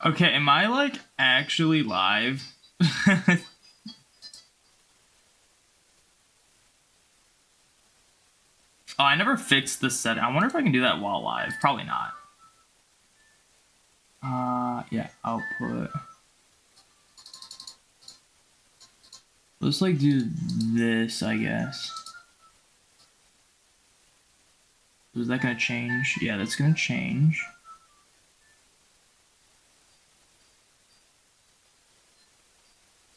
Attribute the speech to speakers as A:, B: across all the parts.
A: Okay, am I, like, actually live? Oh, I never fixed the setting. I wonder if I can do that while live. Probably not. Yeah, output. Let's, like, do this, I guess. Is that gonna change? Yeah, that's gonna change.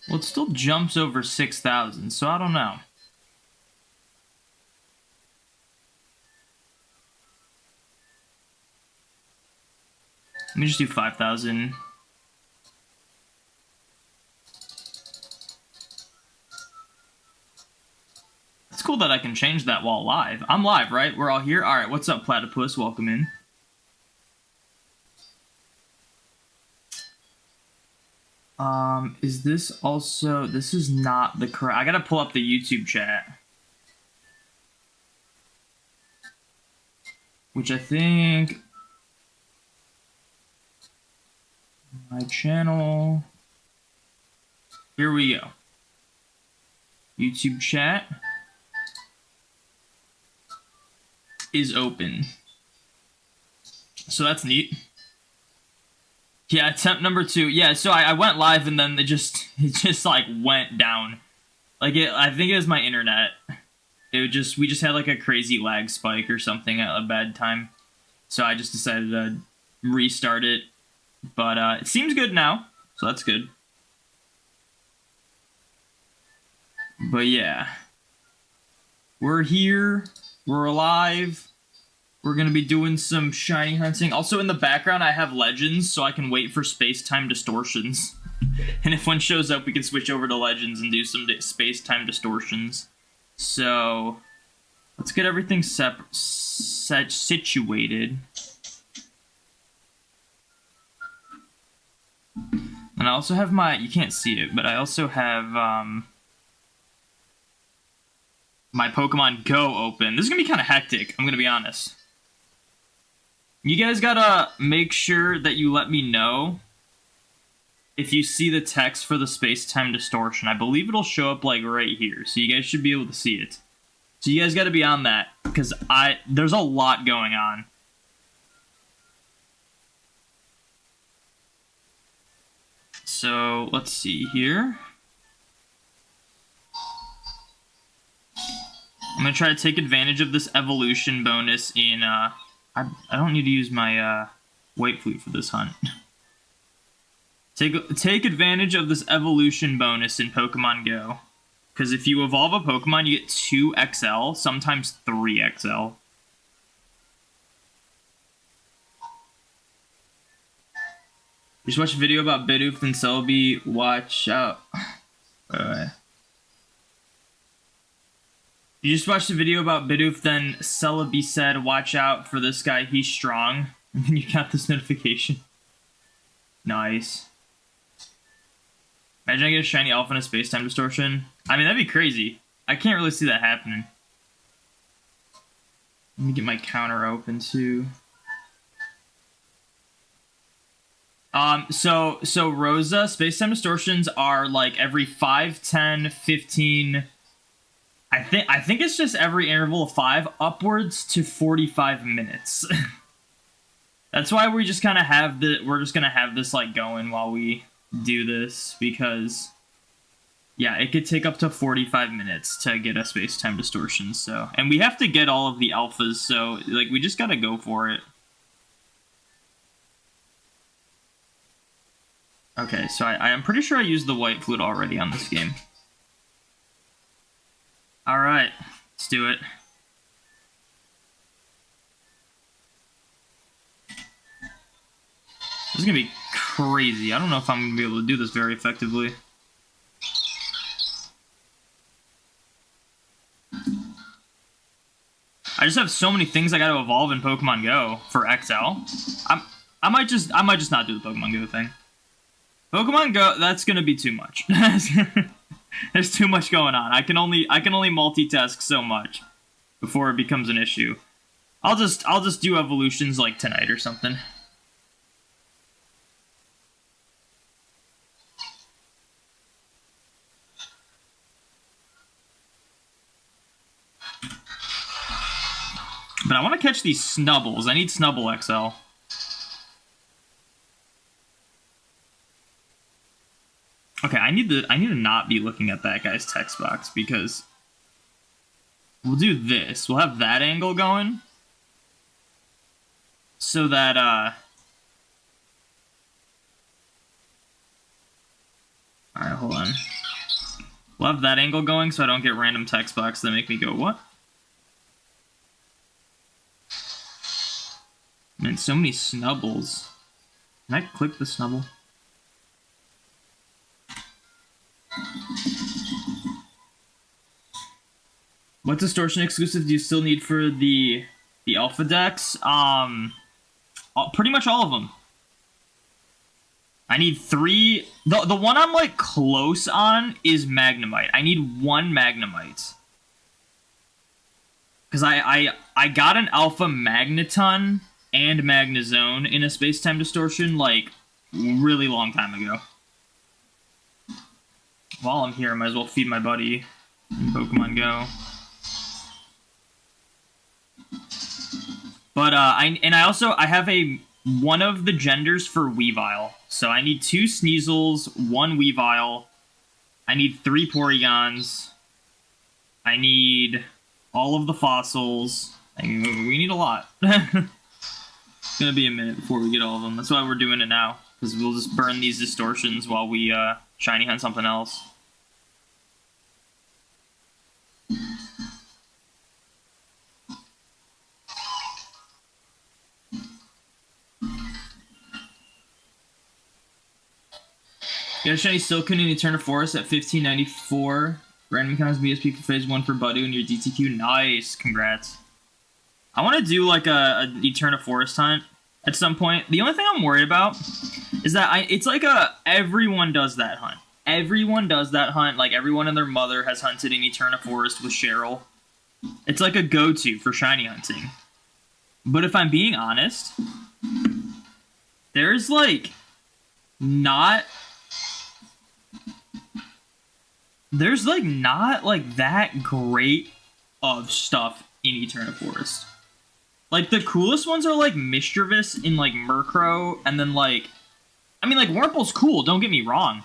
A: Well, it still jumps over 6,000, so I don't know. Let me just do 5,000. It's cool that I can change that while live. I'm live, right? We're all here? Alright, what's up, Platypus? Welcome in. Is this also... This is not the correct... I gotta pull up the YouTube chat. Which I think... My channel... Here we go. YouTube chat is open. So that's neat. Yeah, attempt number 2. Yeah, so I went live and then it just like went down. Like I think it was my internet. We just had like a crazy lag spike or something at a bad time. So I just decided to restart it. But it seems good now, so that's good. But yeah. We're here. We're alive. We're going to be doing some shiny hunting. Also, in the background, I have legends, so I can wait for space-time distortions. And if one shows up, we can switch over to legends and do some space-time distortions. So, let's get everything situated. And I also have my... You can't see it, but I also have... my Pokemon Go open. This is going to be kind of hectic, I'm going to be honest. You guys gotta make sure that you let me know if you see the text for the space-time distortion. I believe it'll show up like right here, so you guys should be able to see it. So you guys gotta be on that, because there's a lot going on. So, let's see here. I'm gonna try to take advantage of this evolution bonus in, I don't need to use my white flute for this hunt. Take advantage of this evolution bonus in Pokemon Go. Because if you evolve a Pokemon, you get 2 XL, sometimes 3 XL. Just watched a video about Bidoof and Celebi. Watch out. You just watched a video about Bidoof, then Celebi said, watch out for this guy, he's strong. And then you got this notification. Nice. Imagine I get a shiny elf and a space-time distortion. I mean, that'd be crazy. I can't really see that happening. Let me get my counter open, too. So Rosa, space-time distortions are, like, every 5, 10, 15... I think it's just every interval of 5 upwards to 45 minutes. That's why we just kind of have we're just gonna have this like going while we do this, because yeah, it could take up to 45 minutes to get a space-time distortion. So, and we have to get all of the alphas, so like we just gotta go for it. Okay, so I am pretty sure I used the white flute already on this game. Alright, let's do it. This is gonna be crazy. I don't know if I'm gonna be able to do this very effectively. I just have so many things I gotta evolve in Pokemon Go for XL. I might just not do the Pokemon Go thing. Pokemon Go, that's gonna be too much. There's too much going on. I can only multitask so much before it becomes an issue. I'll just do evolutions like tonight or something. catch these Snubbles. I need Snubble XL. Okay, I need to not be looking at that guy's text box because we'll do this. We'll have that angle going so that alright, hold on. We'll have that angle going so I don't get random text box that make me go, what? Man, so many Snubbles. Can I click the Snubble? What distortion exclusive do you still need for the alpha decks? Pretty much all of them. I need 3. The one I'm like close on is Magnemite. I need 1 Magnemite. Because I got an alpha Magneton and Magnezone in a space-time distortion like really long time ago. While I'm here, I might as well feed my buddy in Pokemon Go. But I have one of the genders for Weavile. So I need 2 Sneasels, 1 Weavile. I need 3 Porygons. I need all of the fossils. We need a lot. It's gonna be a minute before we get all of them. That's why we're doing it now. Because we'll just burn these distortions while we shiny hunt something else. Got a shiny Silcoon in Eterna Forest at 1594. Random encounters BSP for phase 1 for Bidoof and your DTQ. Nice, congrats. I want to do like a Eterna Forest hunt at some point. The only thing I'm worried about is that it's like everyone does that hunt. Everyone does that hunt. Like everyone and their mother has hunted in Eterna Forest with Cheryl. It's like a go-to for shiny hunting. But if I'm being honest, there's like not that great of stuff in Eterna Forest. Like the coolest ones are like Mischievous in like Murkrow, and then like Wurmple's cool, don't get me wrong.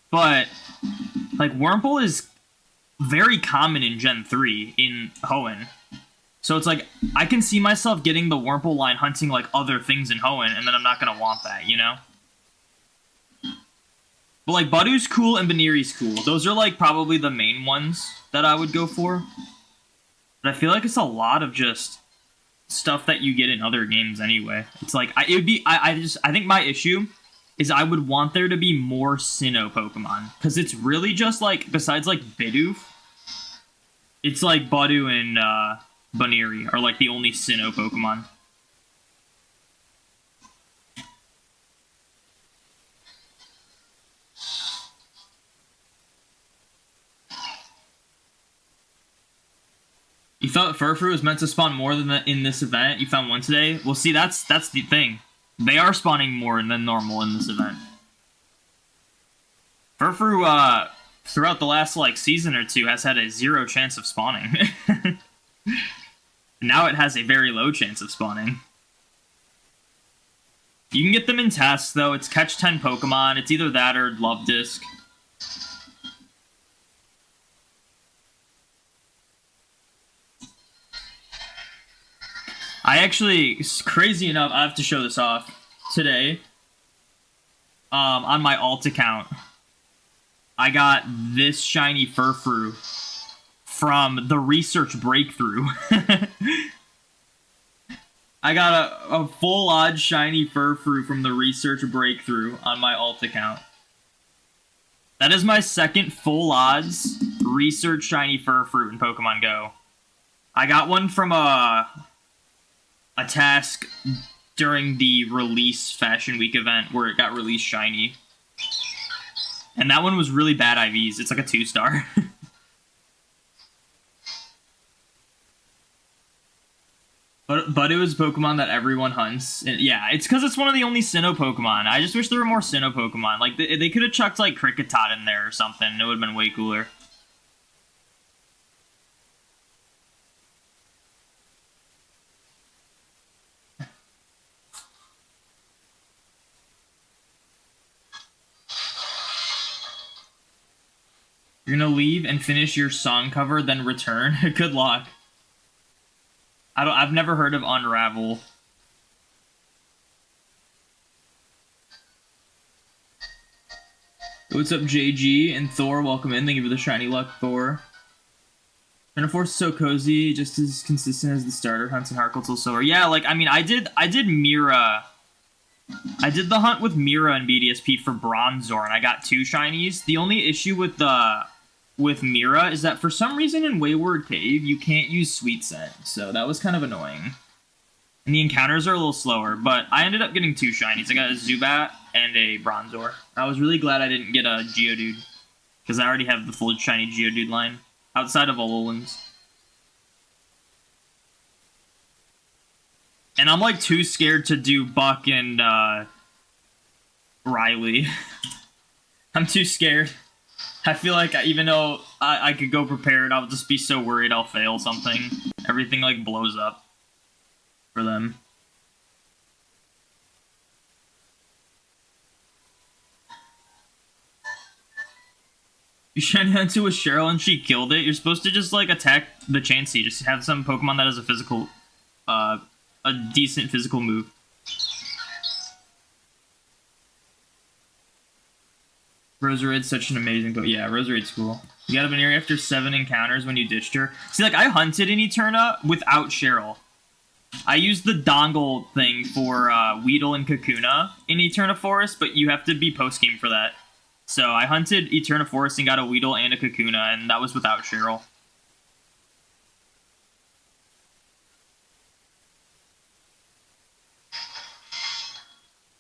A: But like Wurmple is very common in Gen 3 in Hoenn. So it's like I can see myself getting the Wurmple line hunting like other things in Hoenn, and then I'm not gonna want that, you know? But like Budoof's cool and Baniri's cool. Those are like probably the main ones that I would go for. But I feel like it's a lot of just stuff that you get in other games anyway. It's like I think my issue is I would want there to be more Sinnoh Pokemon, because it's really just like, besides like Bidoof, it's like Bidoof and Baniri are like the only Sinnoh Pokemon. You thought Furfrou was meant to spawn more than in this event? You found one today? Well, see, that's the thing. They are spawning more than normal in this event. Furfrou, throughout the last, like, season or two, has had a 0 chance of spawning. Now it has a very low chance of spawning. You can get them in tests, though. It's catch 10 Pokemon. It's either that or Love Disc. I actually, crazy enough, I have to show this off today. On my alt account, I got this shiny Furfrou from the Research Breakthrough. I got a full odd shiny Furfrou from the Research Breakthrough on my alt account. That is my second full odds Research shiny Furfrou in Pokemon Go. I got one from a task during the release Fashion Week event where it got released shiny. And that one was really bad IVs. It's like a 2-star. But it was Pokemon that everyone hunts. And yeah, it's because it's one of the only Sinnoh Pokemon. I just wish there were more Sinnoh Pokemon. Like, they could have chucked, like, Kricketot in there or something. It would have been way cooler. You're gonna leave and finish your song cover, then return. Good luck. I've never heard of Unravel. What's up, JG and Thor? Welcome in. Thank you for the shiny luck, Thor. Turn of Force is so cozy, just as consistent as the starter hunts in Heart Gold Soul Silver. Yeah, like, I mean, I did Mira. I did the hunt with Mira and BDSP for Bronzor, and I got 2 shinies. The only issue with Mira is that for some reason in Wayward Cave, you can't use Sweet Scent, so that was kind of annoying. And the encounters are a little slower, but I ended up getting 2 shinies. I got a Zubat and a Bronzor. I was really glad I didn't get a Geodude, because I already have the full shiny Geodude line, outside of Alolan's. And I'm, like, too scared to do Buck and, Riley. I'm too scared. I feel like even though I could go prepared, I'll just be so worried I'll fail something. Everything, like, blows up for them. You shiny into a Cheryl and she killed it. You're supposed to just, like, attack the Chansey. Just have some Pokemon that has a physical, a decent physical move. Roserade's such an amazing, but yeah, Roserade's cool. You got a Veneer after 7 encounters when you ditched her. See, like, I hunted in Eterna without Cheryl. I used the dongle thing for Weedle and Kakuna in Eterna Forest, but you have to be post-game for that. So I hunted Eterna Forest and got a Weedle and a Kakuna, and that was without Cheryl.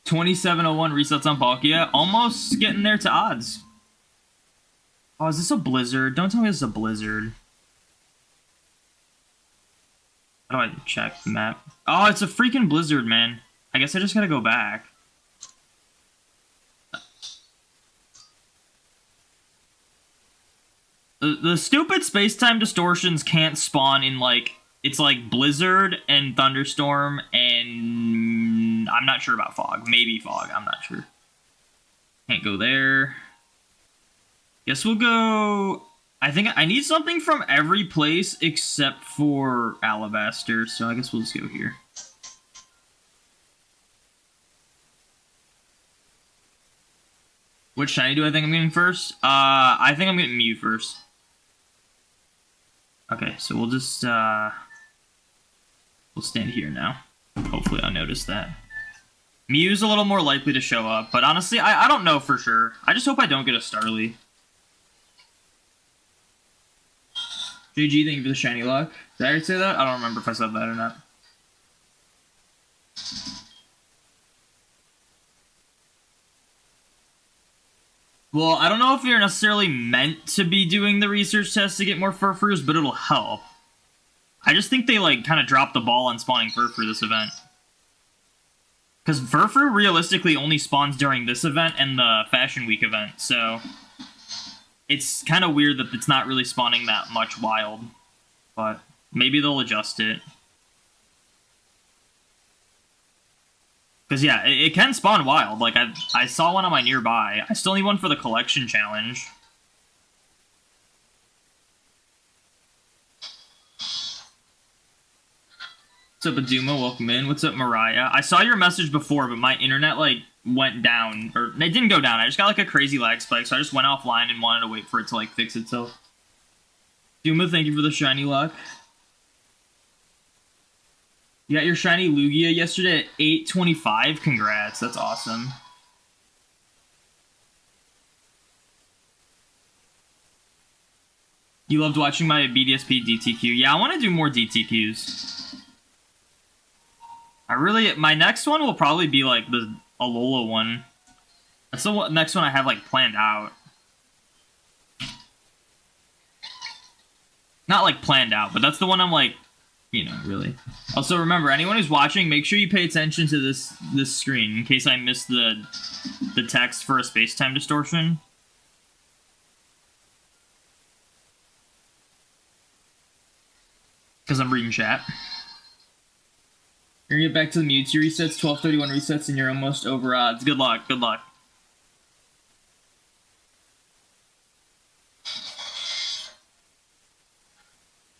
A: $27.01 resets on Palkia. Almost getting there to odds. Oh, is this a blizzard? Don't tell me this is a blizzard. How do I check the map? Oh, it's a freaking blizzard, man. I guess I just gotta go back. The stupid space-time distortions can't spawn in, like, it's like Blizzard and Thunderstorm, and I'm not sure about Fog. Maybe Fog, I'm not sure. Can't go there. Guess we'll go... I think I need something from every place except for Alabaster, so I guess we'll just go here. Which shiny do I think I'm getting first? I think I'm getting Mew first. Okay, so we'll just, we'll stand here now. Hopefully I'll notice that. Mew's a little more likely to show up, but honestly, I don't know for sure. I just hope I don't get a Starly. GG, thank you for the shiny luck. Did I already say that? I don't remember if I said that or not. Well, I don't know if you're necessarily meant to be doing the research test to get more Furfurs, but it'll help. I just think they, like, kind of dropped the ball on spawning Furfur this event. Because Furfur realistically only spawns during this event and the Fashion Week event, so... It's kind of weird that it's not really spawning that much wild. But maybe they'll adjust it. Because, yeah, it can spawn wild. Like, I saw one on my nearby. I still need one for the collection challenge. What's up, Aduma? Welcome in. What's up, Mariah? I saw your message before, but my internet, like, went down. Or, it didn't go down. I just got, like, a crazy lag spike, so I just went offline and wanted to wait for it to, like, fix itself. Duma, thank you for the shiny luck. You got your shiny Lugia yesterday at 8:25. Congrats, that's awesome. You loved watching my BDSP DTQ. Yeah, I want to do more DTQs. My next one will probably be like the Alola one. That's the next one I have like planned out. Not like planned out, but that's the one I'm like, you know, really. Also, remember, anyone who's watching, make sure you pay attention to this screen in case I missed the text for a space-time distortion. Because I'm reading chat. You're gonna get back to the Mewtwo resets, 12:31 resets, and you're almost over odds. Good luck, good luck.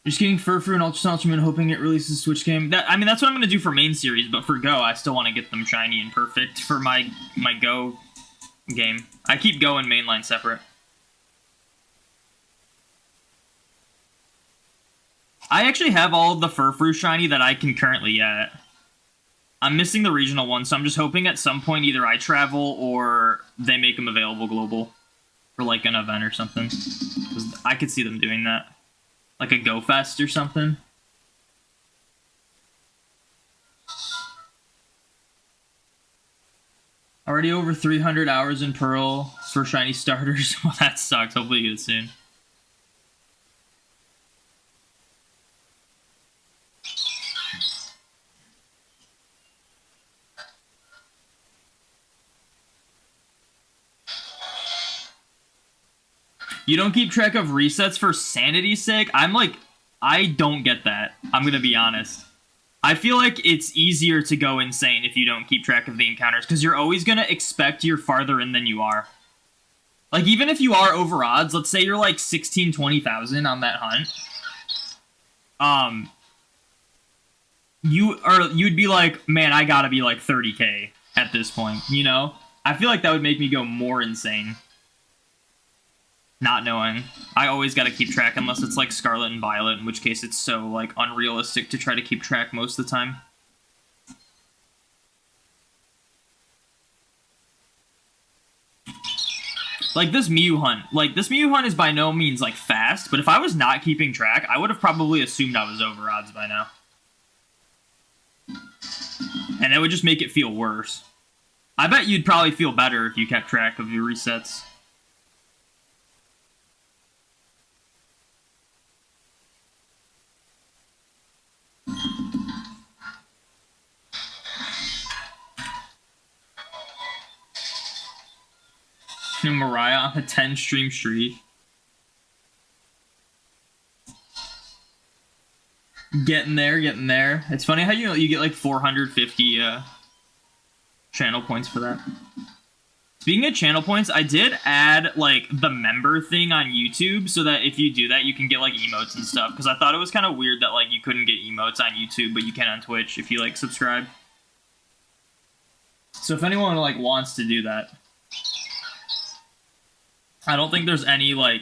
A: Just getting Furfrou and Ultraman, hoping it releases a Switch game. I mean, that's what I'm gonna do for main series, but for Go, I still want to get them shiny and perfect for my Go game. I keep Go and mainline separate. I actually have all of the Furfrou shiny that I can currently get. I'm missing the regional one, so I'm just hoping at some point either I travel or they make them available global for like an event or something. 'Cause I could see them doing that. Like a Go Fest or something. Already over 300 hours in Pearl for shiny starters. Well, that sucks. Hopefully you get it soon. You don't keep track of resets for sanity's sake? I don't get that. I'm gonna be honest. I feel like it's easier to go insane if you don't keep track of the encounters, because you're always gonna expect you're farther in than you are. Like, even if you are over odds, let's say you're like 16, 20,000 on that hunt. You'd be like, man, I gotta be like 30k at this point, you know? I feel like that would make me go more insane. Not knowing. I always gotta keep track unless it's like Scarlet and Violet, in which case it's so like unrealistic to try to keep track most of the time. Like this Mew hunt is by no means like fast, but if I was not keeping track, I would have probably assumed I was over odds by now. And it would just make it feel worse. I bet you'd probably feel better if you kept track of your resets. Mariah on a 10 stream streak. Getting there. It's funny how you get like 450 channel points for that. Speaking of channel points, I did add like the member thing on YouTube so that if you do that, you can get like emotes and stuff. Because I thought it was kind of weird that like you couldn't get emotes on YouTube, but you can on Twitch if you like subscribe. So if anyone like wants to do that. I don't think there's any, like,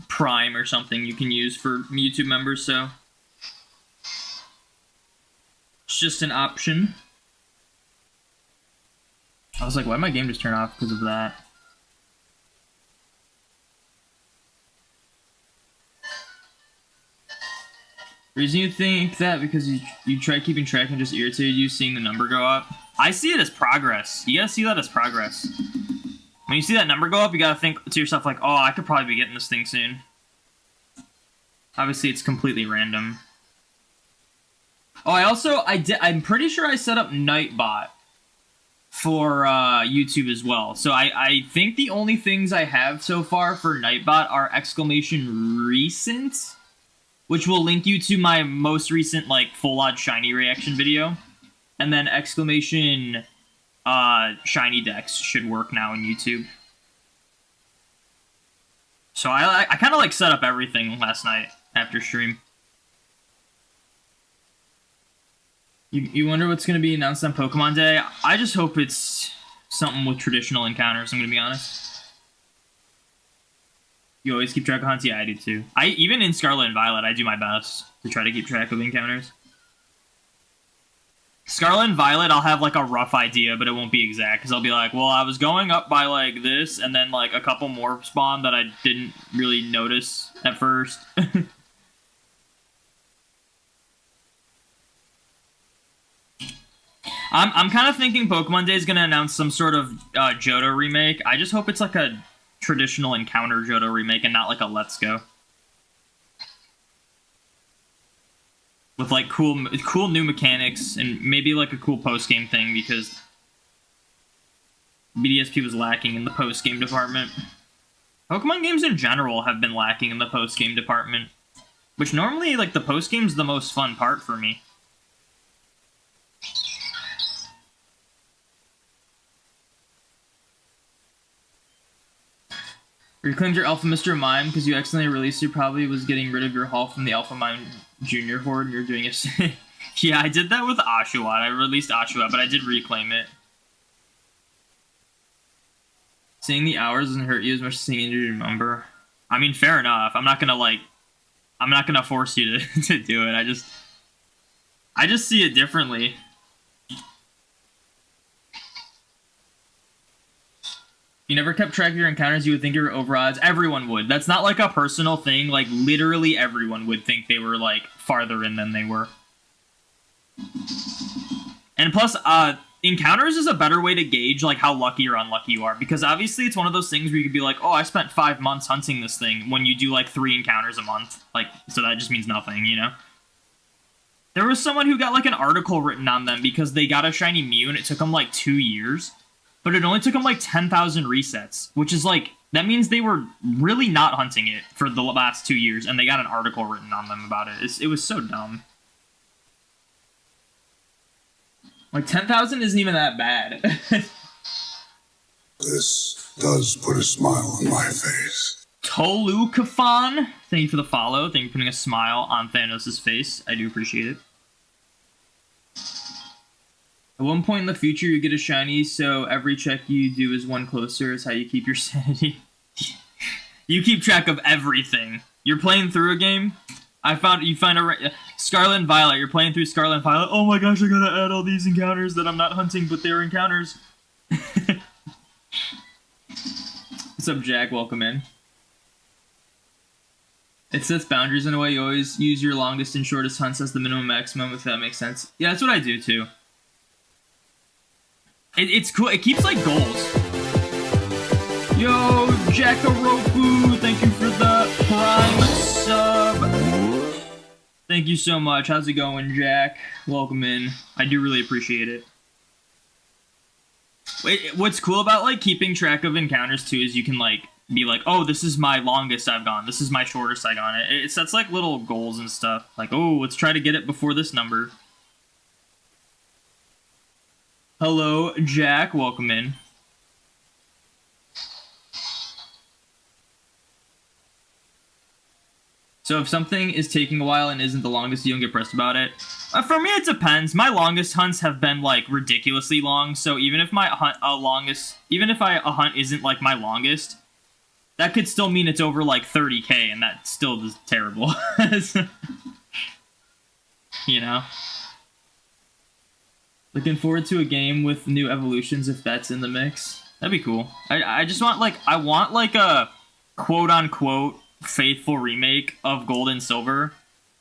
A: Prime or something you can use for YouTube members, so... It's just an option. I was like, why did my game just turn off because of that? Reason you think that because you try keeping track and just irritated you seeing the number go up? I see it as progress. You gotta see that as progress. When you see that number go up, you gotta think to yourself like, oh, I could probably be getting this thing soon. Obviously, it's completely random. Oh, I'm pretty sure I set up Nightbot for YouTube as well. So I think the only things I have so far for Nightbot are !recent, which will link you to my most recent like full odd shiny reaction video, and then ! Shiny Dex should work now in YouTube. So I kind of like set up everything last night after stream. You wonder what's going to be announced on Pokemon Day? I just hope it's something with traditional encounters, I'm going to be honest. You always keep track of hunts? Yeah, I do too. Even in Scarlet and Violet, I do my best to try to keep track of encounters. Scarlet and Violet, I'll have like a rough idea, but it won't be exact, because I'll be like, well, I was going up by like this, and then like a couple more spawned that I didn't really notice at first. I'm kind of thinking Pokemon Day is going to announce some sort of Johto remake. I just hope it's like a traditional encounter Johto remake and not like a Let's Go. With like cool new mechanics and maybe like a cool post-game thing, because BDSP was lacking in the post-game department. Pokemon games in general have been lacking in the post-game department, which normally like the post-game's the most fun part for me. Reclaimed your Alpha Mr. Mime because you accidentally released it. Probably was getting rid of your haul from the Alpha Mime Junior Horde and you're doing it. Yeah, I did that with Oshawott. I released Oshawott, but I did reclaim it. Seeing the hours doesn't hurt you as much as seeing injured number. I mean, fair enough. I'm not gonna force you to, to do it. I just see it differently. You never kept track of your encounters, you would think you were over odds. Everyone would. That's not like a personal thing. Like, literally everyone would think they were, like, farther in than they were. And plus, encounters is a better way to gauge, like, how lucky or unlucky you are. Because obviously it's one of those things where you could be like, oh, I spent 5 months hunting this thing, when you do, like, 3 encounters a month. Like, so that just means nothing, you know? There was someone who got, like, an article written on them because they got a shiny Mew and it took them, like, 2 years. But it only took them, like, 10,000 resets, which is, like, that means they were really not hunting it for the last 2 years, and they got an article written on them about it. It was so dumb. Like, 10,000 isn't even that bad.
B: This does put a smile on my face.
A: Tolu Kafan, thank you for the follow. Thank you for putting a smile on Thanos' face. I do appreciate it. At one point in the future, you get a shiny, so every check you do is one closer. Is how you keep your sanity. You keep track of everything. You're playing through a game. You find a Scarlet and Violet. You're playing through Scarlet and Violet. Oh my gosh, I gotta add all these encounters that I'm not hunting, but they're encounters. What's up, Jack? Welcome in. It sets boundaries in a way. You always use your longest and shortest hunts as the minimum maximum, if that makes sense. Yeah, that's what I do too. It's cool. It keeps, like, goals. Yo, Jackaroku, thank you for the Prime sub. Thank you so much. How's it going, Jack? Welcome in. I do really appreciate it. Wait, what's cool about, like, keeping track of encounters, too, is you can, like, be like, oh, this is my longest I've gone. This is my shortest I've gone. It sets, like, little goals and stuff. Like, oh, let's try to get it before this number. Hello, Jack. Welcome in. So if something is taking a while and isn't the longest, you don't get pressed about it. For me, it depends. My longest hunts have been, like, ridiculously long. So even if my hunt a hunt isn't, like, my longest, that could still mean it's over, like, 30k, and that still is terrible. You know? Looking forward to a game with new evolutions if that's in the mix. That'd be cool. I just want, like, a quote-unquote faithful remake of Gold and Silver.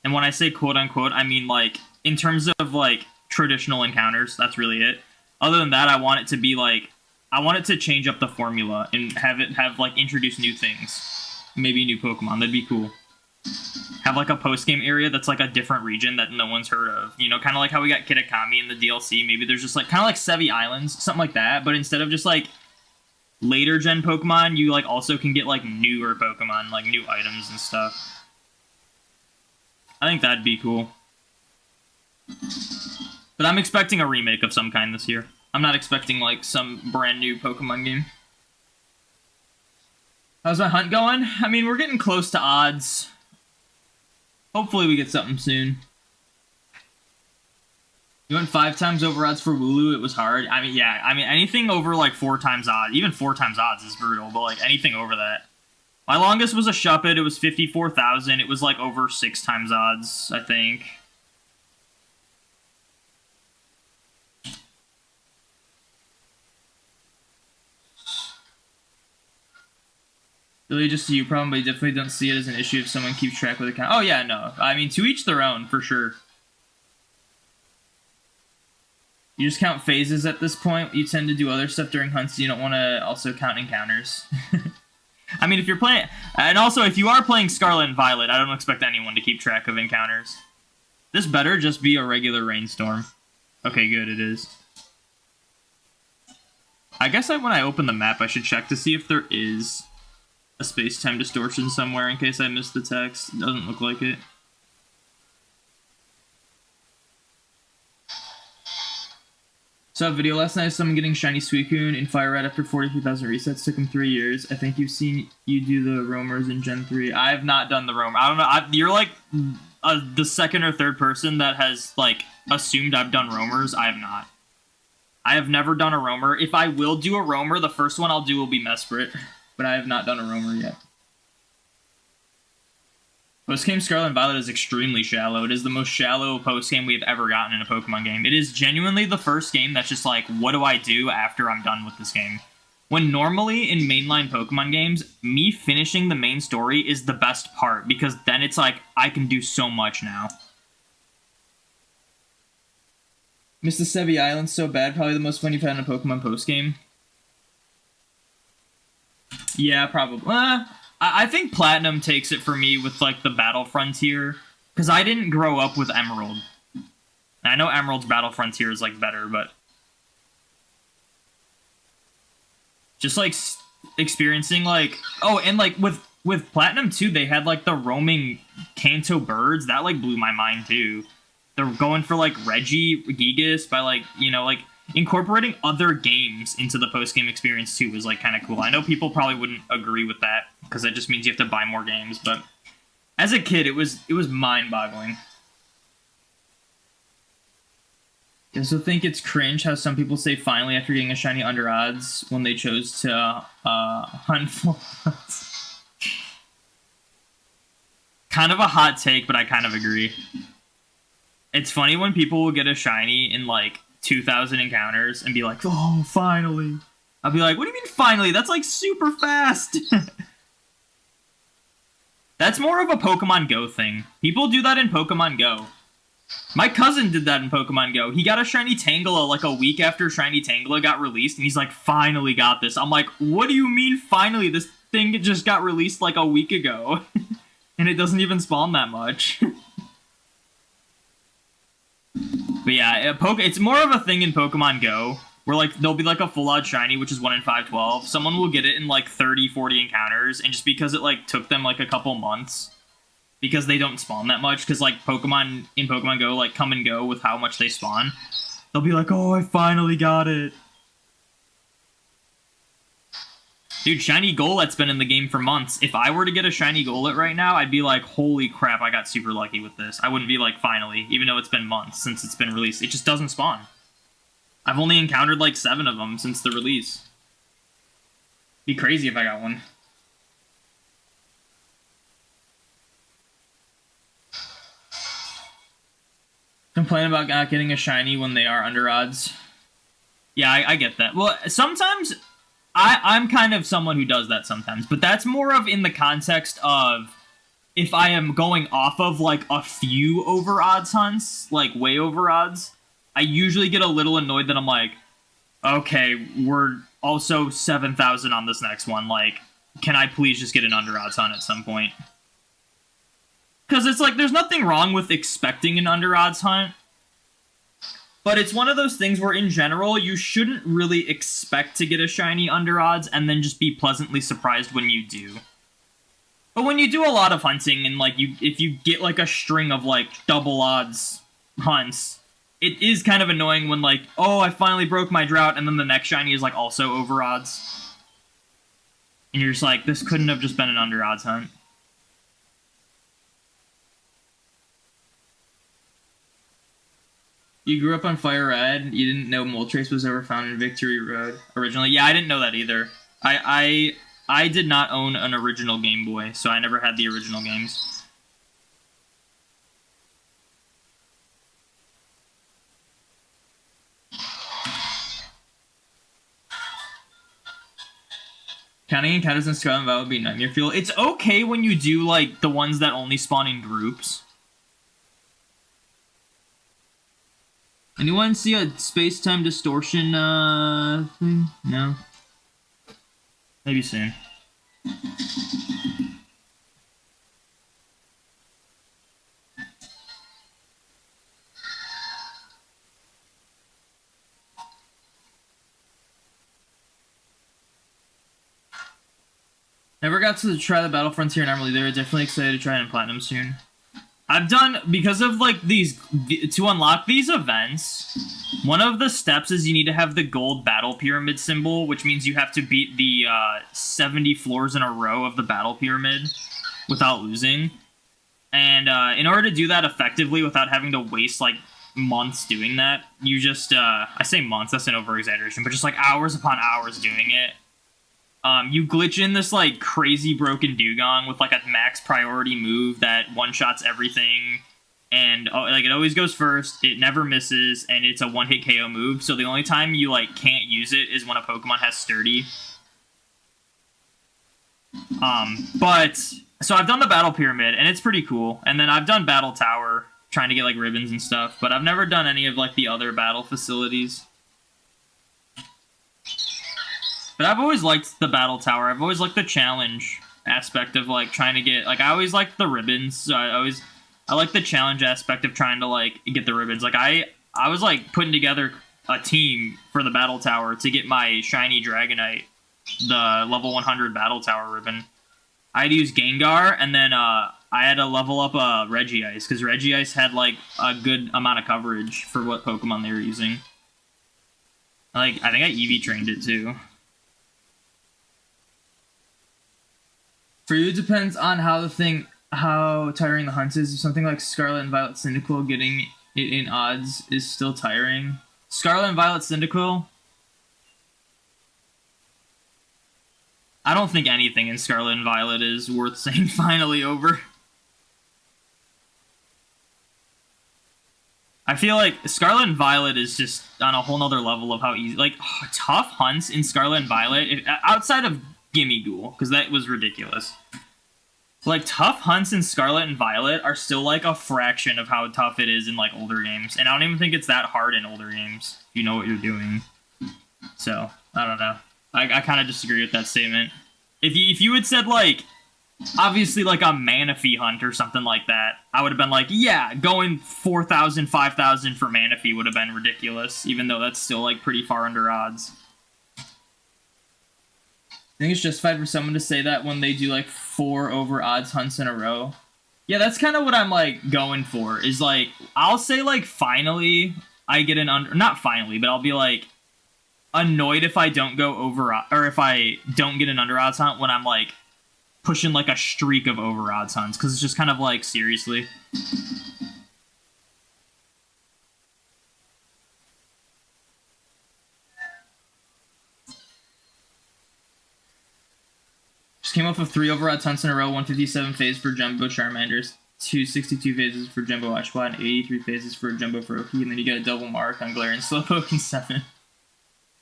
A: And when I say quote-unquote, I mean, like, in terms of, like, traditional encounters. That's really it. Other than that, I want it to be, like, I want it to change up the formula and have, like, introduce new things. Maybe new Pokemon. That'd be cool. Have, like, a post-game area that's, like, a different region that no one's heard of. You know, kind of like how we got Kitakami in the DLC. Maybe there's just, like, kind of like Sevi Islands, something like that. But instead of just, like, later-gen Pokemon, you, like, also can get, like, newer Pokemon, like, new items and stuff. I think that'd be cool. But I'm expecting a remake of some kind this year. I'm not expecting, like, some brand new Pokemon game. How's my hunt going? I mean, we're getting close to odds. Hopefully we get something soon. You went 5 times over odds for Wooloo. It was hard. I mean, yeah. I mean, anything over, like, 4 times odds. Even 4 times odds is brutal, but, like, anything over that. My longest was a Shuppet. It was 54,000. It was, like, over 6 times odds, I think. Really, just you probably definitely don't see it as an issue if someone keeps track with a count. Oh, yeah, no. I mean, to each their own, for sure. You just count phases at this point. You tend to do other stuff during hunts. You don't want to also count encounters. I mean, if you're playing... And also, if you are playing Scarlet and Violet, I don't expect anyone to keep track of encounters. This better just be a regular rainstorm. Okay, good, it is. I guess when I open the map, I should check to see if there is a space-time distortion somewhere in case I missed the text. It doesn't look like it. Saw a video last night of someone getting shiny Suicune in Fire Red after 43,000 resets. Took him 3 years. I think you've seen you do the roamers in Gen 3. I have not done the roamer. I don't know. You're like the second or third person that has like assumed I've done roamers. I have not. I have never done a roamer. If I will do a roamer, the first one I'll do will be Mesprit. But I have not done a roamer yet. Postgame Scarlet and Violet is extremely shallow. It is the most shallow postgame we've ever gotten in a Pokemon game. It is genuinely the first game that's just like, what do I do after I'm done with this game? When normally in mainline Pokemon games, me finishing the main story is the best part, because then it's like, I can do so much now. Missed the Sevi Island so bad, probably the most fun you've had in a Pokemon postgame. Yeah, probably. I think Platinum takes it for me with, like, the Battle Frontier. Because I didn't grow up with Emerald. I know Emerald's Battle Frontier is, like, better, but... just, like, experiencing, like... Oh, and, like, with Platinum, too, they had, like, the roaming Kanto birds. That, like, blew my mind, too. They're going for, like, Regigigas by, like, you know, like... incorporating other games into the post-game experience, too, was, like, kind of cool. I know people probably wouldn't agree with that, because that just means you have to buy more games, but as a kid, it was mind-boggling. I also think it's cringe how some people say finally after getting a shiny under odds when they chose to hunt full odds. Kind of a hot take, but I kind of agree. It's funny when people will get a shiny in, like, 2,000 encounters and be like, oh, finally. I'll be like, what do you mean finally? That's like super fast. That's more of a Pokemon Go thing. People do that in Pokemon Go. My cousin did that in Pokemon Go. He got a shiny Tangela like a week after shiny Tangela got released, and he's like, finally got this. I'm like, what do you mean finally? This thing just got released like a week ago. And it doesn't even spawn that much. But yeah, it's more of a thing in Pokemon Go, where like there'll be like a full odd shiny, which is 1 in 512. Someone will get it in like 30, 40 encounters, and just because it like took them like a couple months, because they don't spawn that much, because like Pokemon in Pokemon Go like come and go with how much they spawn, they'll be like, oh, I finally got it. Dude, shiny Gollet's been in the game for months. If I were to get a shiny Golett right now, I'd be like, holy crap, I got super lucky with this. I wouldn't be like, finally, even though it's been months since it's been released. It just doesn't spawn. I've only encountered like 7 of them since the release. Be crazy if I got one. Complain about not getting a shiny when they are under odds. Yeah, I get that. Well, sometimes... I'm kind of someone who does that sometimes, but that's more of in the context of if I am going off of, like, a few over odds hunts, like, way over odds, I usually get a little annoyed that I'm like, okay, we're also 7,000 on this next one, like, can I please just get an under odds hunt at some point? Because it's like, there's nothing wrong with expecting an under odds hunt, but it's one of those things where, in general, you shouldn't really expect to get a shiny under odds and then just be pleasantly surprised when you do. But when you do a lot of hunting and, like, if you get, like, a string of, like, double odds hunts, it is kind of annoying when, like, oh, I finally broke my drought, and then the next shiny is, like, also over odds. And you're just like, this couldn't have just been an under odds hunt. You grew up on Fire Red. You didn't know Moltres was ever found in Victory Road originally. Yeah, I didn't know that either. I did not own an original Game Boy, so I never had the original games. Counting encounters in Scarlet and Violet would be nightmare fuel. It's okay when you do, like, the ones that only spawn in groups. Anyone see a space-time distortion, thing? No? Maybe soon. Never got to try the Battle Frontier in Emerald either. Definitely excited to try it in Platinum soon. I've done, because of like these, to unlock these events, one of the steps is you need to have the gold battle pyramid symbol, which means you have to beat the 70 floors in a row of the battle pyramid without losing. And in order to do that effectively without having to waste like months doing that, you just, I say months, that's an over-exaggeration, but just like hours upon hours doing it. You glitch in this like crazy broken dugong with like a max priority move that one-shots everything, and like it always goes first, it never misses, and it's a one-hit KO move, so the only time you like can't use it is when a Pokemon has Sturdy. But so I've done the Battle Pyramid, and it's pretty cool, and then I've done Battle Tower, trying to get like ribbons and stuff, but I've never done any of like the other battle facilities. But I've always liked the Battle Tower. I've always liked the challenge aspect of, like, trying to get... Like, I always liked the ribbons. So I like the challenge aspect of trying to, like, get the ribbons. Like, I was, like, putting together a team for the Battle Tower to get my shiny Dragonite, the level 100 Battle Tower ribbon. I had to use Gengar, and then I had to level up Regice, because Regice had, like, a good amount of coverage for what Pokemon they were using. Like, I think I Eevee trained it, too. For you, it depends on how tiring the hunt is. If something like Scarlet and Violet Cyndaquil, getting it in odds is still tiring. Scarlet and Violet Cyndaquil? I don't think anything in Scarlet and Violet is worth saying finally over. I feel like Scarlet and Violet is just on a whole nother level of how easy... Like, tough hunts in Scarlet and Violet, outside of Gimme Ghoul, because that was ridiculous. Like, tough hunts in Scarlet and Violet are still, like, a fraction of how tough it is in, like, older games. And I don't even think it's that hard in older games, if you know what you're doing. So, I don't know. I kind of disagree with that statement. If you had said, like, obviously, like, a Manaphy hunt or something like that, I would have been like, yeah, going 4,000, 5,000 for Manaphy would have been ridiculous, even though that's still, like, pretty far under odds. I think it's justified for someone to say that when they do, like, 4 over odds hunts in a row. Yeah, that's kind of what I'm, like, going for, is, like, I'll say, like, finally I get an under... Not finally, but I'll be, like, annoyed if I don't go over... Or if I don't get an under odds hunt when I'm, like, pushing, like, a streak of over odds hunts, because it's just kind of, like, seriously. Just came off of 3 over odds hunts in a row, 157 phases for Jumbo Charmanders, 262 phases for Jumbo Oshawott, and 83 phases for Jumbo Froakie, and then you get a double mark on Galarian Slowpoke in 7.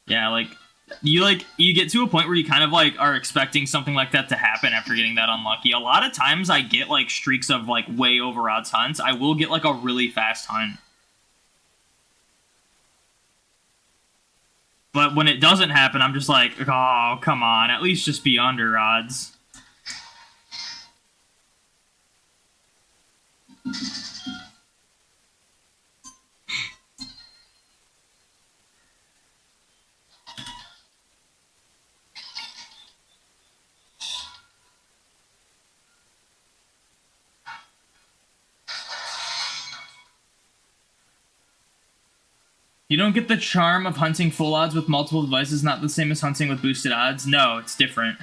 A: Yeah, like, you get to a point where you kind of, like, are expecting something like that to happen after getting that unlucky. A lot of times I get, like, streaks of, like, way over odds hunts. I will get, like, a really fast hunt. But when it doesn't happen, I'm just like, oh, come on, at least just be under odds. You don't get the charm of hunting full odds with multiple devices, not the same as hunting with boosted odds. No, it's different.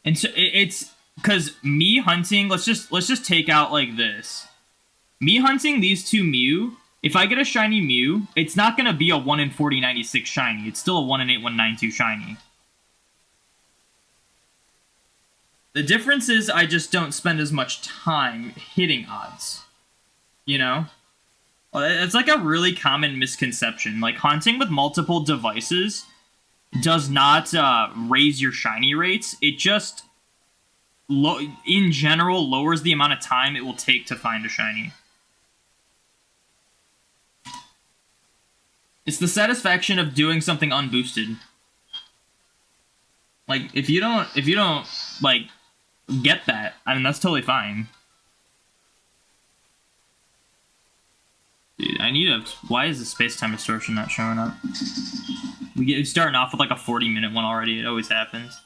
A: And so it's because me hunting, let's just take out like this. Me hunting these 2 Mew, if I get a shiny Mew, it's not going to be a 1 in 4096 shiny. It's still a 1 in 8192 shiny. The difference is I just don't spend as much time hitting odds. You know? It's like a really common misconception. Like, hunting with multiple devices does not raise your shiny rates. It just, in general, lowers the amount of time it will take to find a shiny. It's the satisfaction of doing something unboosted. Like, if you don't, like, get that, I mean, that's totally fine. Dude, I need a... Why is the space-time distortion not showing up? We're starting off with like a 40-minute one already. It always happens.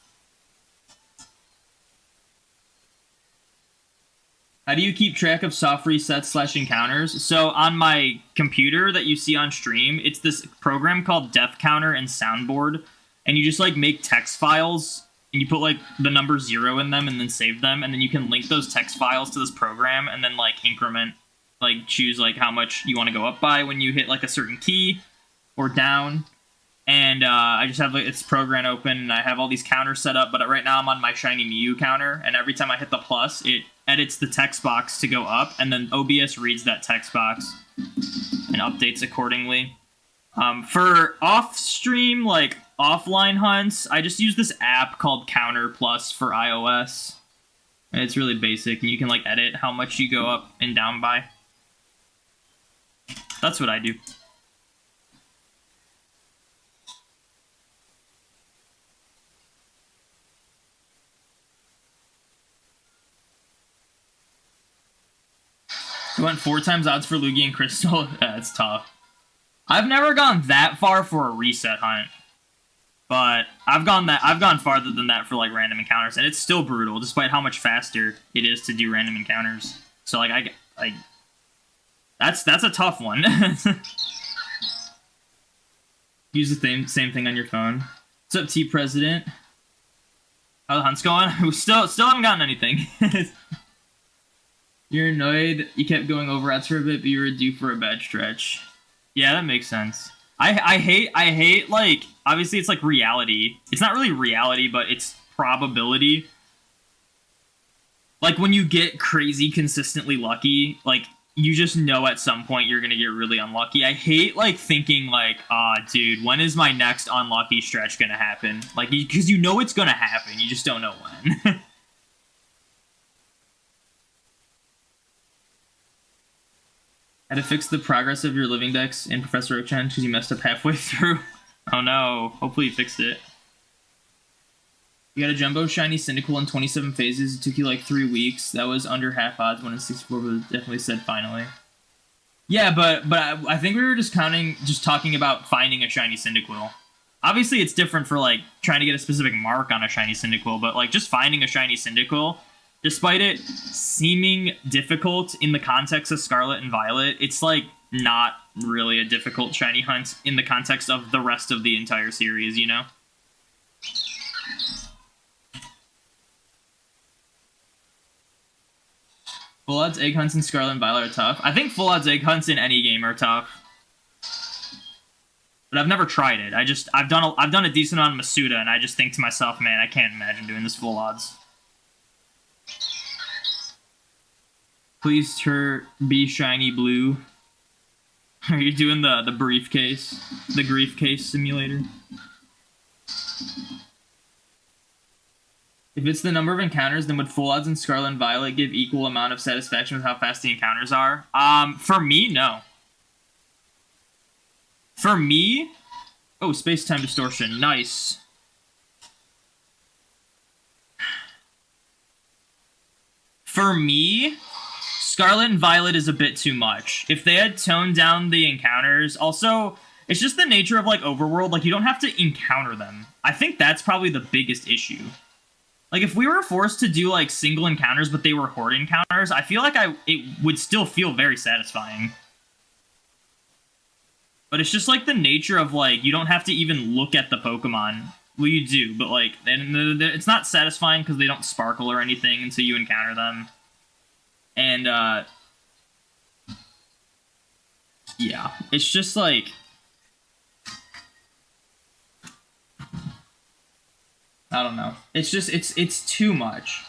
A: How do you keep track of soft resets slash encounters? So on my computer that you see on stream, it's this program called Death Counter and Soundboard, and you just like make text files and you put like the number 0 in them and then save them, and then you can link those text files to this program and then like increment, like choose like how much you want to go up by when you hit like a certain key or down. And I just have like, its program open, and I have all these counters set up. But right now I'm on my shiny Mew counter, and every time I hit the plus, it edits the text box to go up, and then OBS reads that text box and updates accordingly. For off-stream, like offline hunts, I just use this app called Counter Plus for iOS. And it's really basic, and you can like edit how much you go up and down by. That's what I do. I went 4 times odds for Lugia and Crystal. That's tough. I've never gone that far for a reset hunt, but I've gone farther than that for like random encounters, and it's still brutal, despite how much faster it is to do random encounters. So like that's a tough one. Use the same thing on your phone. What's up, T President? How the hunt's going? We still haven't gotten anything. You're annoyed you kept going over ads for a bit, but you were due for a bad stretch. Yeah, that makes sense. I hate, like, obviously it's like reality. It's not really reality, but it's probability. Like, when you get crazy consistently lucky, like, you just know at some point you're gonna get really unlucky. I hate, like, thinking, like, dude, when is my next unlucky stretch gonna happen? Like, because you know it's gonna happen, you just don't know when. Had to fix the progress of your living decks in Professor Oak-chan because you messed up halfway through. Oh no, hopefully you fixed it. You got a Jumbo Shiny Cyndaquil in 27 phases. It took you like 3 weeks. That was under half odds when in 64, but it definitely said finally. Yeah, but I think we were just talking about finding a Shiny Cyndaquil. Obviously it's different for like trying to get a specific mark on a Shiny Cyndaquil, but like just finding a Shiny Cyndaquil, despite it seeming difficult in the context of Scarlet and Violet, it's, like, not really a difficult shiny hunt in the context of the rest of the entire series, you know? Full odds egg hunts in Scarlet and Violet are tough. I think full odds egg hunts in any game are tough. But I've never tried it. I've done a decent amount of Masuda, and I just think to myself, man, I can't imagine doing this full odds. Please be shiny blue. Are you doing the briefcase? The grief case simulator? If it's the number of encounters, then would full odds in Scarlet and Violet give equal amount of satisfaction with how fast the encounters are? For me, no. For me... Oh, space-time distortion. Nice. For me... Scarlet and Violet is a bit too much. If they had toned down the encounters... Also, it's just the nature of, like, Overworld. Like, you don't have to encounter them. I think that's probably the biggest issue. Like, if we were forced to do, like, single encounters, but they were horde encounters, I feel like it would still feel very satisfying. But it's just, like, the nature of, like, you don't have to even look at the Pokemon. Well, you do, but, like, it's not satisfying because they don't sparkle or anything until you encounter them. And, yeah, it's just, like, I don't know. It's just, it's too much.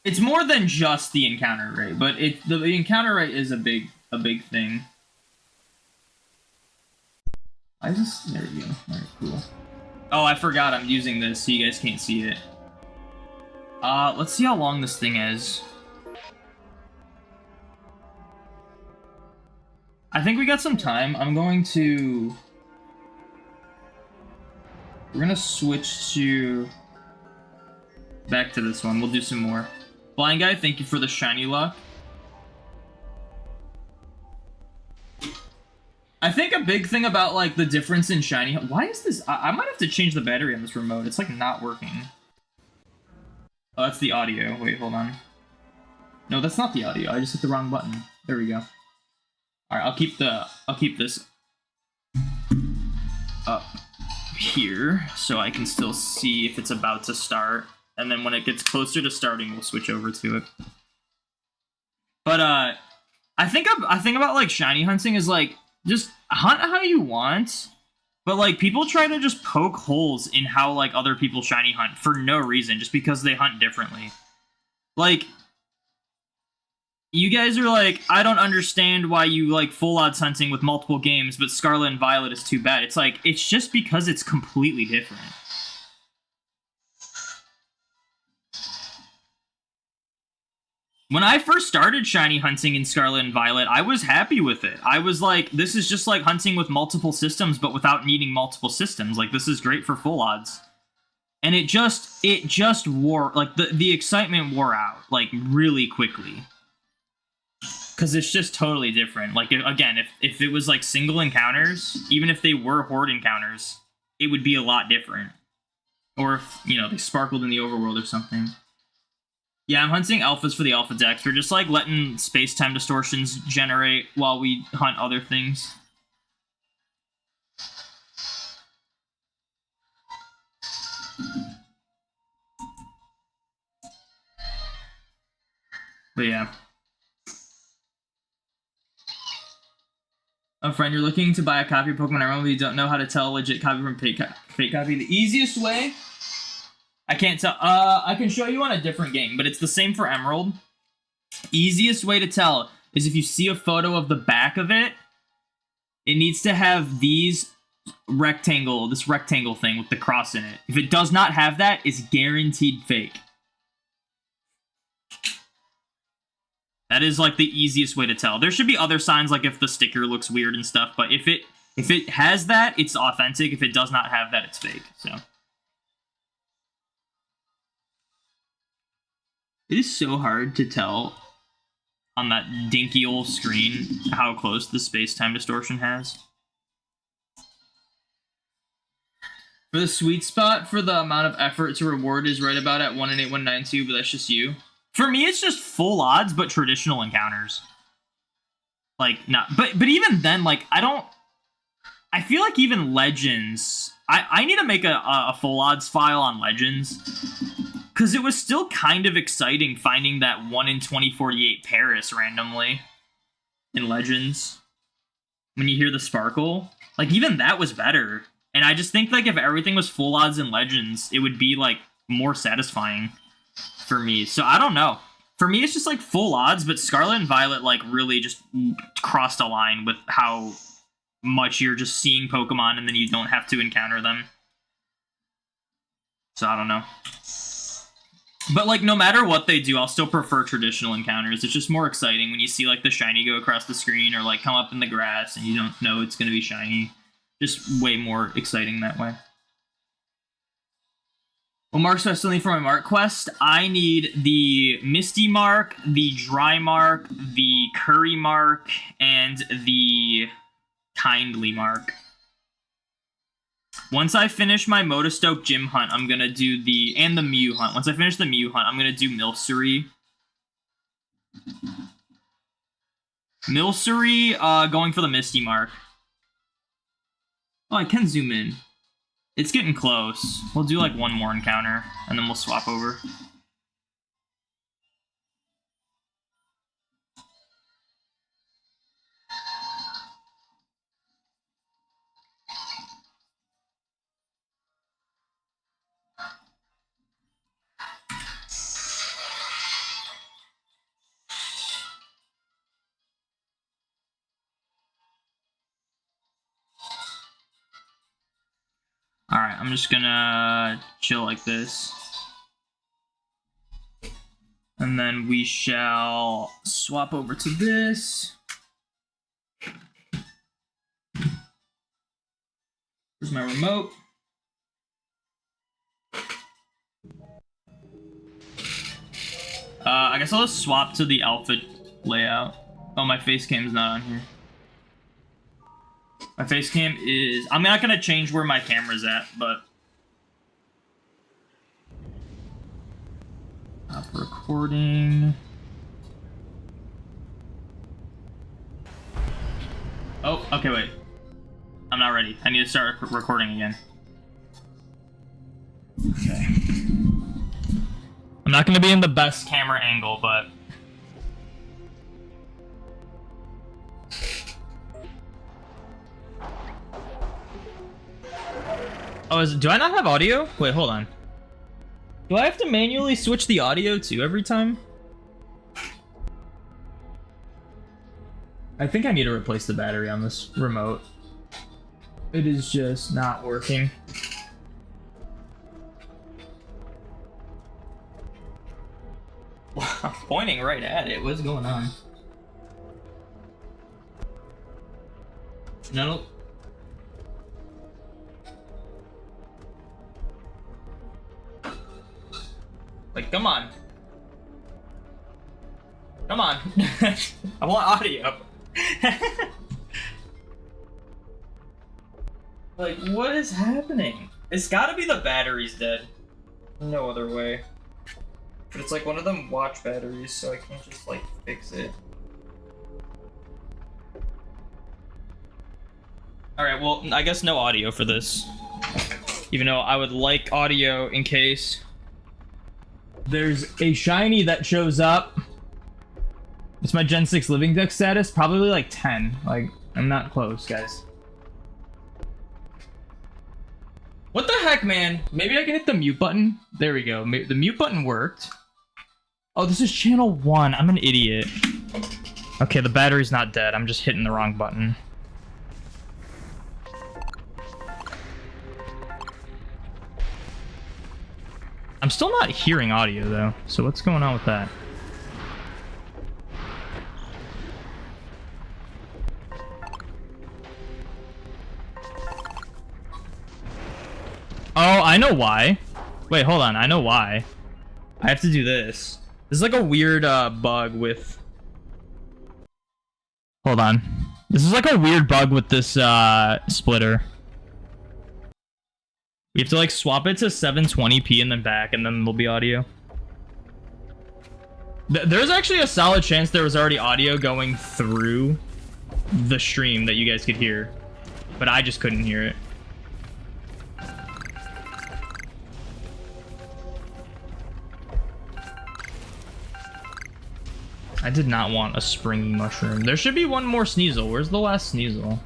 A: It's more than just the encounter rate, but the encounter rate is a big thing. There we go. Alright, cool. Oh, I forgot I'm using this so you guys can't see it. Let's see how long this thing is. I think we got some time. We're gonna switch back to this one. We'll do some more. Blind Guy, thank you for the shiny luck. I think a big thing about, like, the difference in shiny... Why is this... I might have to change the battery on this remote. It's, like, not working. Oh, that's the audio. Wait, hold on. No, that's not the audio. I just hit the wrong button. There we go. All right, I'll keep this up here so I can still see if it's about to start, and then when it gets closer to starting, we'll switch over to it. But I think about like shiny hunting is like just hunt how you want, but like people try to just poke holes in how like other people shiny hunt for no reason, just because they hunt differently. Like, you guys are like, I don't understand why you like full odds hunting with multiple games, but Scarlet and Violet is too bad. It's like, it's just because it's completely different. When I first started shiny hunting in Scarlet and Violet, I was happy with it. I was like, this is just like hunting with multiple systems, but without needing multiple systems. Like, this is great for full odds. And it just wore, like, the excitement wore out, like, really quickly. Because it's just totally different. Like, again, if it was like single encounters, even if they were horde encounters, it would be a lot different. Or if, you know, they sparkled in the overworld or something. Yeah, I'm hunting alphas for the alpha decks. We're just like letting space-time distortions generate while we hunt other things. But yeah. A friend, you're looking to buy a copy of Pokemon Emerald, but you don't know how to tell a legit copy from fake copy. The easiest way, I can't tell. I can show you on a different game, but it's the same for Emerald. Easiest way to tell is if you see a photo of the back of it, it needs to have this rectangle thing with the cross in it. If it does not have that, it's guaranteed fake. That is like the easiest way to tell. There should be other signs, like if the sticker looks weird and stuff, but if it has that, it's authentic. If it does not have that, it's fake. So it is so hard to tell on that dinky old screen how close the space-time distortion has. For the sweet spot for the amount of effort to reward is right about at 1 in 8192, but that's just you. For me, it's just full odds, but traditional encounters. Like, not, but even then, like, I feel like even Legends, I need to make a full odds file on Legends, because it was still kind of exciting finding that 1 in 2048 Paris randomly in Legends. When you hear the sparkle, like, even that was better. And I just think, like, if everything was full odds in Legends, it would be, like, more satisfying for me. So I don't know. For me, it's just like full odds, but Scarlet and Violet like really just crossed a line with how much you're just seeing Pokemon and then you don't have to encounter them. So I don't know. But like no matter what they do, I'll still prefer traditional encounters. It's just more exciting when you see like the shiny go across the screen or like come up in the grass and you don't know it's going to be shiny. Just way more exciting that way. Well, marks do I still need for my mark quest? I need the Misty mark, the Dry mark, the Curry mark, and the Kindly mark. Once I finish my Motostoke gym hunt, I'm gonna do and the Mew hunt. Once I finish the Mew hunt, I'm gonna do Milcery. Milcery, going for the Misty mark. Oh, I can zoom in. It's getting close. We'll do like one more encounter, and then we'll swap over. Alright, I'm just gonna chill like this. And then we shall swap over to this. Where's my remote? I guess I'll just swap to the alpha layout. Oh, my face cam's not on here. My face cam is... I'm not gonna change where my camera's at, but... recording. Oh, okay, wait. I'm not ready. I need to start recording again. Okay. I'm not going to be in the best camera angle, but... Oh, do I not have audio? Wait, hold on. Do I have to manually switch the audio too every time? I think I need to replace the battery on this remote. It is just not working. I'm pointing right at it. What's going on? No. Like, come on. Come on. I want audio. Like, what is happening? It's gotta be the battery's dead. No other way. But it's like one of them watch batteries, so I can't just, like, fix it. Alright, well, I guess no audio for this. Even though I would like audio in case there's a shiny that shows up. It's my Gen 6 living deck status. Probably like 10. Like, I'm not close, guys. What the heck, man? Maybe I can hit the mute button. There we go. The mute button worked. Oh, this is channel 1. I'm an idiot. Okay, the battery's not dead. I'm just hitting the wrong button. I'm still not hearing audio, though. So what's going on with that? Oh, I know why. Wait, hold on. I know why. I have to do this. This is like a weird bug with... Hold on. This is like a weird bug with this splitter. You have to like swap it to 720p and then back, and then there'll be audio. There's actually a solid chance there was already audio going through the stream that you guys could hear, but I just couldn't hear it. I did not want a springy mushroom. There should be one more Sneasel. Where's the last Sneasel?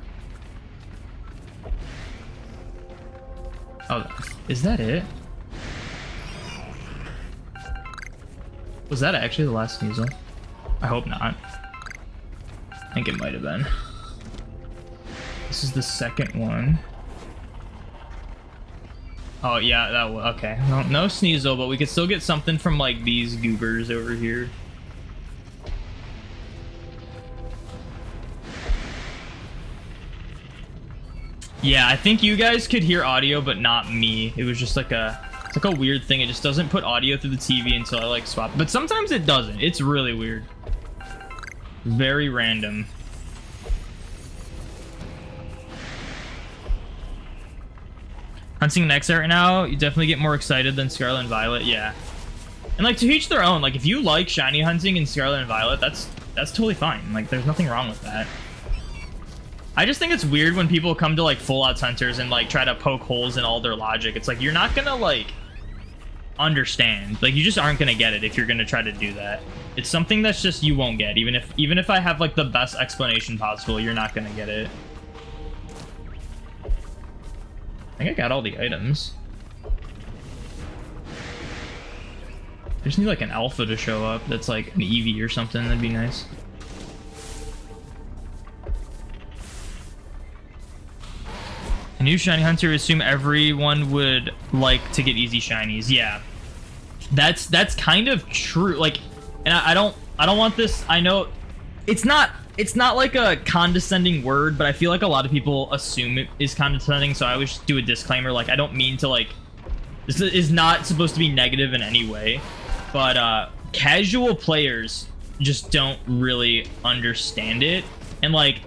A: Oh, is that it? Was that actually the last Sneasel? I hope not. I think it might have been. This is the second one. Oh yeah, that was okay. No Sneasel, but we could still get something from like these goobers over here. Yeah, I think you guys could hear audio, but not me. It was just like it's like a weird thing. It just doesn't put audio through the TV until I like swap. But sometimes it doesn't. It's really weird. Very random. Hunting next right now, you definitely get more excited than Scarlet and Violet. Yeah. And like to each their own. Like if you like shiny hunting in Scarlet and Violet, that's totally fine. Like there's nothing wrong with that. I just think it's weird when people come to like full outs hunters and like try to poke holes in all their logic. It's like you're not gonna like understand. Like you just aren't gonna get it if you're gonna try to do that. It's something that's just you won't get. Even if I have like the best explanation possible, you're not gonna get it. I think I got all the items. I just need like an alpha to show up that's like an EV or something. That'd be nice. A new shiny hunter, assume everyone would like to get easy shinies. Yeah, that's kind of true. Like, and I don't want this. I know it's not like a condescending word, but I feel like a lot of people assume it is condescending. So I always do a disclaimer. Like, I don't mean to like. This is not supposed to be negative in any way, but casual players just don't really understand it, and like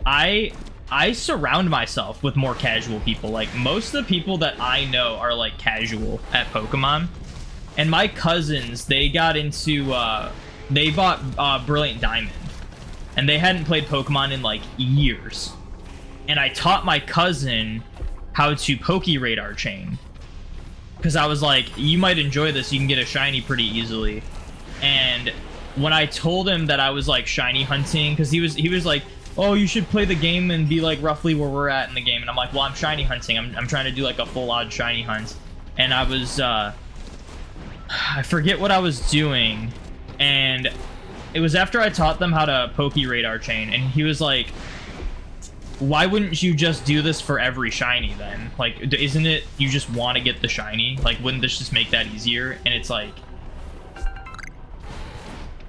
A: I surround myself with more casual people. Like most of the people that I know are like casual at Pokemon, And my cousins, they got into, they bought Brilliant Diamond. And they hadn't played Pokemon in, like, years. And I taught my cousin how to Poke-Radar chain. Because I was like, you might enjoy this, you can get a shiny pretty easily. And when I told him that I was, like, shiny hunting, because he was like, oh, you should play the game and be, like, roughly where we're at in the game. And I'm like, well, I'm shiny hunting. I'm trying to do, like, a full-on shiny hunt. And I was, I forget what I was doing. And it was after I taught them how to Poke-Radar chain. And he was like, why wouldn't you just do this for every shiny then? Like, isn't it you just want to get the shiny? Like, wouldn't this just make that easier? And it's like,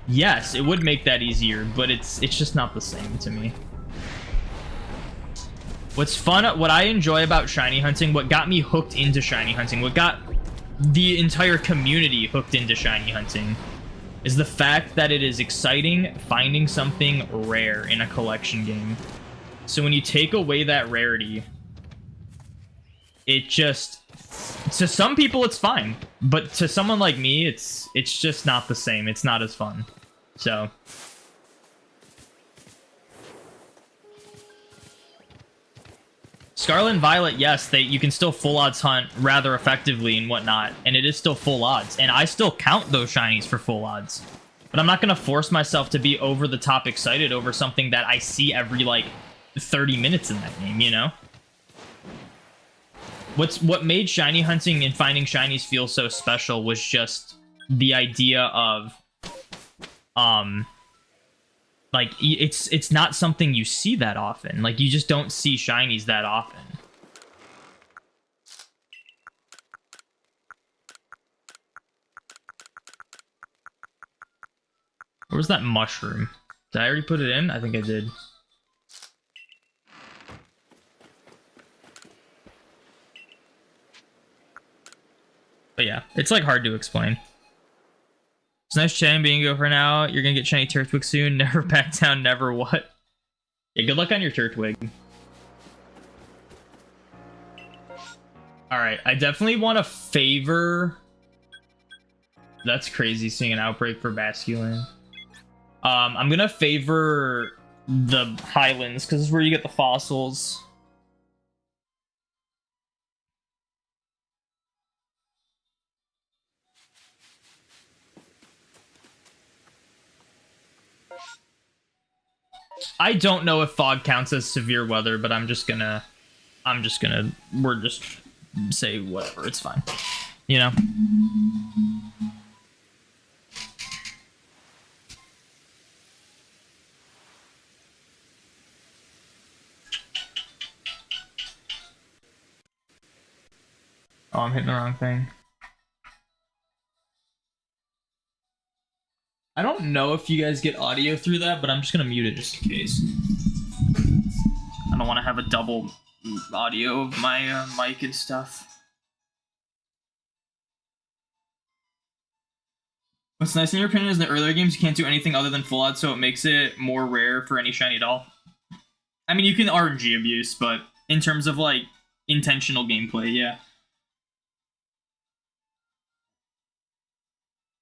A: yes, it would make that easier, but it's just not the same to me. What's fun, what I enjoy about shiny hunting, what got me hooked into shiny hunting, what got the entire community hooked into shiny hunting, is the fact that it is exciting finding something rare in a collection game. So when you take away that rarity, it just, to some people it's fine, but to someone like me, it's just not the same. It's not as fun. So Scarlet and Violet, yes, you can still full odds hunt rather effectively and whatnot, and it is still full odds, and I still count those shinies for full odds. But I'm not gonna force myself to be over the top excited over something that I see every, like, 30 minutes in that game, you know? What made shiny hunting and finding shinies feel so special was just the idea of, like, it's not something you see that often. Like, you just don't see shinies that often. Where's that mushroom? Did I already put it in? I think I did. But yeah, it's like hard to explain. It's nice chatting, Bingo, for now. You're gonna get shiny Turtwig soon. Never back down, never what? Yeah, good luck on your Turtwig. Alright, I definitely want to favor... That's crazy, seeing an outbreak for Basculin. I'm gonna favor the Highlands, because this is where you get the fossils. I don't know if fog counts as severe weather, but we're just say whatever, it's fine. You know? Oh, I'm hitting the wrong thing. I don't know if you guys get audio through that, but I'm just gonna mute it just in case. I don't want to have a double audio of my mic and stuff. What's nice in your opinion is in the earlier games you can't do anything other than full odds, so it makes it more rare for any shiny doll. I mean, you can RNG abuse, but in terms of, like, intentional gameplay, yeah.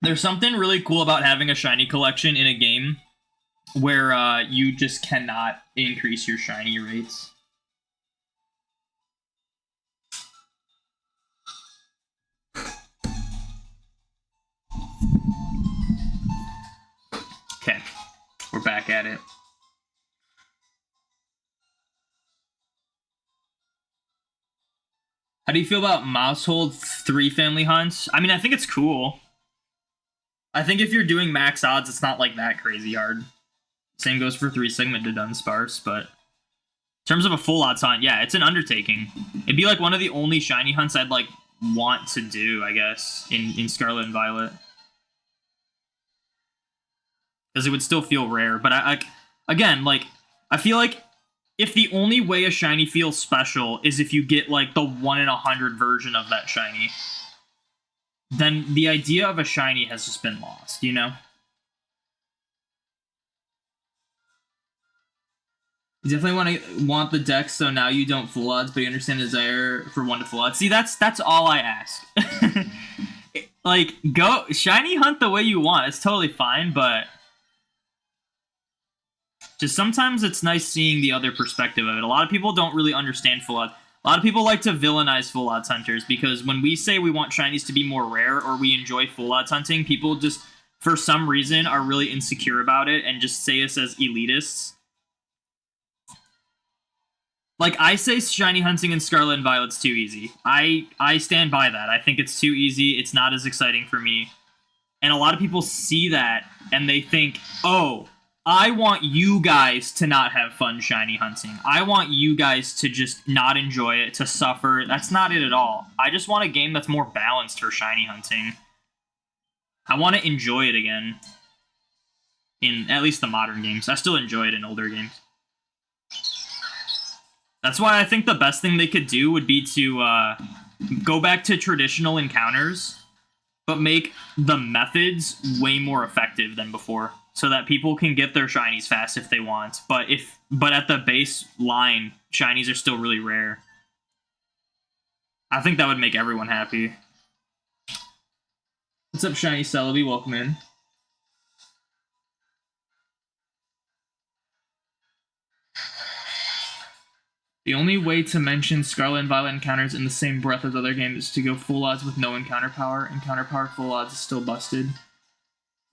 A: There's something really cool about having a shiny collection in a game where you just cannot increase your shiny rates. Okay, we're back at it. How do you feel about Mousehold 3 family hunts? I mean, I think it's cool. I think if you're doing max odds, it's not like that crazy hard. Same goes for 3 segment to Dunsparce, but in terms of a full odds hunt, yeah, it's an undertaking. It'd be like one of the only shiny hunts I'd like want to do, I guess, in Scarlet and Violet. Because it would still feel rare, but again, like, I feel like if the only way a shiny feels special is if you get like the 1 in 100 version of that shiny, then the idea of a shiny has just been lost, you know? You definitely want the deck, so now you don't full odds, but you understand the desire for 1 to full odds. See, that's all I ask. Like, go shiny hunt the way you want. It's totally fine, but just sometimes it's nice seeing the other perspective of it. A lot of people don't really understand full odds. A lot of people like to villainize full odds hunters because when we say we want shinies to be more rare or we enjoy full odds hunting, people just, for some reason, are really insecure about it and just say us as elitists. Like, I say shiny hunting in Scarlet and Violet's too easy. I stand by that. I think it's too easy. It's not as exciting for me. And a lot of people see that and they think, oh, I want you guys to not have fun shiny hunting. I want you guys to just not enjoy it, to suffer. That's not it at all. I just want a game that's more balanced for shiny hunting. I want to enjoy it again. In at least the modern games. I still enjoy it in older games. That's why I think the best thing they could do would be to go back to traditional encounters, but make the methods way more effective than before, so that people can get their shinies fast if they want. But at the baseline, shinies are still really rare. I think that would make everyone happy. What's up, Shiny Celebi? Welcome in. The only way to mention Scarlet and Violet encounters in the same breath as other games is to go full odds with no encounter power. Encounter power full odds is still busted.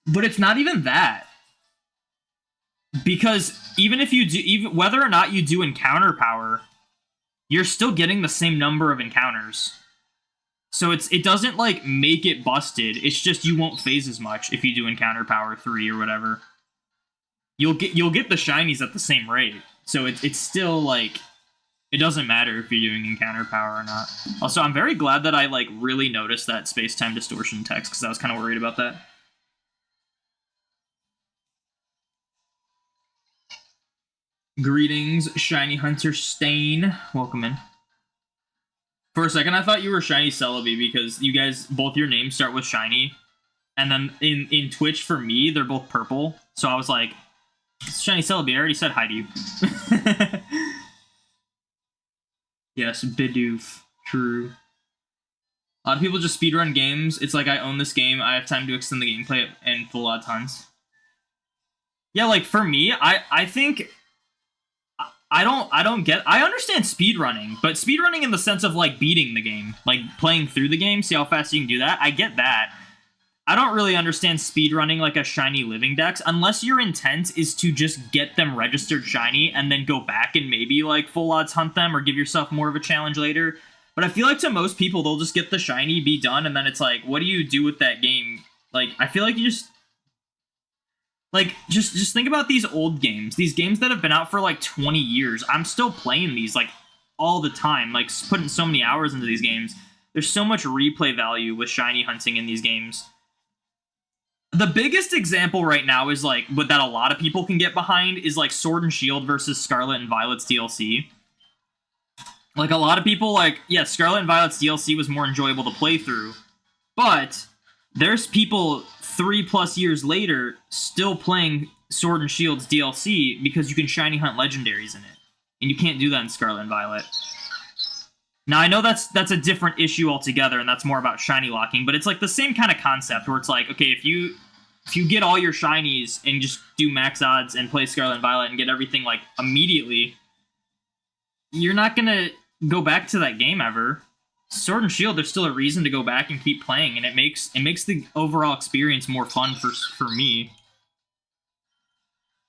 A: But it's not even that. Because even if you do, whether or not you do encounter power, you're still getting the same number of encounters. So it doesn't like make it busted. It's just you won't phase as much if you do encounter power 3 or whatever. You'll get the shinies at the same rate. So it's still like, it doesn't matter if you're doing encounter power or not. Also, I'm very glad that I like really noticed that space-time distortion text because I was kind of worried about that. Greetings, Shiny Hunter Stain. Welcome in. For a second, I thought you were Shiny Celebi because you guys, both your names start with Shiny. And then in Twitch, for me, they're both purple. So I was like, it's Shiny Celebi, I already said hi to you. Yes, Bidoof. True. A lot of people just speedrun games. It's like, I own this game, I have time to extend the gameplay and full odds hunts. Yeah, like, for me, I think... I understand speedrunning, but speedrunning in the sense of, like, beating the game. Like, playing through the game, see how fast you can do that. I get that. I don't really understand speedrunning like a shiny living dex, unless your intent is to just get them registered shiny and then go back and maybe, like, full odds hunt them or give yourself more of a challenge later. But I feel like to most people, they'll just get the shiny, be done, and then it's like, what do you do with that game? Like, I feel like you just... Like, just think about these old games. These games that have been out for, like, 20 years. I'm still playing these, like, all the time. Like, putting so many hours into these games. There's so much replay value with shiny hunting in these games. The biggest example right now is, like, what that a lot of people can get behind is, like, Sword and Shield versus Scarlet and Violet's DLC. Like, a lot of people, like, yeah, Scarlet and Violet's DLC was more enjoyable to play through. But there's people 3+ years later still playing Sword and Shield's DLC because you can shiny hunt legendaries in it. And you can't do that in Scarlet and Violet. Now, I know that's a different issue altogether, and that's more about shiny locking, but it's like the same kind of concept where it's like, okay, if you get all your shinies and just do max odds and play Scarlet and Violet and get everything, like, immediately, you're not gonna go back to that game ever. Sword and Shield, there's still a reason to go back and keep playing, and it makes the overall experience more fun for me.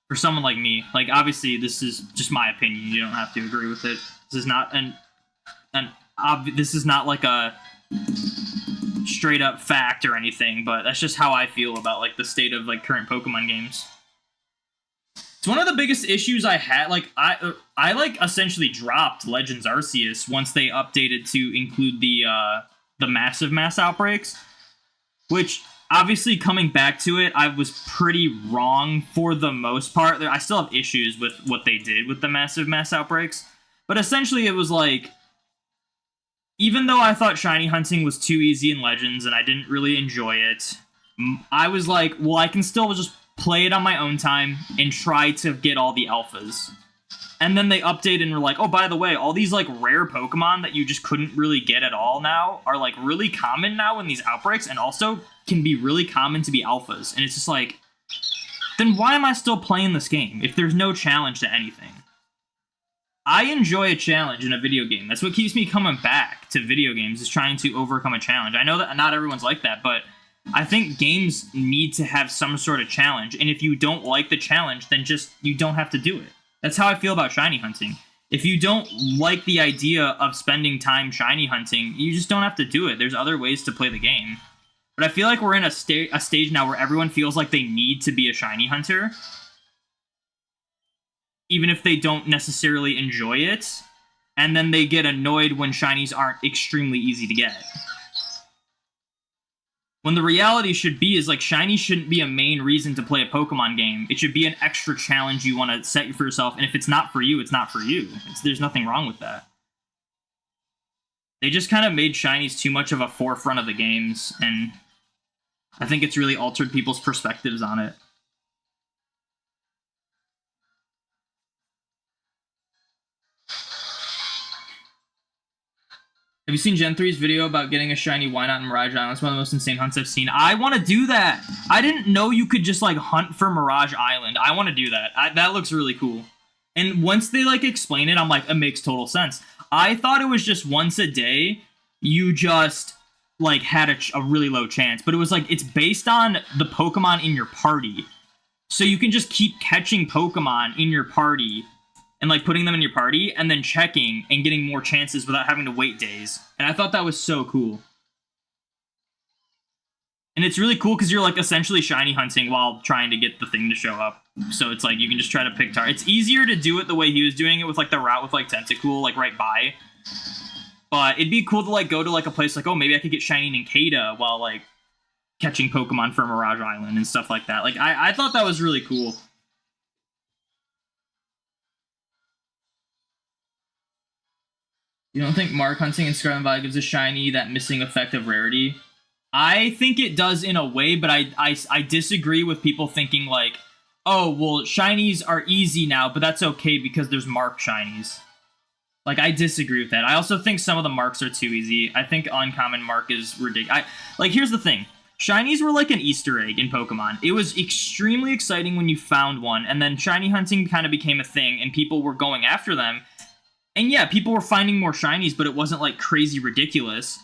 A: For someone like me. Like, obviously, this is just my opinion. You don't have to agree with it. This is not this is not like a straight up fact or anything, but that's just how I feel about, like, the state of, like, current Pokemon games. It's one of the biggest issues I had. Like, I like essentially dropped Legends Arceus once they updated to include the massive mass outbreaks, which obviously coming back to it, I was pretty wrong for the most part. I still have issues with what they did with the massive mass outbreaks, but essentially it was like, even though I thought shiny hunting was too easy in Legends and I didn't really enjoy it, I was like, well, I can still just play it on my own time and try to get all the alphas. And then they updated and were like, oh, by the way, all these like rare Pokemon that you just couldn't really get at all now are like really common now in these outbreaks, and also can be really common to be alphas. And it's just like, then why am I still playing this game if there's no challenge to anything? I enjoy a challenge in a video game. That's what keeps me coming back to video games, is trying to overcome a challenge. I know that not everyone's like that, but I think games need to have some sort of challenge. And if you don't like the challenge, then just, you don't have to do it. That's how I feel about shiny hunting. If you don't like the idea of spending time shiny hunting, you just don't have to do it. There's other ways to play the game. But I feel like we're in a stage now where everyone feels like they need to be a shiny hunter, even if they don't necessarily enjoy it, and then they get annoyed when shinies aren't extremely easy to get. When the reality should be is, like, shiny shouldn't be a main reason to play a Pokemon game. It should be an extra challenge you want to set for yourself, and if it's not for you, it's not for you. There's nothing wrong with that. They just kind of made shinies too much of a forefront of the games, and I think it's really altered people's perspectives on it. Have you seen Gen 3's video about getting a shiny Why Not in Mirage Island? It's one of the most insane hunts I've seen. I want to do that. I didn't know you could just, like, hunt for Mirage Island. I want to do that. That looks really cool. And once they, like, explain it, I'm like, it makes total sense. I thought it was just once a day, you just, like, had a really low chance. But it was, like, it's based on the Pokemon in your party. So you can just keep catching Pokemon in your party and, like, putting them in your party, and then checking and getting more chances without having to wait days. And I thought that was so cool. And it's really cool because you're, like, essentially shiny hunting while trying to get the thing to show up. So it's like, you can just try to pick targets. It's easier to do it the way he was doing it with, like, the route with, like, Tentacool, like, right by. But it'd be cool to, like, go to, like, a place like, oh, maybe I could get shiny Nincada while, like, catching Pokemon for Mirage Island and stuff like that. Like, I thought that was really cool. You don't think mark hunting in Scarlet and Violet gives a shiny that missing effect of rarity? I think it does in a way, but I disagree with people thinking like, oh, well, shinies are easy now, but that's okay because there's mark shinies. Like, I disagree with that. I also think some of the marks are too easy. I think uncommon mark is ridiculous. Like, here's the thing. Shinies were like an Easter egg in Pokemon. It was extremely exciting when you found one, and then shiny hunting kind of became a thing, and people were going after them. And yeah, people were finding more shinies, but it wasn't, like, crazy ridiculous.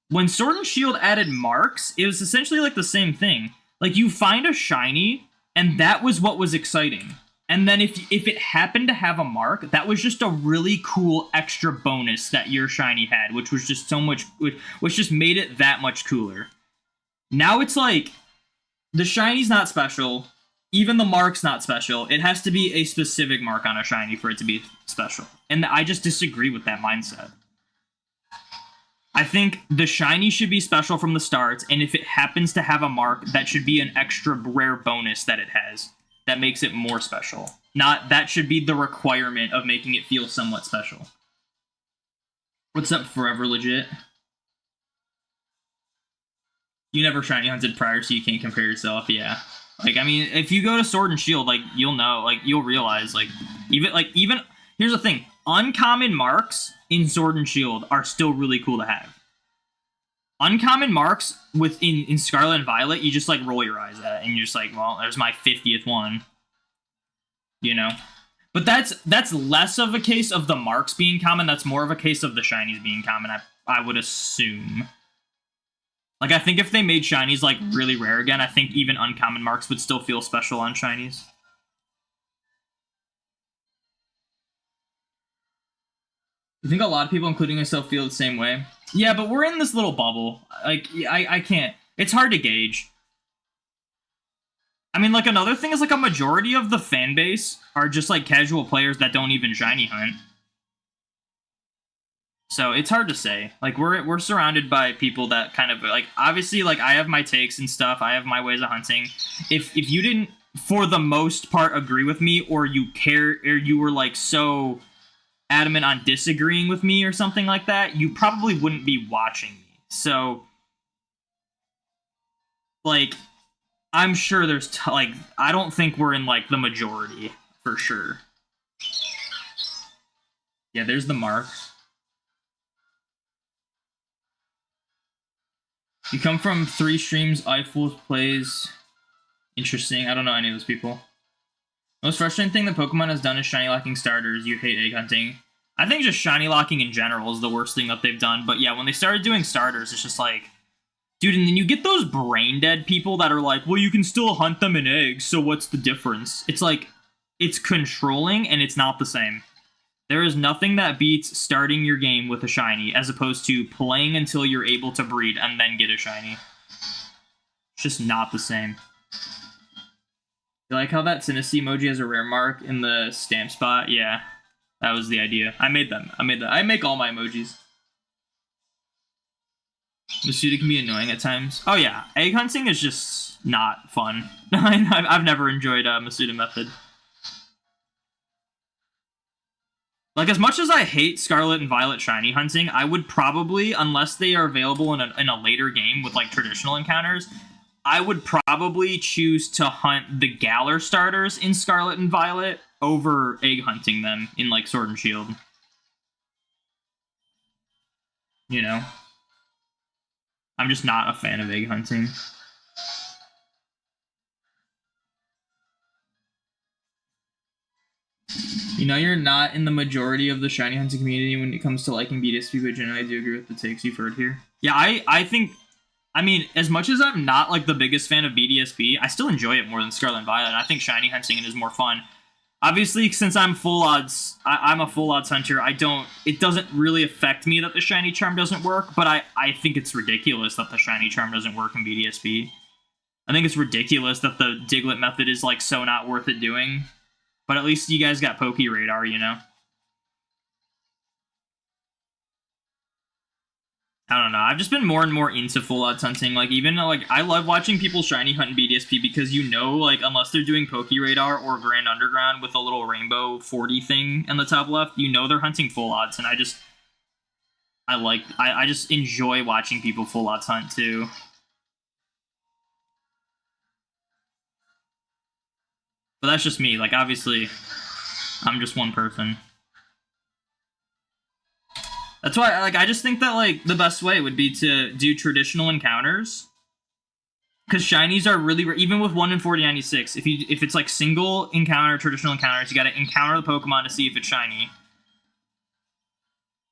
A: When Sword and Shield added marks, it was essentially, like, the same thing. Like, you find a shiny, and that was what was exciting. And then if it happened to have a mark, that was just a really cool extra bonus that your shiny had, which was just so much, which just made it that much cooler. Now it's like, the shiny's not special, even the mark's not special. It has to be a specific mark on a shiny for it to be special. And I just disagree with that mindset. I think the shiny should be special from the start, and if it happens to have a mark, that should be an extra rare bonus that it has that makes it more special. Not that should be the requirement of making it feel somewhat special. What's up, Forever Legit? You never shiny hunted prior, so you can't compare yourself. Yeah. Like, I mean, if you go to Sword and Shield, like, you'll know, like, you'll realize, like, even, here's the thing, uncommon marks in Sword and Shield are still really cool to have. Uncommon marks in Scarlet and Violet, you just, like, roll your eyes at, and you're just like, well, there's my 50th one. You know? But that's less of a case of the marks being common, that's more of a case of the shinies being common, I would assume. Like, I think if they made shinies, like, really rare again, I think even uncommon marks would still feel special on shinies. You think a lot of people, including myself, feel the same way? Yeah, but we're in this little bubble. Like, I can't. It's hard to gauge. I mean, like, another thing is, like, a majority of the fan base are just, like, casual players that don't even shiny hunt. So it's hard to say. Like, we're surrounded by people that kind of, like, obviously, like, I have my takes and stuff. I have my ways of hunting. If you didn't, for the most part, agree with me, or you care, or you were, like, so adamant on disagreeing with me or something like that, you probably wouldn't be watching me. So, like, I'm sure there's, like, I don't think we're in, like, the majority, for sure. Yeah, there's the mark. You come from 3 streams, Eiffel plays. Interesting. I don't know any of those people. Most frustrating thing that Pokemon has done is shiny locking starters. You hate egg hunting. I think just shiny locking in general is the worst thing that they've done. But yeah, when they started doing starters, it's just like, dude, and then you get those brain dead people that are like, well, you can still hunt them in eggs, so what's the difference? It's like, it's controlling and it's not the same. There is nothing that beats starting your game with a shiny as opposed to playing until you're able to breed and then get a shiny. It's just not the same. You like how that Tennessee emoji has a rare mark in the stamp spot? Yeah, that was the idea. I made them. I make all my emojis. Masuda can be annoying at times. Oh yeah, egg hunting is just not fun. I've never enjoyed Masuda method. Like, as much as I hate Scarlet and Violet shiny hunting, I would probably, unless they are available in a later game with, like, traditional encounters, I would probably choose to hunt the Galar starters in Scarlet and Violet over egg hunting them in, like, Sword and Shield. You know? I'm just not a fan of egg hunting. You know, you're not in the majority of the shiny hunting community when it comes to liking BDSP, but generally I do agree with the takes you've heard here. Yeah, I think, I mean, as much as I'm not like the biggest fan of BDSP, I still enjoy it more than Scarlet and Violet. And I think shiny hunting is more fun. Obviously, since I'm full odds, I'm a full odds hunter. It doesn't really affect me that the shiny charm doesn't work, but I think it's ridiculous that the shiny charm doesn't work in BDSP. I think it's ridiculous that the Diglett method is like so not worth it doing. But at least you guys got Poke Radar, you know? I don't know. I've just been more and more into full odds hunting. Like, even, like, I love watching people shiny hunt in BDSP because you know, like, unless they're doing Poke Radar or Grand Underground with a little rainbow 40 thing in the top left, you know they're hunting full odds. And I just enjoy watching people full odds hunt, too. But that's just me. Like, obviously, I'm just one person. That's why, like, I just think that, like, the best way would be to do traditional encounters. Because shinies are really, even with 1 in 4096, if it's, like, single encounter, traditional encounters, you gotta encounter the Pokemon to see if it's shiny.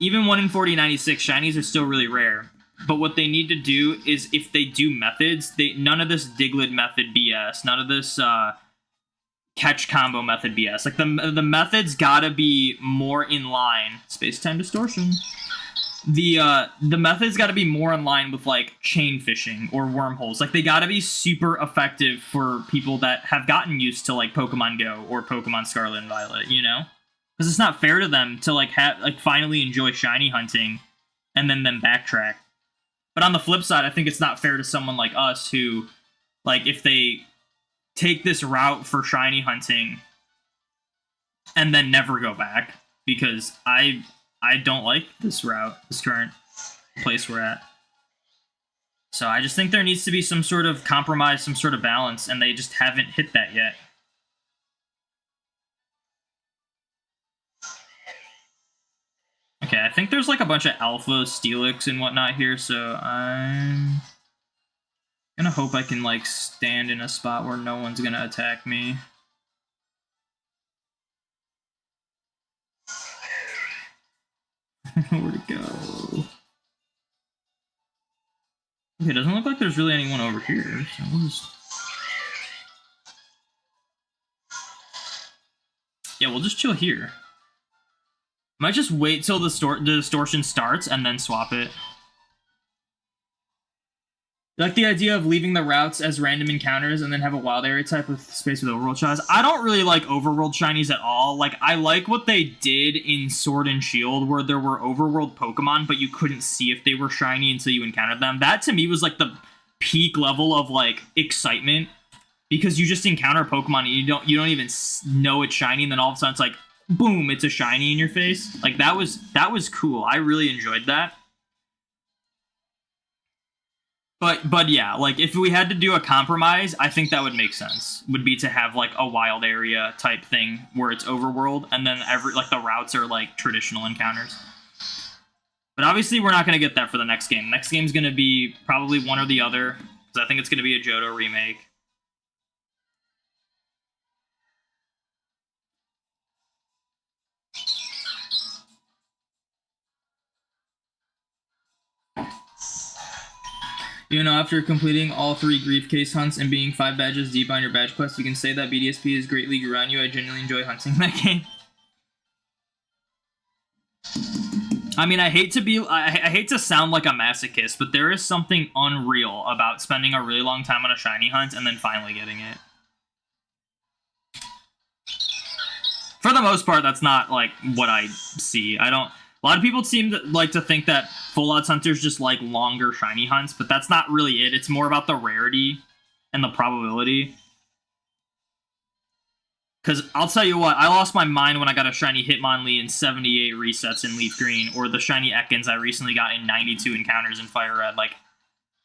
A: Even 1 in 4096, shinies are still really rare. But what they need to do is, if they do methods, none of this Diglett method BS, none of this, catch combo method BS. Like, the methods gotta be more in line. Space-time distortion. The methods gotta be more in line with, like, chain fishing or wormholes. Like, they gotta be super effective for people that have gotten used to, like, Pokemon Go or Pokemon Scarlet and Violet, you know? Because it's not fair to them to, like, finally enjoy shiny hunting and then backtrack. But on the flip side, I think it's not fair to someone like us who, like, if they take this route for shiny hunting and then never go back, because I don't like this route, this current place we're at. So I just think there needs to be some sort of compromise, some sort of balance, and they just haven't hit that yet. Okay, I think there's like a bunch of Alpha Steelix and whatnot here, so I'm gonna hope I can, like, stand in a spot where no one's gonna attack me. Where'd it go? Okay, it doesn't look like there's really anyone over here, so we'll just... Yeah, we'll just chill here. Might just wait till the distortion starts and then swap it. I like the idea of leaving the routes as random encounters and then have a wild area type with space with overworld shinies. I don't really like overworld shinies at all. Like, I like what they did in Sword and Shield where there were overworld Pokemon, but you couldn't see if they were shiny until you encountered them. That, to me, was, like, the peak level of, like, excitement. Because you just encounter a Pokemon and you don't even know it's shiny, and then all of a sudden it's like, boom, it's a shiny in your face. Like, that was cool. I really enjoyed that. But yeah, like if we had to do a compromise, I think that would make sense. Would be to have like a wild area type thing where it's overworld, and then the routes are like traditional encounters. But obviously, we're not gonna get that for the next game. Next game's gonna be probably one or the other, because I think it's gonna be a Johto remake. You know, after completing all 3 Grief Case hunts and being 5 badges deep on your badge quest, you can say that BDSP is greatly around you. I genuinely enjoy hunting that game. I mean, I hate to sound like a masochist, but there is something unreal about spending a really long time on a shiny hunt and then finally getting it. For the most part, that's not, like, what I see. A lot of people seem to like to think that full odds hunters just like longer shiny hunts, but that's not really it. It's more about the rarity and the probability. Because I'll tell you what, I lost my mind when I got a shiny Hitmonlee in 78 resets in Leaf Green, or the shiny Ekans I recently got in 92 encounters in Fire Red. Like,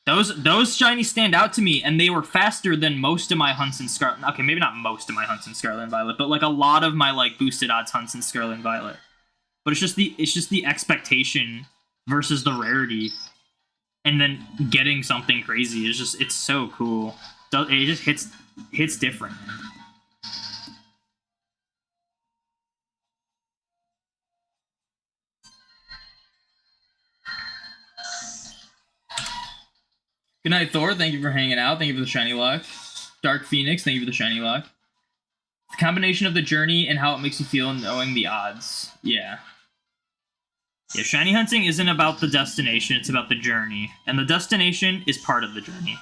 A: those shinies stand out to me, and they were faster than most of my hunts in Scarlet. Okay, maybe not most of my hunts in Scarlet and Violet, but like a lot of my like boosted odds hunts in Scarlet and Violet. But it's just the expectation versus the rarity, and then getting something crazy is just, it's so cool. It just hits different. Good night, Thor. Thank you for hanging out. Thank you for the shiny lock. Dark Phoenix, thank you for the shiny lock. The combination of the journey and how it makes you feel knowing the odds. Yeah. Yeah, shiny hunting isn't about the destination, it's about the journey. And the destination is part of the journey.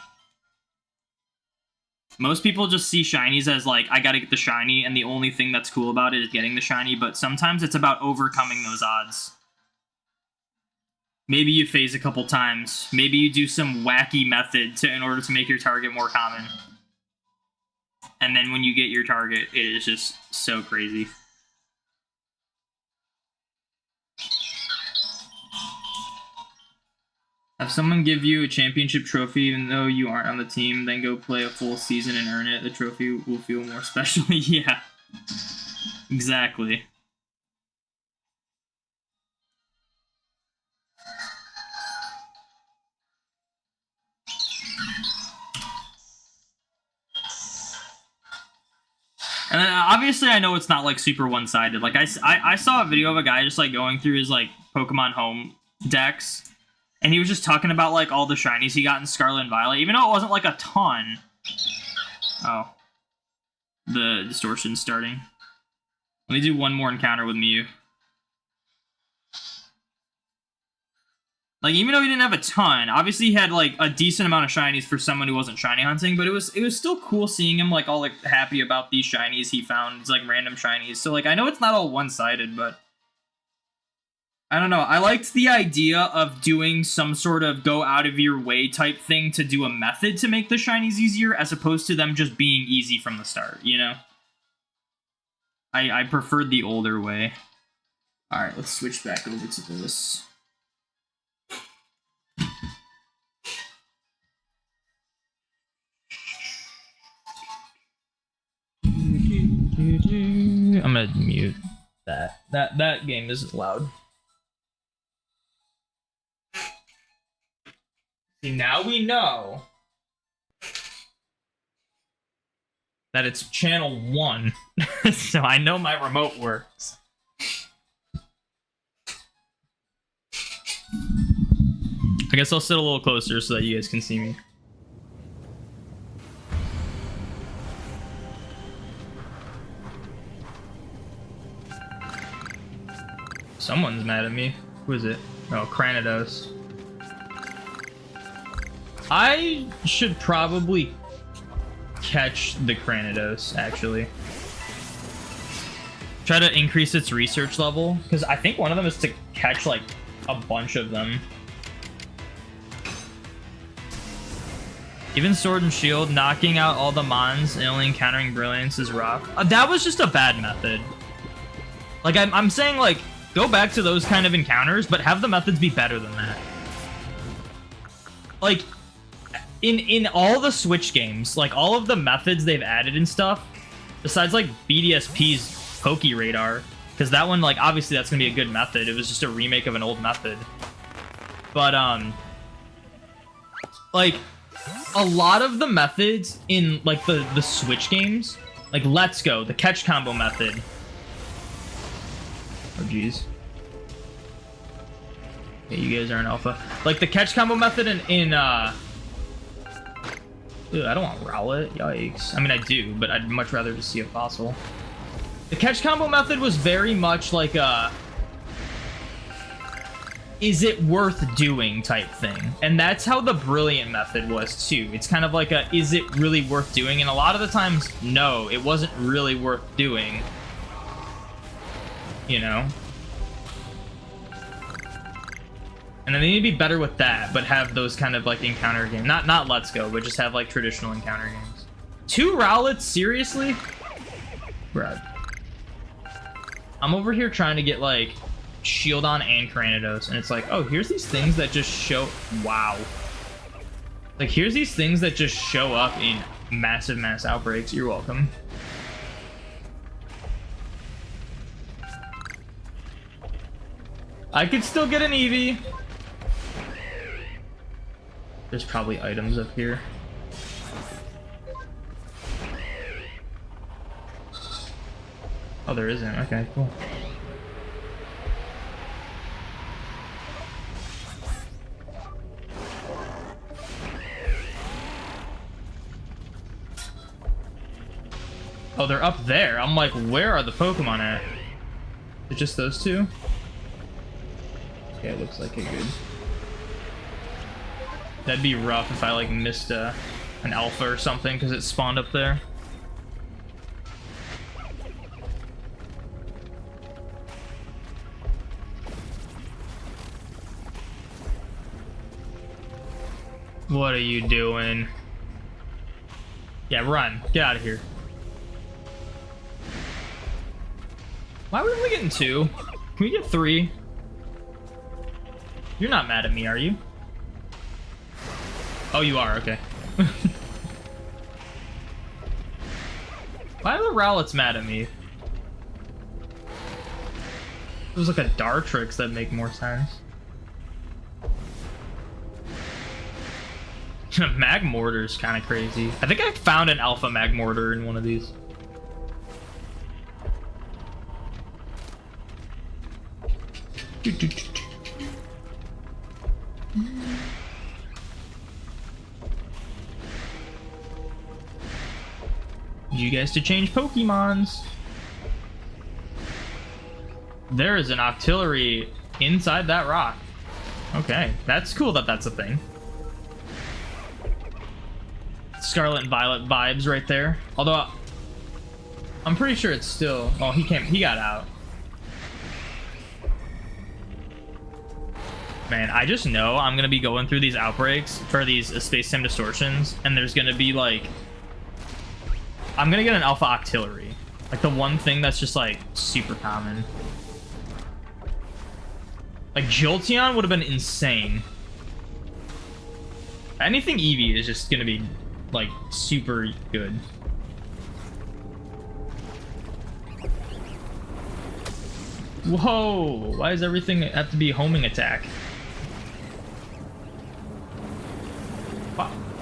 A: Most people just see shinies as like, I gotta get the shiny, and the only thing that's cool about it is getting the shiny, but sometimes it's about overcoming those odds. Maybe you phase a couple times. Maybe you do some wacky method in order to make your target more common. And then when you get your target, it is just so crazy. Have someone give you a championship trophy even though you aren't on the team, then go play a full season and earn it. The trophy will feel more special. Yeah. Exactly. And then obviously I know it's not like super one-sided. Like I saw a video of a guy just like going through his like Pokemon Home decks, and he was just talking about like all the shinies he got in Scarlet and Violet, even though it wasn't like a ton. Oh. The distortion's starting. Let me do one more encounter with Mew. Like, even though he didn't have a ton, obviously he had, like, a decent amount of shinies for someone who wasn't shiny hunting, but it was still cool seeing him, like, all, like, happy about these shinies he found. It's, like, random shinies. So, like, I know it's not all one-sided, but I don't know. I liked the idea of doing some sort of go-out-of-your-way type thing to do a method to make the shinies easier, as opposed to them just being easy from the start, you know? I preferred the older way. Alright, let's switch back over to this. I'm gonna mute that. That game isn't loud. See, now we know that it's channel 1, so I know my remote works. I guess I'll sit a little closer so that you guys can see me. Someone's mad at me. Who is it? Oh, Cranidos. I should probably catch the Cranidos, actually. Try to increase its research level, because I think one of them is to catch, like, a bunch of them. Even Sword and Shield, knocking out all the Mons and only encountering Brilliance is rough. That was just a bad method. Like, I'm saying, like, go back to those kind of encounters, but have the methods be better than that. Like, in all the Switch games, like all of the methods they've added and stuff, besides like BDSP's Poke Radar, because that one, like, obviously that's gonna be a good method. It was just a remake of an old method. But like a lot of the methods in like the Switch games, like Let's Go, the catch combo method. Oh jeez. Yeah, you guys are an alpha. Like the catch combo method in Dude, I don't want Rowlet. Yikes. I mean, I do, but I'd much rather just see a fossil. The catch combo method was very much like a is it worth doing type thing. And that's how the brilliant method was too. It's kind of like a is it really worth doing? And a lot of the times, no, it wasn't really worth doing. You know? And then they need to be better with that, but have those kind of like encounter games. Not Let's Go, but just have like traditional encounter games. 2 Rowlets? Seriously? Bruh. I'm over here trying to get like Shieldon and Cranidos, and it's like, oh, here's these things that just show. Wow. Like, here's these things that just show up in massive mass outbreaks. You're welcome. I could still get an Eevee. There's probably items up here. Oh, there isn't. Okay, cool. Oh, they're up there. I'm like, where are the Pokemon at? Is it just those two? Yeah, it looks like it good. That'd be rough if I like missed an alpha or something because it spawned up there. What are you doing? Yeah, run. Get out of here. Why are we only getting 2? Can we get 3? You're not mad at me, are you? Oh, you are, okay. Why are the Rowlets mad at me? There's like a Dartrix that make more sense. Magmortar's kind of crazy. I think I found an alpha Magmortar in one of these. You guys to change Pokemons. There is an Octillery inside that rock. Okay, that's cool that that's a thing. Scarlet and Violet vibes right there. Although I'm pretty sure it's still. Oh, he got out. Man, I just know I'm gonna be going through these outbreaks for these space-time distortions, and there's gonna be like, I'm gonna get an alpha Octillery, like the one thing that's just like super common. Like Jolteon would have been insane. Anything Eevee is just gonna be like super good. Whoa! Why does everything have to be homing attack?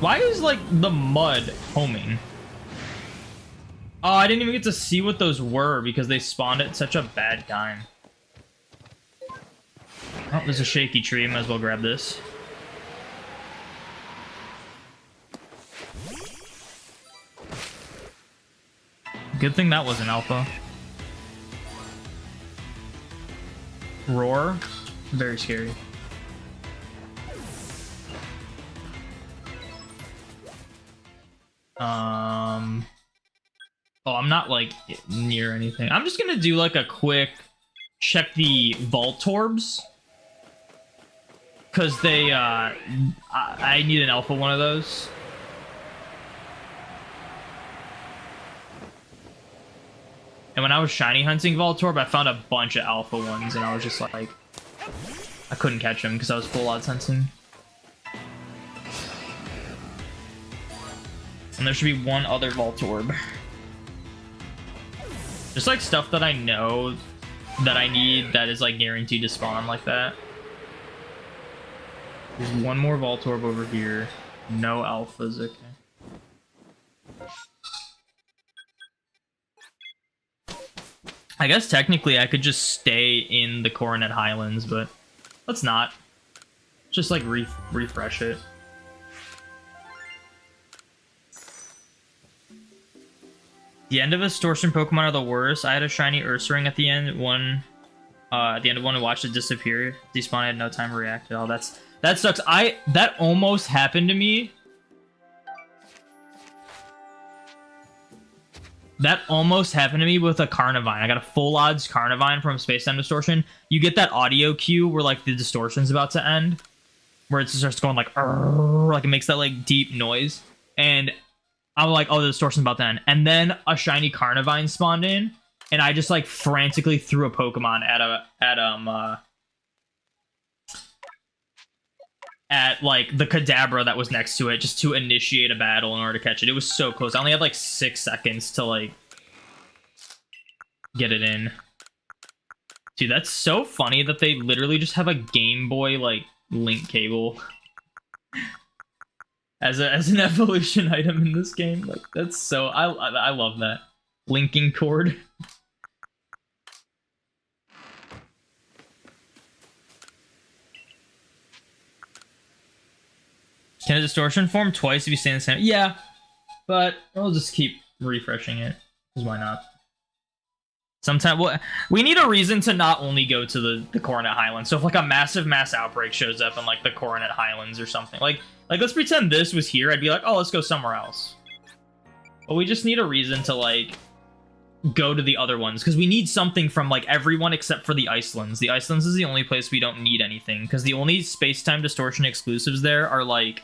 A: Why is like the mud homing? Oh, I didn't even get to see what those were because they spawned at such a bad time. Oh, there's a shaky tree. Might as well grab this. Good thing that wasn't alpha. Roar. Very scary. Oh, I'm not like near anything. I'm just gonna do like a quick check the Voltorbs. Cause they I need an alpha one of those. And when I was shiny hunting Voltorb, I found a bunch of alpha ones, and I was just like, I couldn't catch them because I was full odds hunting. And there should be one other Voltorb. Just like stuff that I know that I need that is like guaranteed to spawn like that. There's one more Voltorb over here. No alphas, okay. I guess technically I could just stay in the Coronet Highlands, but let's not. Just like refresh it. The end of Distortion Pokemon are the worst. I had a shiny Ursaring at the end. At the end of one, I watched it disappear. Despawn, I had no time to react. Oh, that sucks. That almost happened to me. That almost happened to me with a Carnivine. I got a full odds Carnivine from Space Time Distortion. You get that audio cue where like the distortion's about to end, where it just starts going like it makes that like deep noise, and I'm like, oh, the distortion's about to end. And then a shiny Carnivine spawned in, and I just like frantically threw a Pokemon at like the Kadabra that was next to it just to initiate a battle in order to catch it. It was so close. I only had like 6 seconds to like get it in. Dude, that's so funny that they literally just have a Game Boy like link cable as an evolution item in this game. Like that's so I love that. Linking cord. Can a distortion form twice if you stay in the same? Yeah, but we'll just keep refreshing it, because why not? Sometimes we need a reason to not only go to the Coronet Highlands. So if like a massive mass outbreak shows up in like the Coronet Highlands or something, like let's pretend this was here, I'd be like, oh, let's go somewhere else. But we just need a reason to like go to the other ones, because we need something from like everyone except for the Icelands. The Icelands is the only place we don't need anything, because the only Space-Time Distortion exclusives there are like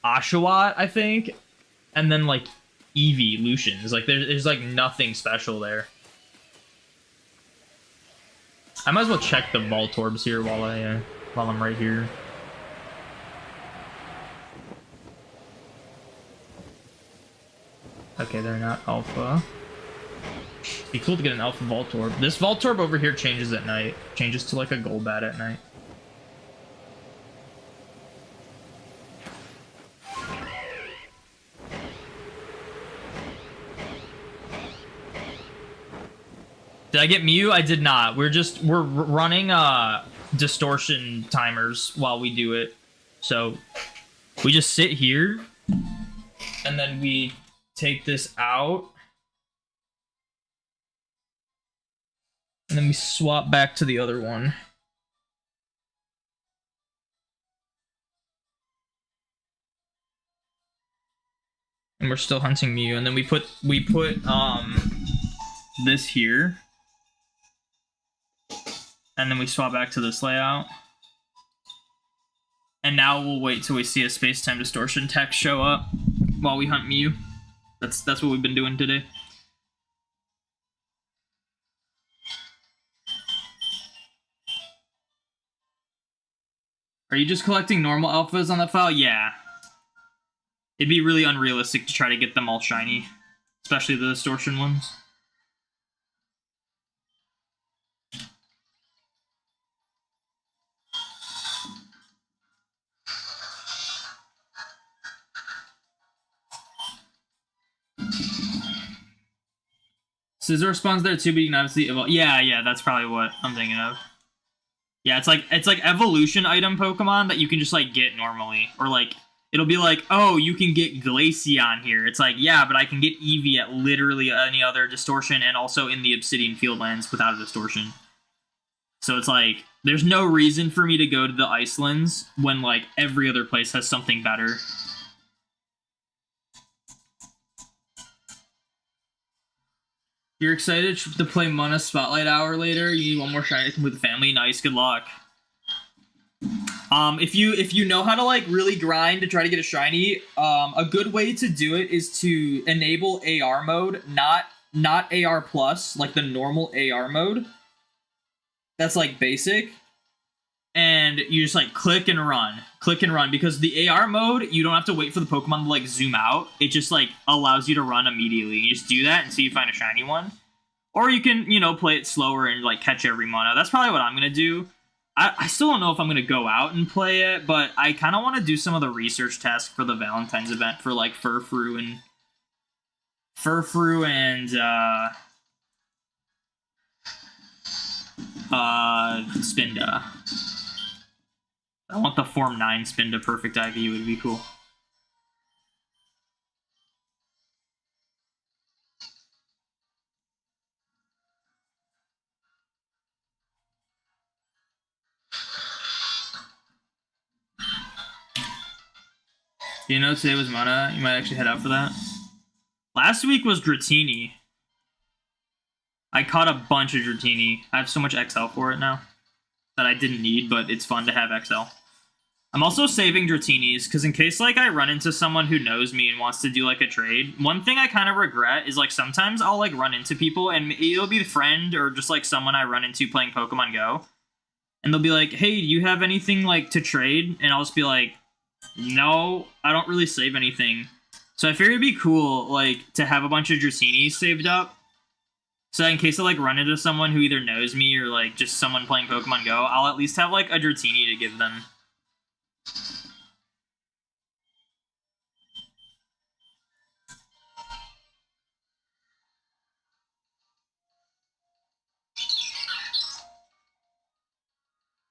A: Oshawott, I think, and then like Evolutions. Like there's like nothing special there. I might as well check the Voltorbs here while I'm right here. Okay, they're not alpha. It'd be cool to get an alpha Voltorb. This Voltorb over here changes at night. Changes to like a Golbat at night. Did I get Mew? I did not. We're running distortion timers while we do it. So we just sit here and then we take this out. And then we swap back to the other one. And we're still hunting Mew, and then we put this here. And then we swap back to this layout. And now we'll wait till we see a Space-Time Distortion text show up while we hunt Mew. That's what we've been doing today. Are you just collecting normal alphas on that file? Yeah. It'd be really unrealistic to try to get them all shiny. Especially the distortion ones. Scizor spawns there too, but you can obviously evolve. Yeah, that's probably what I'm thinking of. Yeah, it's like evolution item Pokemon that you can just like get normally, or like it'll be like, oh, you can get Glaceon here. It's like, yeah, but I can get Eevee at literally any other distortion and also in the Obsidian Fieldlands without a distortion. So it's like there's no reason for me to go to the Icelands when like every other place has something better. You're excited to play Mana Spotlight Hour later? You need one more shiny to complete the family? Nice, good luck. If you know how to like really grind to try to get a shiny, a good way to do it is to enable AR mode, not AR plus, like the normal AR mode. That's like basic. and you just like click and run, because the AR mode, you don't have to wait for the Pokemon to like zoom out. It just like allows you to run immediately. You just do that until you find a shiny one. Or you can, you know, play it slower and like catch every mono. That's probably what I'm gonna do. I still don't know if I'm gonna go out and play it, but I kind of want to do some of the research tasks for the Valentine's event for like Furfrou and Spinda. I want the Form 9 Spinda Perfect IV, would be cool. You know, today was Mana. You might actually head out for that. Last week was Dratini. I caught a bunch of Dratini. I have so much XL for it now that I didn't need, but it's fun to have XL. I'm also saving Dratinis, because in case like I run into someone who knows me and wants to do like a trade, one thing I kind of regret is like sometimes I'll like run into people and it'll be a friend or just like someone I run into playing Pokemon Go, and they'll be like, hey, do you have anything like to trade? And I'll just be like, no, I don't really save anything. So I figured it'd be cool like to have a bunch of Dratinis saved up, so in case I like run into someone who either knows me or like just someone playing Pokemon Go, I'll at least have like a Dratini to give them.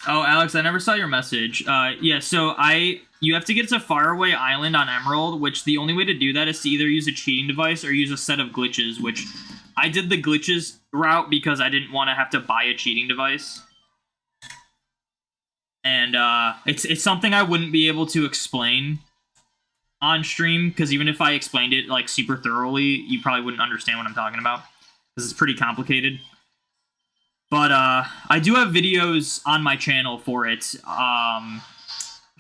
A: Oh, Alex, I never saw your message. Yeah, so you have to get to Faraway Island on Emerald, which the only way to do that is to either use a cheating device or use a set of glitches, which I did the glitches route because I didn't want to have to buy a cheating device. And it's something I wouldn't be able to explain on stream, because even if I explained it like super thoroughly, you probably wouldn't understand what I'm talking about, because it's pretty complicated. But I do have videos on my channel for it,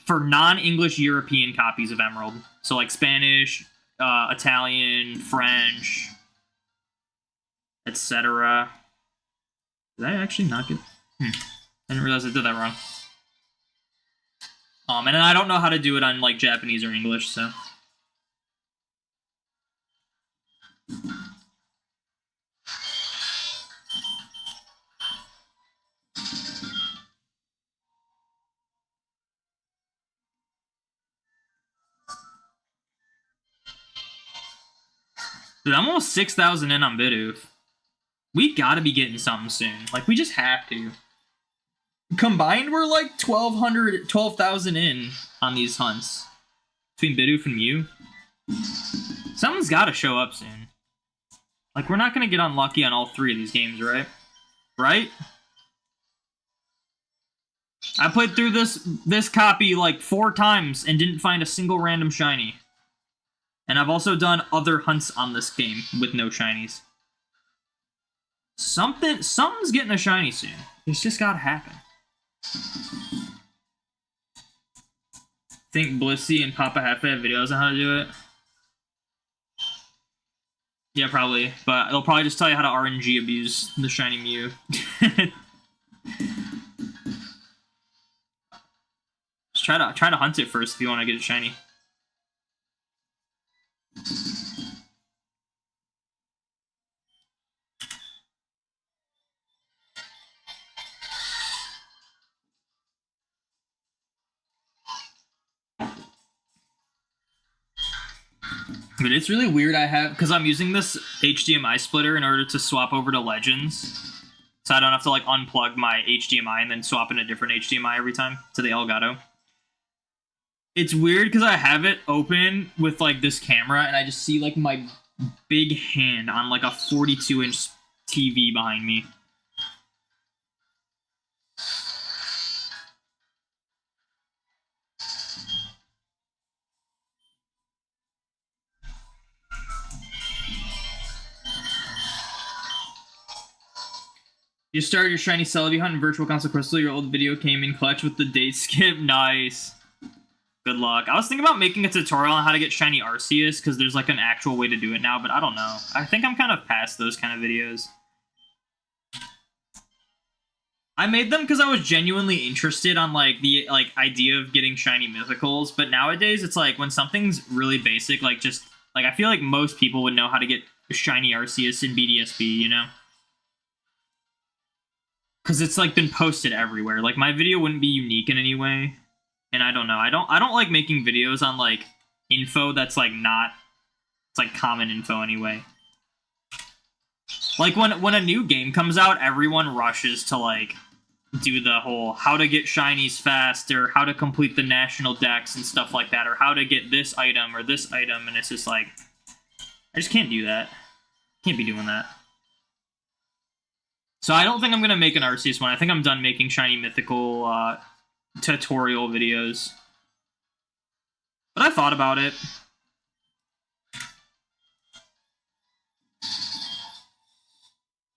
A: for non-English European copies of Emerald. So like Spanish, Italian, French, etc. Did I actually not get... I didn't realize I did that wrong. And I don't know how to do it on like Japanese or English, so... Dude, I'm almost 6,000 in on Bidoof. We gotta be getting something soon. Like, we just have to. Combined, we're like 12,000 in on these hunts. Between Bidoof and Mew. Someone's gotta show up soon. Like, we're not gonna get unlucky on all three of these games, right? Right? I played through this copy like 4 times and didn't find a single random shiny. And I've also done other hunts on this game with no shinies. Something's getting a shiny soon. It's just gotta happen. Think Blissey and Papa Hefe have videos on how to do it. Yeah, probably. But they'll probably just tell you how to RNG abuse the shiny Mew. Just try to hunt it first if you want to get it shiny. But it's really weird because I'm using this HDMI splitter in order to swap over to Legends. So I don't have to like unplug my HDMI and then swap in a different HDMI every time to the Elgato. It's weird because I have it open with like this camera and I just see like my big hand on like a 42-inch TV behind me. You started your shiny Celebi hunt in Virtual Console Crystal. Your old video came in clutch with the date skip. Nice. Good luck. I was thinking about making a tutorial on how to get shiny Arceus, because there's like an actual way to do it now, but I don't know. I think I'm kind of past those kind of videos. I made them because I was genuinely interested on like the idea of getting shiny mythicals, but nowadays it's like when something's really basic, like just like I feel like most people would know how to get a shiny Arceus in BDSP, you know? Because it's like been posted everywhere. Like my video wouldn't be unique in any way, and I don't know. I don't like making videos on like info that's like not, it's like common info anyway. Like when a new game comes out, everyone rushes to like do the whole how to get shinies fast, or how to complete the national dex and stuff like that, or how to get this item or this item, and it's just like, I just can't do that. Can't be doing that. So I don't think I'm going to make an Arceus one. I think I'm done making shiny mythical tutorial videos. But I thought about it.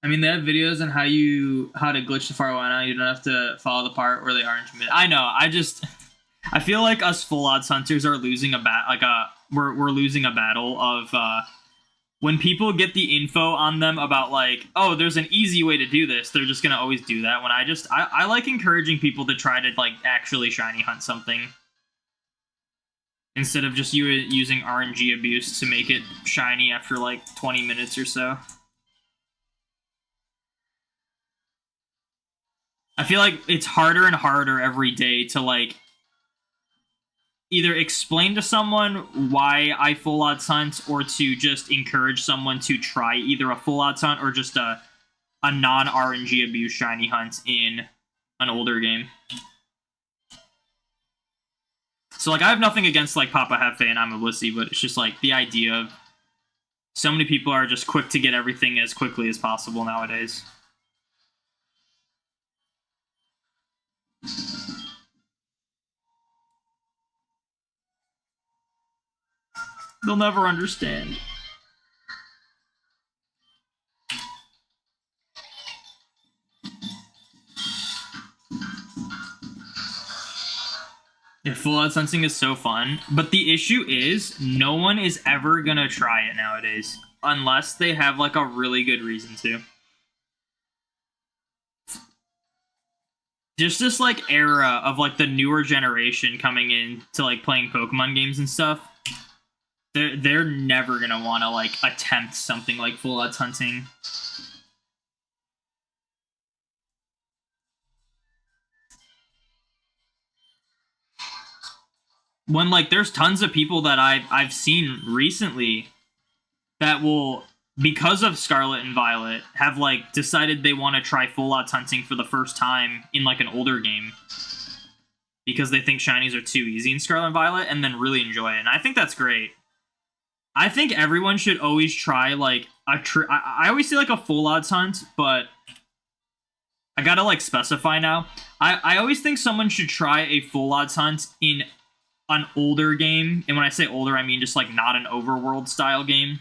A: I mean, they have videos on how to glitch the Farwana. You don't have to follow the part where they aren't mid. I know. I feel like us full odds hunters are losing we're losing a battle of when people get the info on them about like, oh, there's an easy way to do this, they're just gonna always do that. When I like encouraging people to try to like actually shiny hunt something instead of just using RNG abuse to make it shiny after like 20 minutes or so. I feel like it's harder and harder every day to like either explain to someone why I full odds hunt, or to just encourage someone to try either a full odds hunt or just a non RNG abuse shiny hunt in an older game. So like I have nothing against like Papa Hefe and I'm a Wussy, but it's just like the idea of so many people are just quick to get everything as quickly as possible nowadays. They'll never understand. Yeah, full odds hunting is so fun, but the issue is no one is ever gonna try it nowadays unless they have like a really good reason to. Just this like era of like the newer generation coming in to like playing Pokemon games and stuff. They're never gonna want to like attempt something like full odds hunting. When like there's tons of people that I've seen recently that will, because of Scarlet and Violet, have like decided they want to try full odds hunting for the first time in like an older game because they think shinies are too easy in Scarlet and Violet, and then really enjoy it. And I think that's great. I think everyone should always try like I always say like a full odds hunt, but I gotta like specify now. I always think someone should try a full odds hunt in an older game, and when I say older, I mean just like not an overworld style game.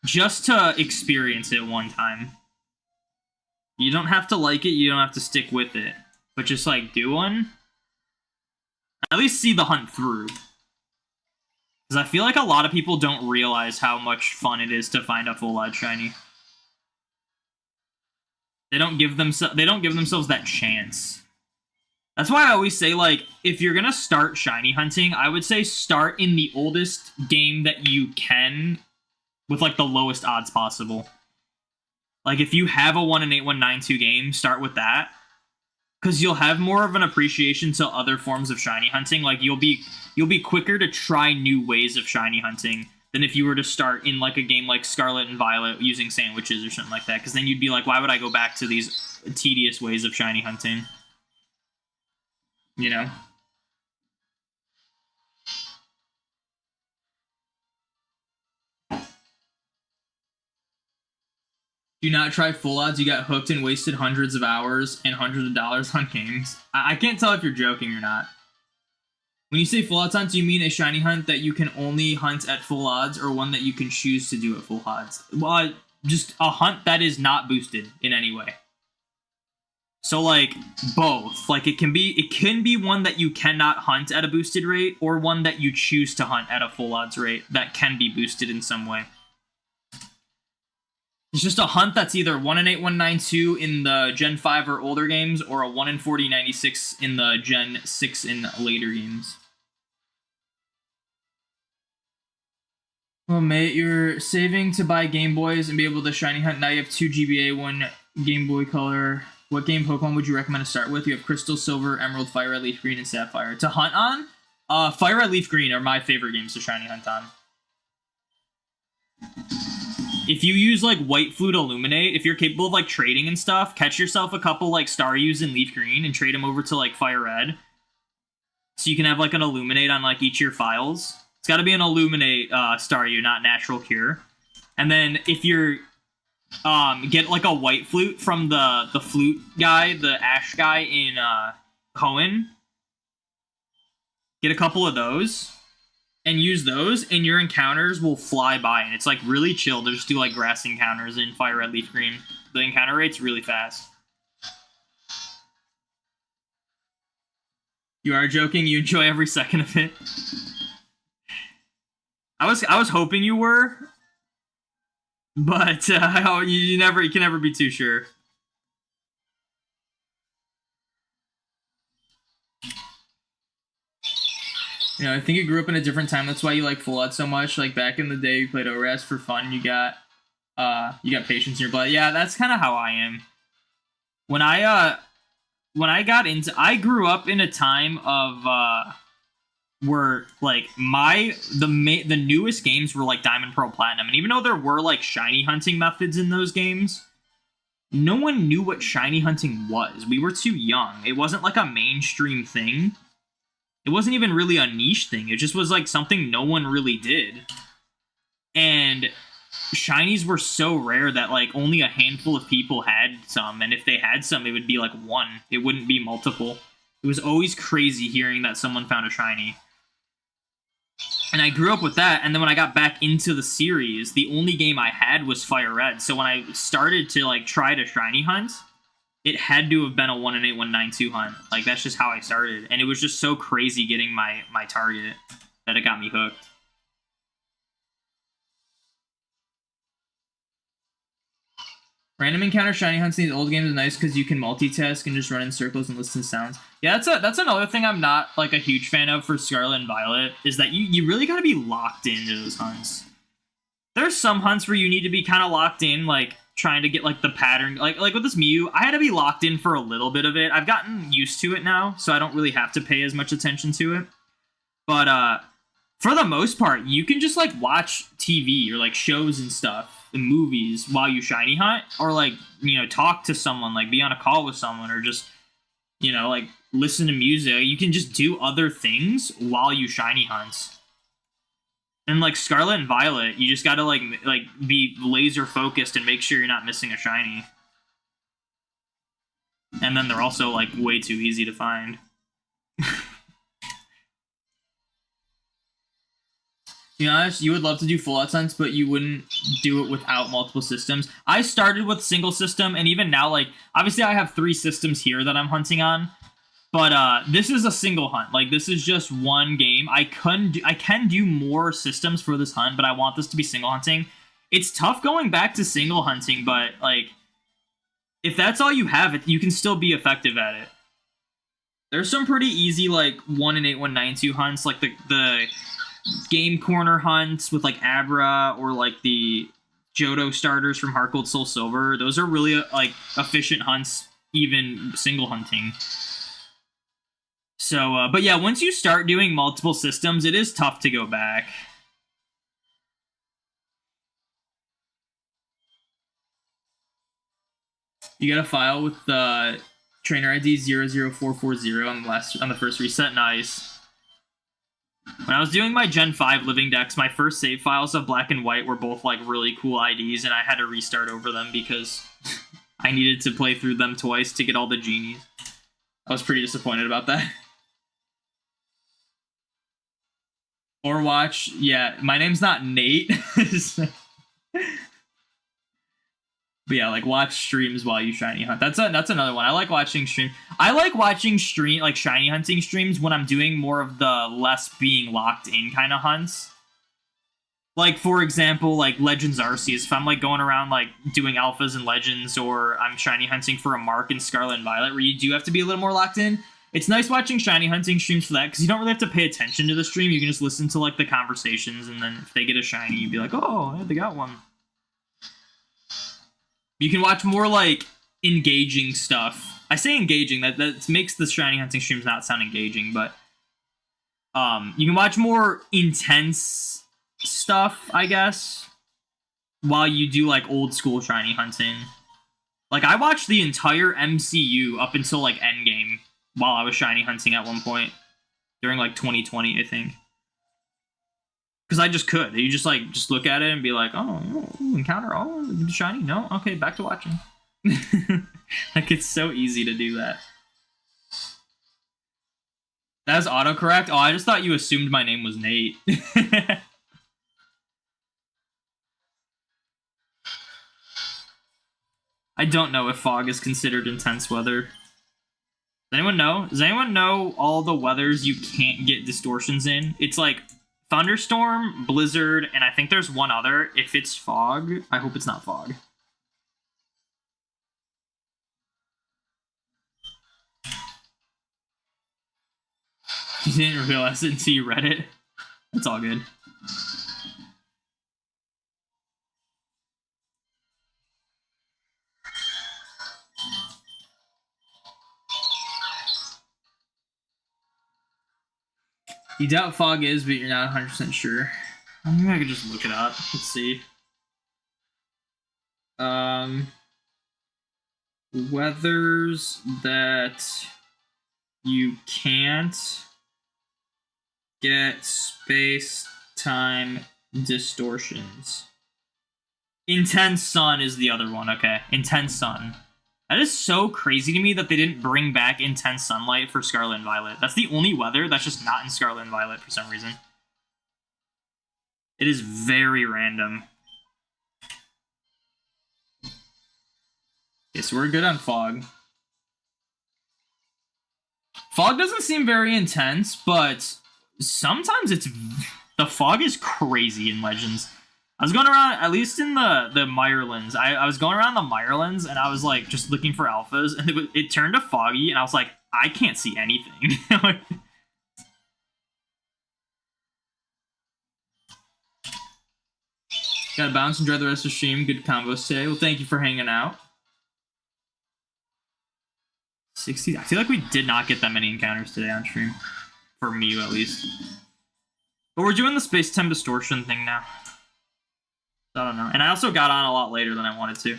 A: Just to experience it one time. You don't have to like it, you don't have to stick with it, but just like do one. At least see the hunt through. Because I feel like a lot of people don't realize how much fun it is to find a full odds shiny. They don't give themselves that chance. That's why I always say, like, if you're gonna start shiny hunting, I would say start in the oldest game that you can with like the lowest odds possible. Like if you have a 1 in 8192 game, start with that. Because you'll have more of an appreciation to other forms of shiny hunting. Like you'll be quicker to try new ways of shiny hunting than if you were to start in like a game like Scarlet and Violet using sandwiches or something like that. Because then you'd be like, why would I go back to these tedious ways of shiny hunting? You know? Do not try full odds. You got hooked and wasted hundreds of hours and hundreds of dollars on games. I can't tell if you're joking or not. When you say full odds hunt, do you mean a shiny hunt that you can only hunt at full odds, or one that you can choose to do at full odds? Well, just a hunt that is not boosted in any way. So like both. Like it can be one that you cannot hunt at a boosted rate, or one that you choose to hunt at a full odds rate that can be boosted in some way. It's just a hunt that's either 1 in 8192 in the Gen 5 or older games, or a 1 in 4096 in the Gen 6 and later games. Well, mate, you're saving to buy Game Boys and be able to shiny hunt. Now you have 2 GBA, 1 Game Boy Color. What game Pokemon would you recommend to start with? You have Crystal, Silver, Emerald, Fire Red, Leaf Green, and Sapphire. To hunt on? Fire Red, Leaf Green are my favorite games to shiny hunt on. If you use, like, White Flute Illuminate, if you're capable of, like, trading and stuff, catch yourself a couple, like, Staryus in Leaf Green and trade them over to, like, Fire Red. So you can have, like, an Illuminate on, like, each of your files. It's got to be an Illuminate Staryu, not Natural Cure. And then if you're... get, like, a White Flute from the Flute guy, the Ash guy in Cohen. Get a couple of those. And use those, and your encounters will fly by, and it's, like, really chill to just do, like, grass encounters in Fire Red, Leaf Green. The encounter rate's really fast. You are joking? You enjoy every second of it? I was hoping you were, but, you can never be too sure. You know, I think you grew up in a different time. That's why you like Full Out so much. Like, back in the day, you played ORAS for fun. You got patience in your blood. Yeah, that's kind of how I am. When I got into... I grew up in a time of, where, like, the newest games were, like, Diamond, Pearl, Platinum. And even though there were, like, shiny hunting methods in those games, no one knew what shiny hunting was. We were too young. It wasn't, like, a mainstream thing. It wasn't even really a niche thing. It just was, like, something no one really did. And shinies were so rare that, like, only a handful of people had some. And if they had some, it would be, like, one. It wouldn't be multiple. It was always crazy hearing that someone found a shiny. And I grew up with that, and then when I got back into the series, the only game I had was Fire Red. So when I started to, like, try to shiny hunt, it had to have been a 1 in 8192 hunt. Like, that's just how I started. And it was just so crazy getting my target that it got me hooked. Random encounter shiny hunts in these old games is nice because you can multitask and just run in circles and listen to sounds. Yeah, that's another thing I'm not, like, a huge fan of for Scarlet and Violet, is that you really gotta be locked into those hunts. There's some hunts where you need to be kind of locked in, like, trying to get, like, the pattern. Like with this Mew, I had to be locked in for a little bit of it. I've gotten used to it now, so I don't really have to pay as much attention to it. But, for the most part, you can just, like, watch TV or, like, shows and stuff and movies while you shiny hunt, or, like, you know, talk to someone, like, be on a call with someone, or just, you know, like, listen to music. You can just do other things while you shiny hunt. And, like, Scarlet and Violet, you just gotta, like be laser focused and make sure you're not missing a shiny. And then they're also, like, way too easy to find. To be honest, you would love to do full out hunts, but you wouldn't do it without multiple systems. I started with single system, and even now, like, obviously I have 3 systems here that I'm hunting on. But this is a single hunt. Like, this is just one game. I can do more systems for this hunt, but I want this to be single hunting. It's tough going back to single hunting, but, like, if that's all you have, you can still be effective at it. There's some pretty easy, like, 1 in 8192 hunts, like the Game Corner hunts with, like, Abra, or, like, the Johto starters from Heart Gold Soul Silver. Those are really, like, efficient hunts, even single hunting. So, but yeah, once you start doing multiple systems, it is tough to go back. You got a file with the trainer ID 00440 on the first reset. Nice. When I was doing my Gen 5 living decks, my first save files of Black and White were both, like, really cool IDs, and I had to restart over them because I needed to play through them twice to get all the genies. I was pretty disappointed about that. Or watch, yeah, my name's not Nate. But yeah, like, watch streams while you shiny hunt. That's another one. I like watching stream. I like watching like, shiny hunting streams when I'm doing more of the less being locked in kind of hunts. Like, for example, like Legends Arceus. If I'm like going around like doing alphas and legends, or I'm shiny hunting for a mark in Scarlet and Violet, where you do have to be a little more locked in. It's nice watching shiny hunting streams for that, because you don't really have to pay attention to the stream. You can just listen to like the conversations, and then if they get a shiny, you'd be like, oh, yeah, they got one. You can watch more like engaging stuff. I say engaging, that makes the shiny hunting streams not sound engaging, but you can watch more intense stuff, I guess, while you do like old school shiny hunting. Like, I watched the entire MCU up until like Endgame while I was shiny hunting at one point during like 2020, I think. Because I just could. You just like look at it and be like, oh, encounter, oh, shiny, no, okay, back to watching. Like, it's so easy to do that. That was autocorrect? Oh, I just thought you assumed my name was Nate. I don't know if fog is considered intense weather. Does anyone know? Does anyone know all the weathers you can't get distortions in? It's like thunderstorm, blizzard, and I think there's one other. If it's fog, I hope it's not fog. You didn't realize it until you read it. It's all good. You doubt fog is, but you're not 100% sure. Maybe I could just look it up. Let's see. Weathers that you can't get space-time distortions. Intense sun is the other one, okay. Intense sun. That is so crazy to me that they didn't bring back intense sunlight for Scarlet and Violet. That's the only weather that's just not in Scarlet and Violet for some reason. It is very random. Okay, so we're good on fog. Fog doesn't seem very intense, but sometimes it's... The fog is crazy in Legends. I was going around, at least in the Mirelands, I was going around the Mirelands, and I was, like, just looking for alphas, and it turned to foggy, and I was like, I can't see anything. Gotta bounce, enjoy the rest of the stream. Good combos today. Well, thank you for hanging out. 60. I feel like we did not get that many encounters today on stream. For me, at least. But we're doing the space-time distortion thing now. I don't know. And I also got on a lot later than I wanted to.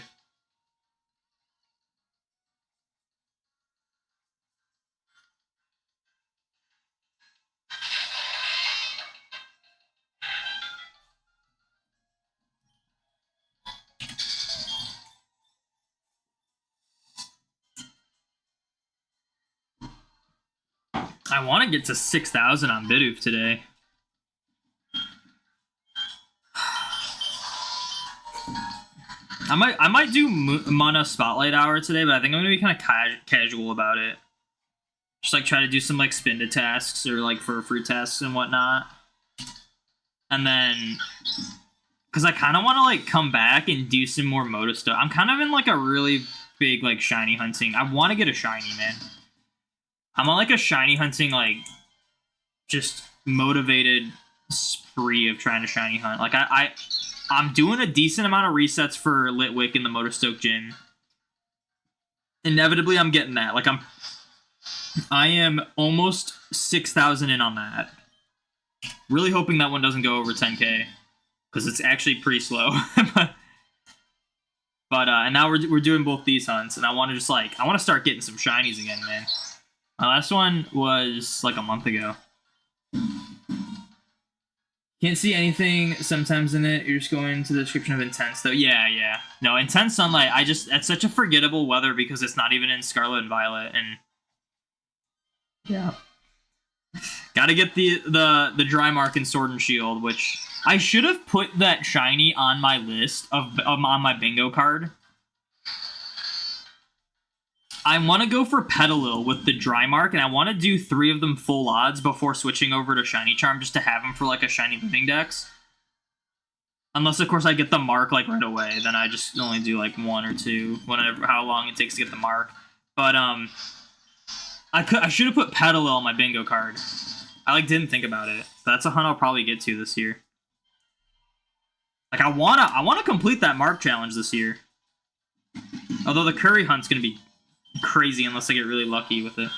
A: I want to get to 6,000 on Bidoof today. I might do Mana Spotlight Hour today, but I think I'm gonna be kind of casual about it. Just like try to do some like spin tasks or like for fruit tasks and whatnot. And then, because I kind of want to like come back and do some more Moto stuff. I'm kind of in like a really big like shiny hunting. I want to get a shiny, man. I'm on like a shiny hunting, like just motivated spree of trying to shiny hunt. Like I'm doing a decent amount of resets for Litwick in the Motorstoke Gym. Inevitably, I'm getting that. Like I am almost 6,000 in on that. Really hoping that one doesn't go over 10k, because it's actually pretty slow. but and now we're doing both these hunts, and I want to just like I want to start getting some shinies again, man. My last one was like a month ago. Can't see anything sometimes in it. You're just going to the description of intense, though. Yeah. No, intense sunlight. It's such a forgettable weather because it's not even in Scarlet and Violet, and yeah. Gotta get the dry mark in Sword and Shield, which I should have put that shiny on my list on my bingo card. I want to go for Petalil with the dry mark, and I want to do 3 of them full odds before switching over to Shiny Charm, just to have them for like a Shiny Living Dex. Unless, of course, I get the mark, like, right away. Then I just only do, like, 1 or 2, whenever, how long it takes to get the mark. But, I should have put Petalil on my bingo card. I, like, didn't think about it. But that's a hunt I'll probably get to this year. Like, I wanna complete that mark challenge this year. Although the curry hunt's gonna be crazy unless I get really lucky with it.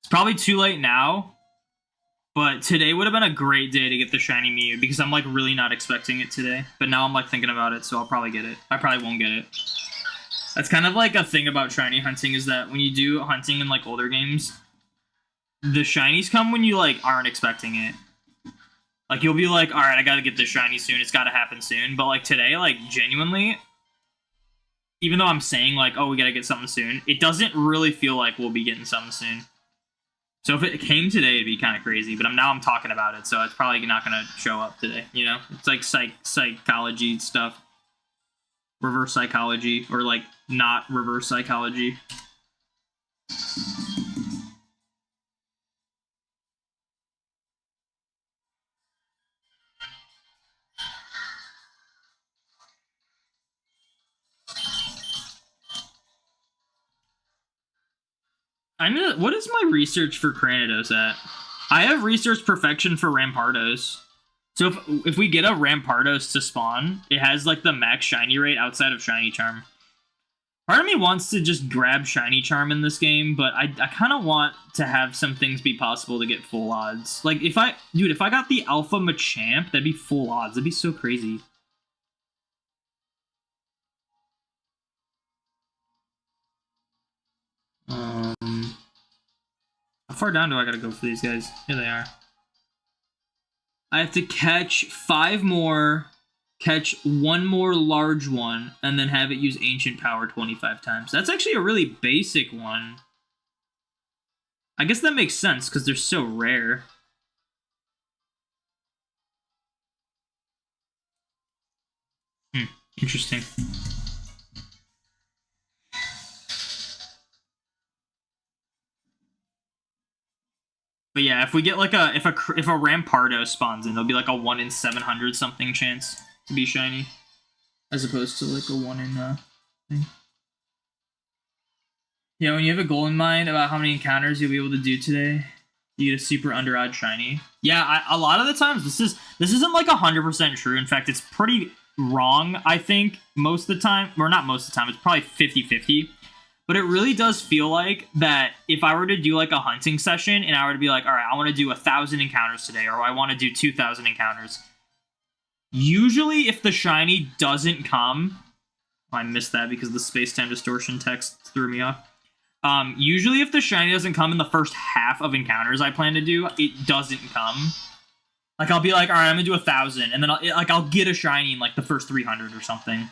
A: It's probably too late now, but today would have been a great day to get the shiny Mew because I'm like really not expecting it today. But now I'm like thinking about it, so I'll probably get it. I probably won't get it. That's kind of like a thing about shiny hunting is that when you do hunting in like older games, the shinies come when you like aren't expecting it. Like you'll be like, all right, I gotta get this shiny soon. It's gotta happen soon. But like today, like genuinely, even though I'm saying like, oh, we gotta get something soon, it doesn't really feel like we'll be getting something soon. So if it came today, it'd be kind of crazy. But now I'm talking about it, so it's probably not going to show up today. You know, it's like psychology stuff, reverse psychology, or like not reverse psychology. What is my research for Cranidos at? I have research perfection for Rampardos. So if we get a Rampardos to spawn, it has like the max shiny rate outside of Shiny Charm. Part of me wants to just grab Shiny Charm in this game, but I kind of want to have some things be possible to get full odds. Like if I got the Alpha Machamp, that'd be full odds. That'd be so crazy. How far down do I gotta go for these guys? Here they are. I have to catch 5 more, catch 1 more large one, and then have it use Ancient Power 25 times. That's actually a really basic one. I guess that makes sense, because they're so rare. Interesting. But yeah, if we get like if a Rampardo spawns in, there'll be like a 1 in 700 something chance to be shiny, as opposed to like a 1 in thing. Yeah, when you have a goal in mind about how many encounters you'll be able to do today, you get a super under-odd shiny. Yeah, a lot of the times this isn't like 100% true. In fact, it's pretty wrong. I think most of the time, or not most of the time, it's probably 50-50. But it really does feel like that if I were to do like a hunting session and I were to be like, all right, I want to do 1,000 encounters today, or I want to do 2,000 encounters. Usually if the shiny doesn't come, I missed that because the space-time distortion text threw me off. Usually if the shiny doesn't come in the first half of encounters I plan to do, it doesn't come. Like I'll be like, all right, I'm gonna do 1,000, and then I'll get a shiny in like the first 300 or something.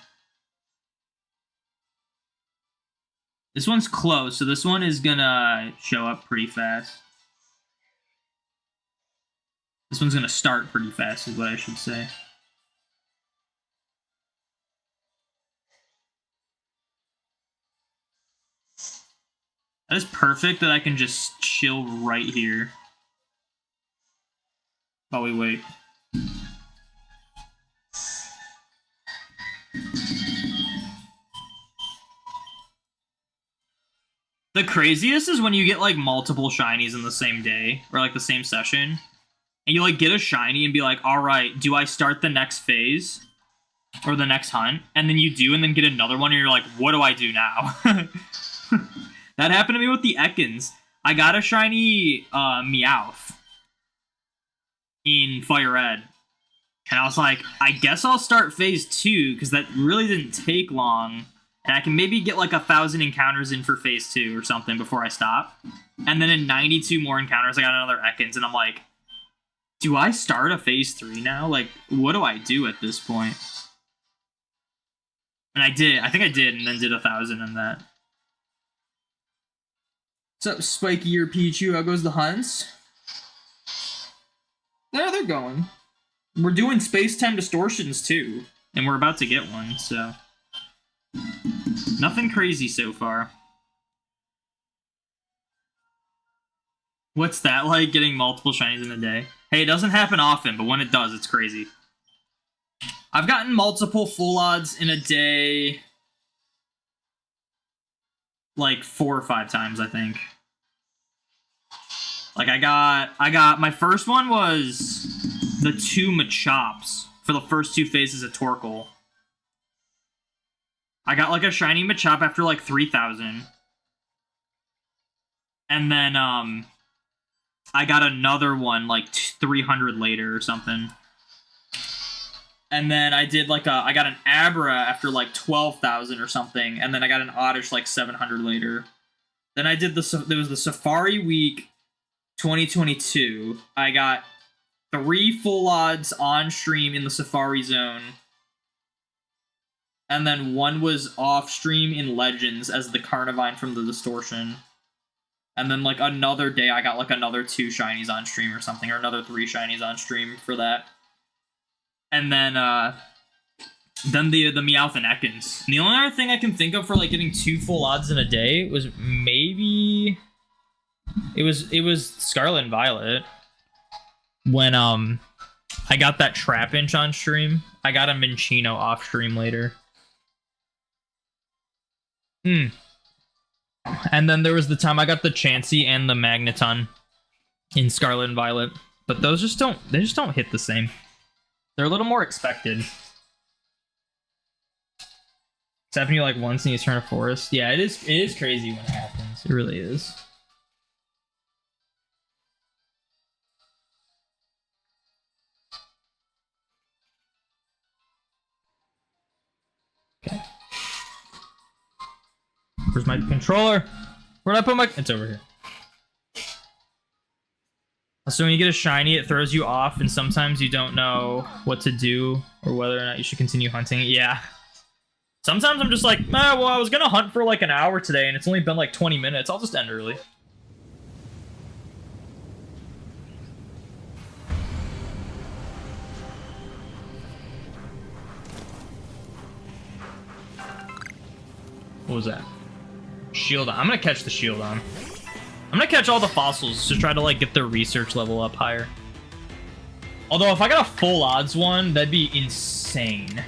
A: This one's close, so this one is gonna show up pretty fast. This one's gonna start pretty fast, is what I should say. That is perfect that I can just chill right here while we wait. The craziest is when you get like multiple shinies in the same day or like the same session, and you like get a shiny and be like, all right, do I start the next phase or the next hunt? And then you do, and then get another one, and you're like, what do I do now? That happened to me with the Ekans. I got a shiny Meowth in Fire Red, and I was like, I guess I'll start phase 2 because that really didn't take long. And I can maybe get like 1,000 encounters in for phase 2 or something before I stop. And then in 92 more encounters, I got another Ekans, and I'm like, do I start a phase 3 now? Like, what do I do at this point? And I did. I think I did, and then did 1,000 in that. What's up, Spiky or Pichu? How goes the hunts? There, they're going. We're doing space-time distortions, too. And we're about to get one, so... Nothing crazy so far. What's that like, getting multiple shinies in a day? Hey, it doesn't happen often, but when it does, it's crazy. I've gotten multiple full odds in a day... like 4 or 5 times, I think. Like, I got... My first one was the 2 Machops for the first 2 phases of Torkoal. I got, like, a shiny Machop after, like, 3,000. And then, I got another one, like, 300 later or something. And then I did, like, I got an Abra after, like, 12,000 or something. And then I got an Oddish, like, 700 later. Then I did there was the Safari Week 2022. I got 3 full odds on stream in the Safari Zone. And then 1 was off stream in Legends as the Carnivine from the Distortion. And then, like, another day I got, like, another 2 shinies on stream or something, or another 3 shinies on stream for that. And then the Meowth and Ekans. And the only other thing I can think of for, like, getting 2 full odds in a day was maybe... It was Scarlet and Violet. When, I got that Trapinch on stream. I got a Minccino off stream later. And then there was the time I got the Chansey and the Magneton in Scarlet and Violet. But those just don't hit the same. They're a little more expected. It's happened to you like once in the Eterna Forest. Yeah, it is crazy when it happens. It really is. Okay. Where's my controller? Where'd I put my... It's over here. So when you get a shiny, it throws you off, and sometimes you don't know what to do or whether or not you should continue hunting. Yeah. Sometimes I'm just like, well, I was gonna hunt for like an hour today, and it's only been like 20 minutes. I'll just end early. What was that? Shieldon. I'm gonna catch the Shieldon. I'm gonna catch all the fossils to try to like get their research level up higher. Although if I got a full odds one, that'd be insane.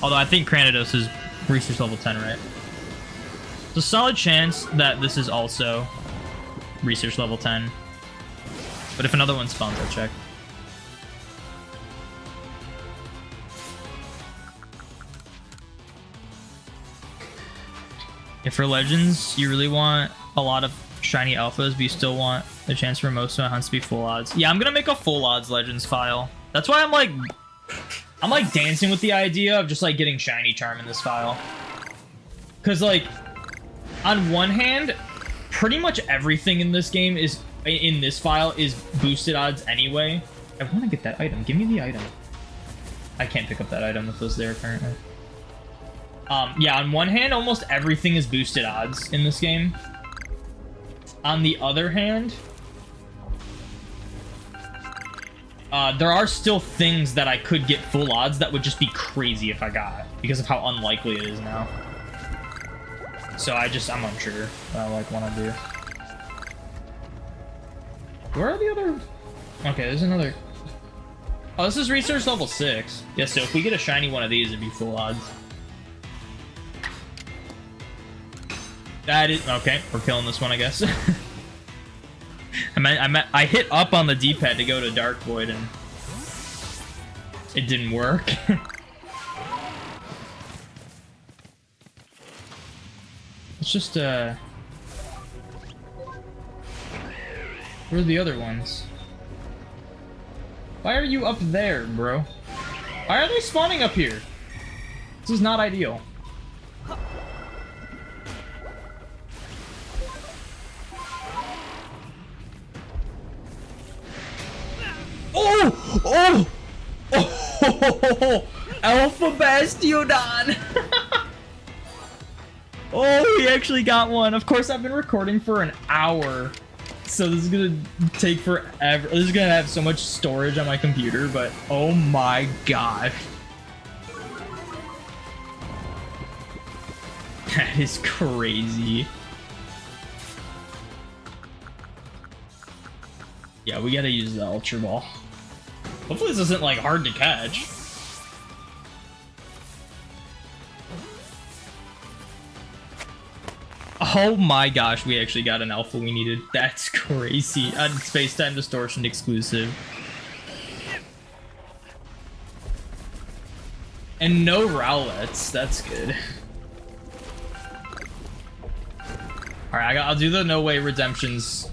A: Although I think Cranidos is research level 10, right? There's a solid chance that this is also research level 10. But if another one spawns, I'll check. If for Legends, you really want a lot of shiny alphas, but you still want a chance for most of my hunts to be full odds. Yeah, I'm gonna make a full odds Legends file. That's why I'm like dancing with the idea of just like getting shiny charm in this file. Cause like, on one hand, pretty much everything in this game is, in this file, is boosted odds anyway. I wanna get that item. Give me the item. I can't pick up that item if it was there apparently. Yeah, on one hand, almost everything is boosted odds in this game. On the other hand, there are still things that I could get full odds that would just be crazy if I got, because of how unlikely it is now. So I'm unsure what I like want to do. Where are the other... Okay, there's another... Oh, this is research level 6. Yeah, so if we get a shiny one of these, it'd be full odds. That is... Okay, we're killing this one, I guess. I hit up on the D-pad to go to Dark Void, and it didn't work. It's just, where are the other ones? Why are you up there, bro? Why are they spawning up here? This is not ideal. Oh! Oh! Oh! Alpha Bastiodon! Oh, we actually got one. Of course, I've been recording for an hour. So this is gonna take forever. This is gonna have so much storage on my computer, but oh my gosh. That is crazy. Yeah, we gotta use the Ultra Ball. Hopefully this isn't like hard to catch. Oh my gosh, we actually got an alpha we needed. That's crazy. A Space-Time Distortion exclusive. And no Rowlets. That's good. Alright, I'll do the No Way Redemptions.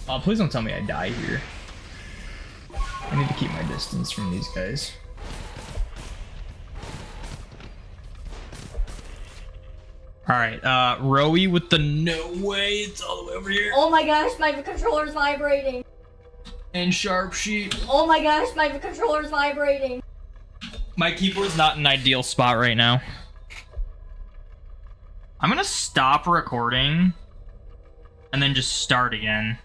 A: Oh, please don't tell me I die here. I need to keep my distance from these guys. Alright, Rowie with the No Way. It's all the way over here.
C: Oh my gosh, my controller's vibrating.
A: And Sharp Sheep.
C: Oh my gosh, my controller's vibrating.
A: My keyboard's not in an ideal spot right now. I'm gonna stop recording and then just start again.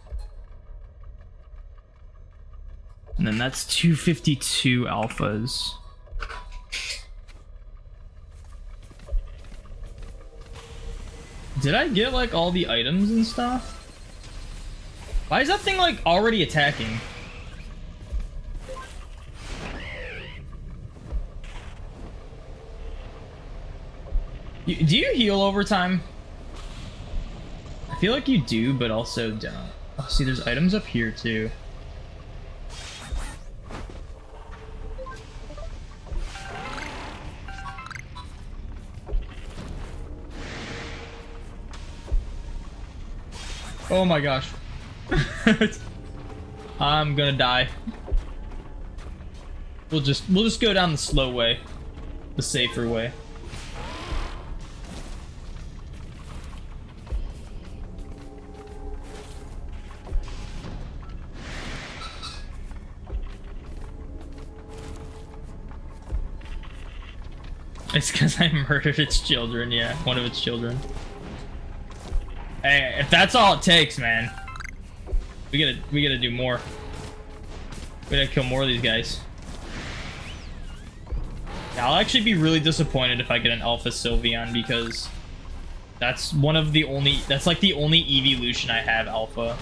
A: And then that's 252 alphas. Did I get like all the items and stuff? Why is that thing like already attacking? Do you heal over time? I feel like you do, but also don't. Oh, see, there's items up here too. Oh my gosh. I'm gonna die. We'll just go down the slow way. The safer way. It's because I murdered its children, yeah. One of its children. Hey, if that's all it takes, man. We gotta do more. We gotta kill more of these guys. Yeah, I'll actually be really disappointed if I get an Alpha Sylveon because that's one of the only, that's like the only evolution I have Alpha.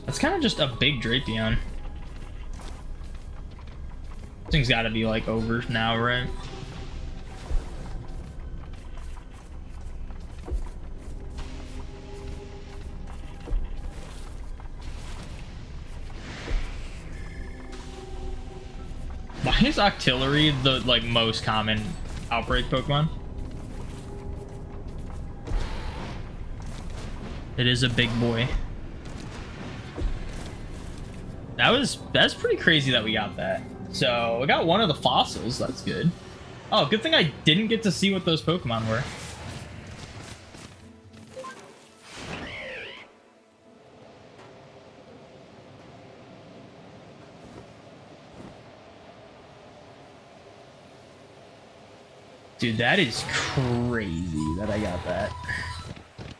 A: That's kind of just a big Drapion. This thing's gotta be like over now, right? Why is Octillery the like most common outbreak Pokemon? It is a big boy. That's pretty crazy that we got that. So we got one of the fossils. That's good. Oh, good thing I didn't get to see what those Pokemon were. Dude, that is crazy that I got that.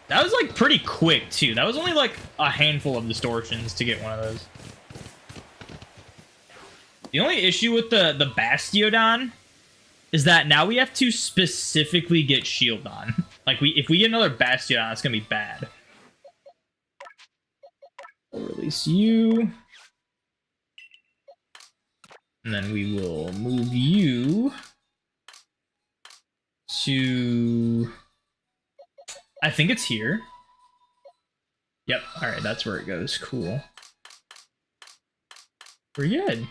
A: That was like pretty quick too. That was only like a handful of distortions to get one of those. The only issue with the Bastiodon is that now we have to specifically get Shieldon. Like if we get another Bastiodon, it's gonna be bad. We'll release you. And then we will move you to, I think it's here. Yep, alright, that's where it goes. Cool. We're good.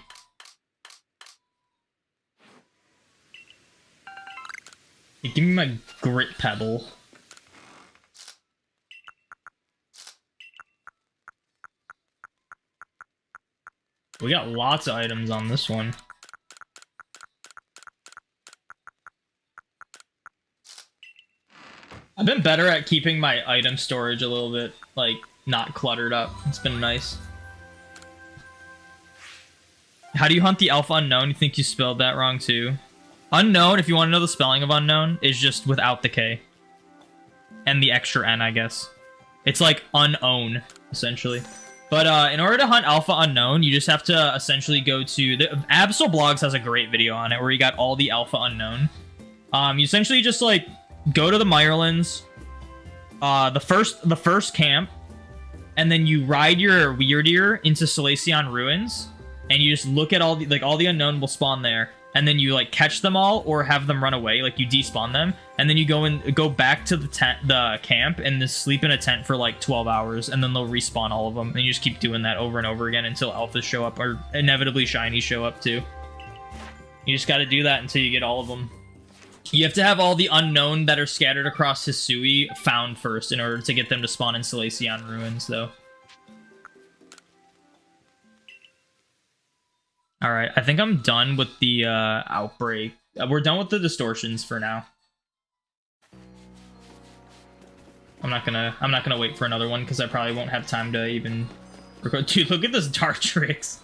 A: Hey, give me my Grit Pebble. We got lots of items on this one. I've been better at keeping my item storage a little bit, like, not cluttered up. It's been nice. How do you hunt the Alpha Unknown? You think you spelled that wrong, too? Unknown, if you want to know the spelling of unknown, is just without the K. And the extra N, I guess. It's like unown, essentially. But in order to hunt Alpha Unknown, you just have to essentially go to... Absol Blogs has a great video on it, where you got all the Alpha Unknown. You essentially just, like, go to the Mirelands, the first camp, and then you ride your Weirdeer into Salacion Ruins, and you just look at all the... Like, all the Unknown will spawn there. And then you, like, catch them all or have them run away. Like, you despawn them. And then you go back to the camp and just sleep in a tent for, like, 12 hours. And then they'll respawn all of them. And you just keep doing that over and over again until alphas show up. Or inevitably shinies show up, too. You just gotta do that until you get all of them. You have to have all the Unknown that are scattered across Hisui found first in order to get them to spawn in Salacion Ruins, though. Alright, I think I'm done with the outbreak. We're done with the distortions for now. I'm not gonna wait for another one because I probably won't have time to even record. Dude, look at this Dartrix.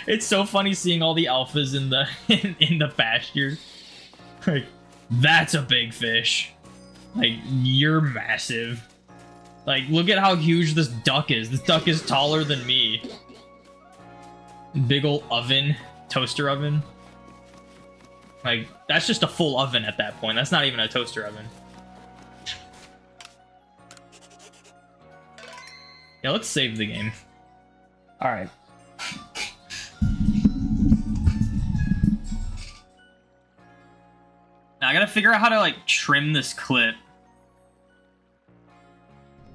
A: It's so funny seeing all the alphas in the in the pasture. Like, that's a big fish. Like, you're massive. Like, look at how huge this duck is. This duck is taller than me. Big ol' oven, toaster oven. Like, that's just a full oven at that point. That's not even a toaster oven. Yeah, let's save the game. Alright. Now I gotta figure out how to, like, trim this clip.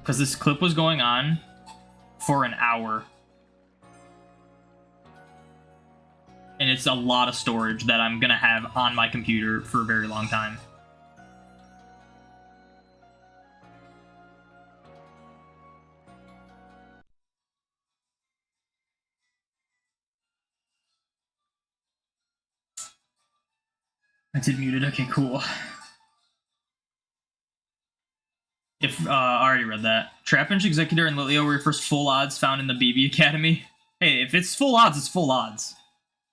A: Because this clip was going on for an hour. And it's a lot of storage that I'm gonna have on my computer for a very long time. I did mute it. Okay, cool. I already read that. Trapinch, Executor, and Lilio were your first full odds found in the BB Academy. Hey, if it's full odds, it's full odds.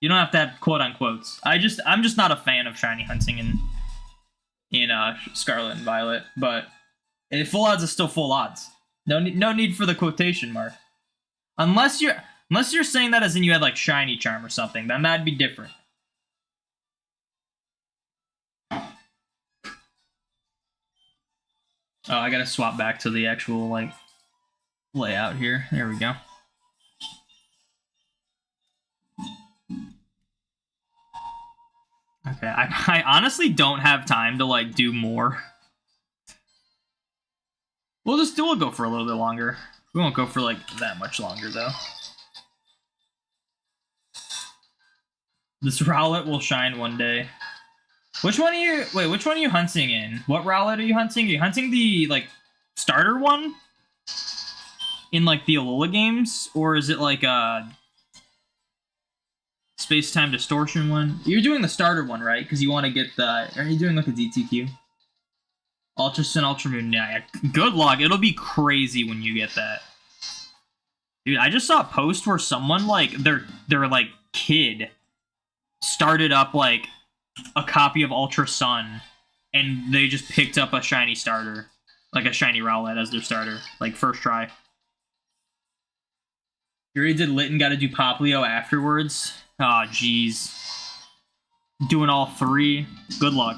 A: You don't have to have quote-unquotes. I'm just not a fan of shiny hunting in Scarlet and Violet, but full odds is still full odds. No need for the quotation mark. Unless you're saying that as in you had like shiny charm or something, then that'd be different. Oh, I gotta swap back to the actual like layout here. There we go. Okay, I honestly don't have time to, like, do more. We'll go for a little bit longer. We won't go for, like, that much longer, though. This Rowlet will shine one day. Which one are you hunting in? What Rowlet are you hunting? Are you hunting the, like, starter one? In, like, the Alola games? Or is it, like, Space-Time Distortion one? You're doing the starter one, right? Because you want to get the... Are you doing like a DTQ? Ultra Sun, Ultra Moon. Yeah, good luck. It'll be crazy when you get that. Dude, I just saw a post where someone, like, their like, kid started up, like, a copy of Ultra Sun, and they just picked up a shiny starter. Like a shiny Rowlet as their starter. Like, first try. You already did Lit and gotta do Poplio afterwards? Aw, oh, jeez. Doing all three? Good luck.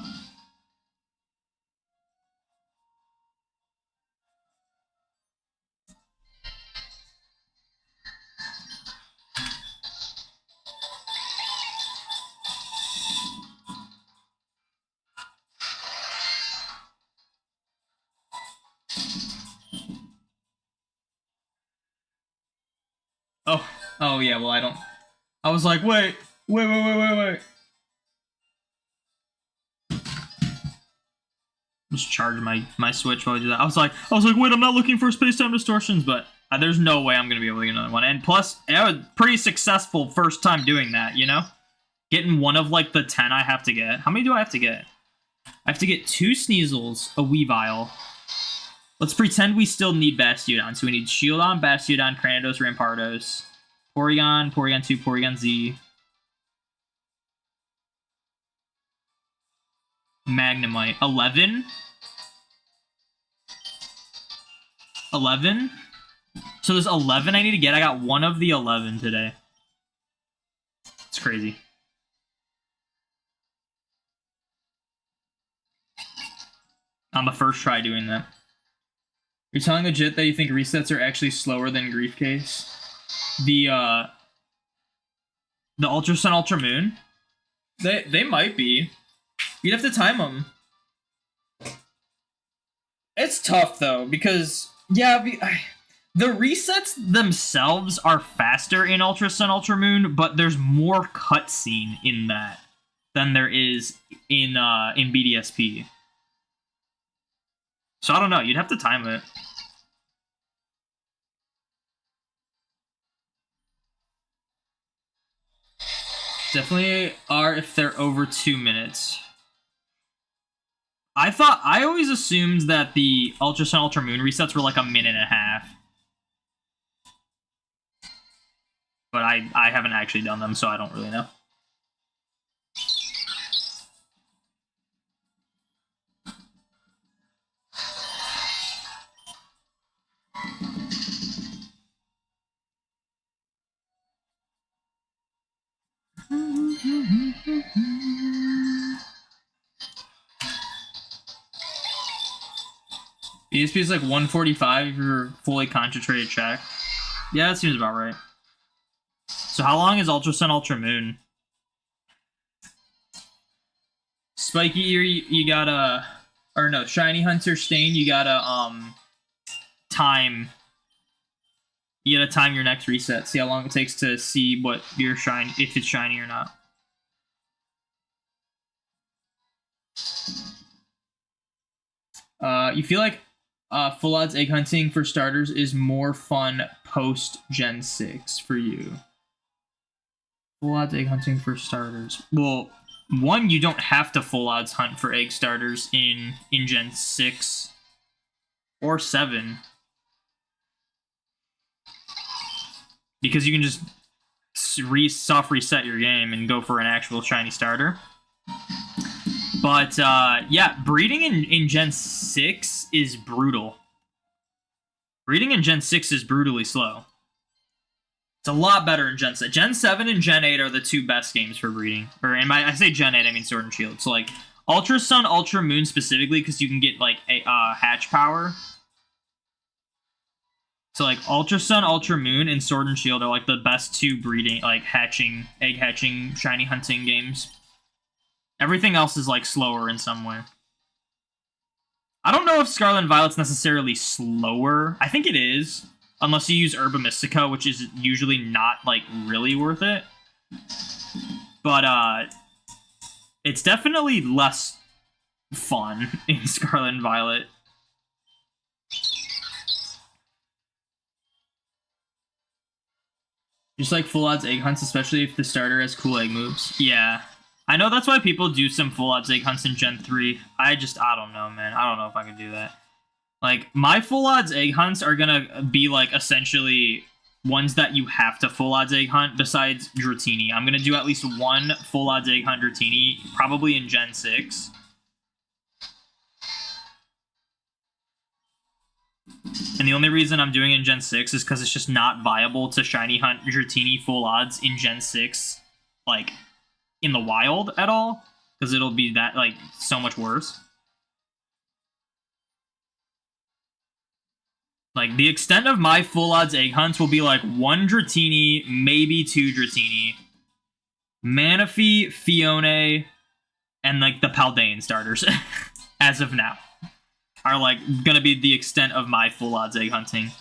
A: Oh yeah, well, I was like, wait. Just charge my Switch while I do that. I was like, wait, I'm not looking for space-time distortions, but there's no way I'm gonna be able to get another one. And plus, I was pretty successful first time doing that, you know? Getting one of, like, the 10 I have to get. How many do I have to get? I have to get 2 Sneasels, a Weavile. Let's pretend we still need Bastiodon. So we need Shieldon, Bastiodon, Cranidos, Rampardos, Porygon, Porygon 2, Porygon Z, Magnemite. 11? 11? So there's 11 I need to get. I got 1 of the 11 today. It's crazy. On the first try doing that. You're telling legit that you think resets are actually slower than Grief Case? The Ultra Sun, Ultra Moon? They might be. You'd have to time them. It's tough, though, because... Yeah, the resets themselves are faster in Ultra Sun, Ultra Moon, but there's more cutscene in that than there is in BDSP. So I don't know, you'd have to time it. Definitely are if they're over 2 minutes. I always assumed that the Ultra Sun, Ultra Moon resets were like 1.5 minutes. But I haven't actually done them, so I don't really know. ESP is like 145 if you're fully concentrated check. Yeah, that seems about right. So how long is Ultra Sun, Ultra Moon? Spiky Ear, you gotta... Or no, Shiny Hunter Stain, you gotta, time... You gotta time your next reset. See how long it takes to see what your shiny... If it's shiny or not. You feel like full odds egg hunting for starters is more fun post Gen 6 for you. Full odds egg hunting for starters. Well, one, you don't have to full odds hunt for egg starters in Gen 6 or 7. Because you can just soft reset your game and go for an actual shiny starter. But, yeah, breeding in Gen 6 is brutal. Breeding in Gen 6 is brutally slow. It's a lot better in Gen 6. Gen 7 and Gen 8 are the 2 best games for breeding. Or, and I say Gen 8, I mean Sword and Shield. So, like, Ultra Sun, Ultra Moon specifically, because you can get, like, hatch power. So, like, Ultra Sun, Ultra Moon, and Sword and Shield are, like, the best 2 breeding, like, egg hatching, shiny hunting games. Everything else is, like, slower in some way. I don't know if Scarlet and Violet's necessarily slower. I think it is. Unless you use Herba Mystica, which is usually not, like, really worth it. But, it's definitely less fun in Scarlet and Violet. Just like full odds egg hunts, especially if the starter has cool egg moves. Yeah. I know that's why people do some full odds egg hunts in Gen 3. I don't know, man. I don't know if I could do that. Like, my full odds egg hunts are gonna be, like, essentially ones that you have to full odds egg hunt besides Dratini. I'm gonna do at least 1 full odds egg hunt Dratini, probably in Gen 6. And the only reason I'm doing it in Gen 6 is because it's just not viable to shiny hunt Dratini full odds in Gen 6, like, in the wild at all, because it'll be that, like, so much worse. Like, the extent of my full odds egg hunts will be, like, 1 Dratini, maybe 2 Dratini, Manaphy, Fione, and, like, the Paldean starters, as of now, are, like, gonna be the extent of my full odds egg hunting.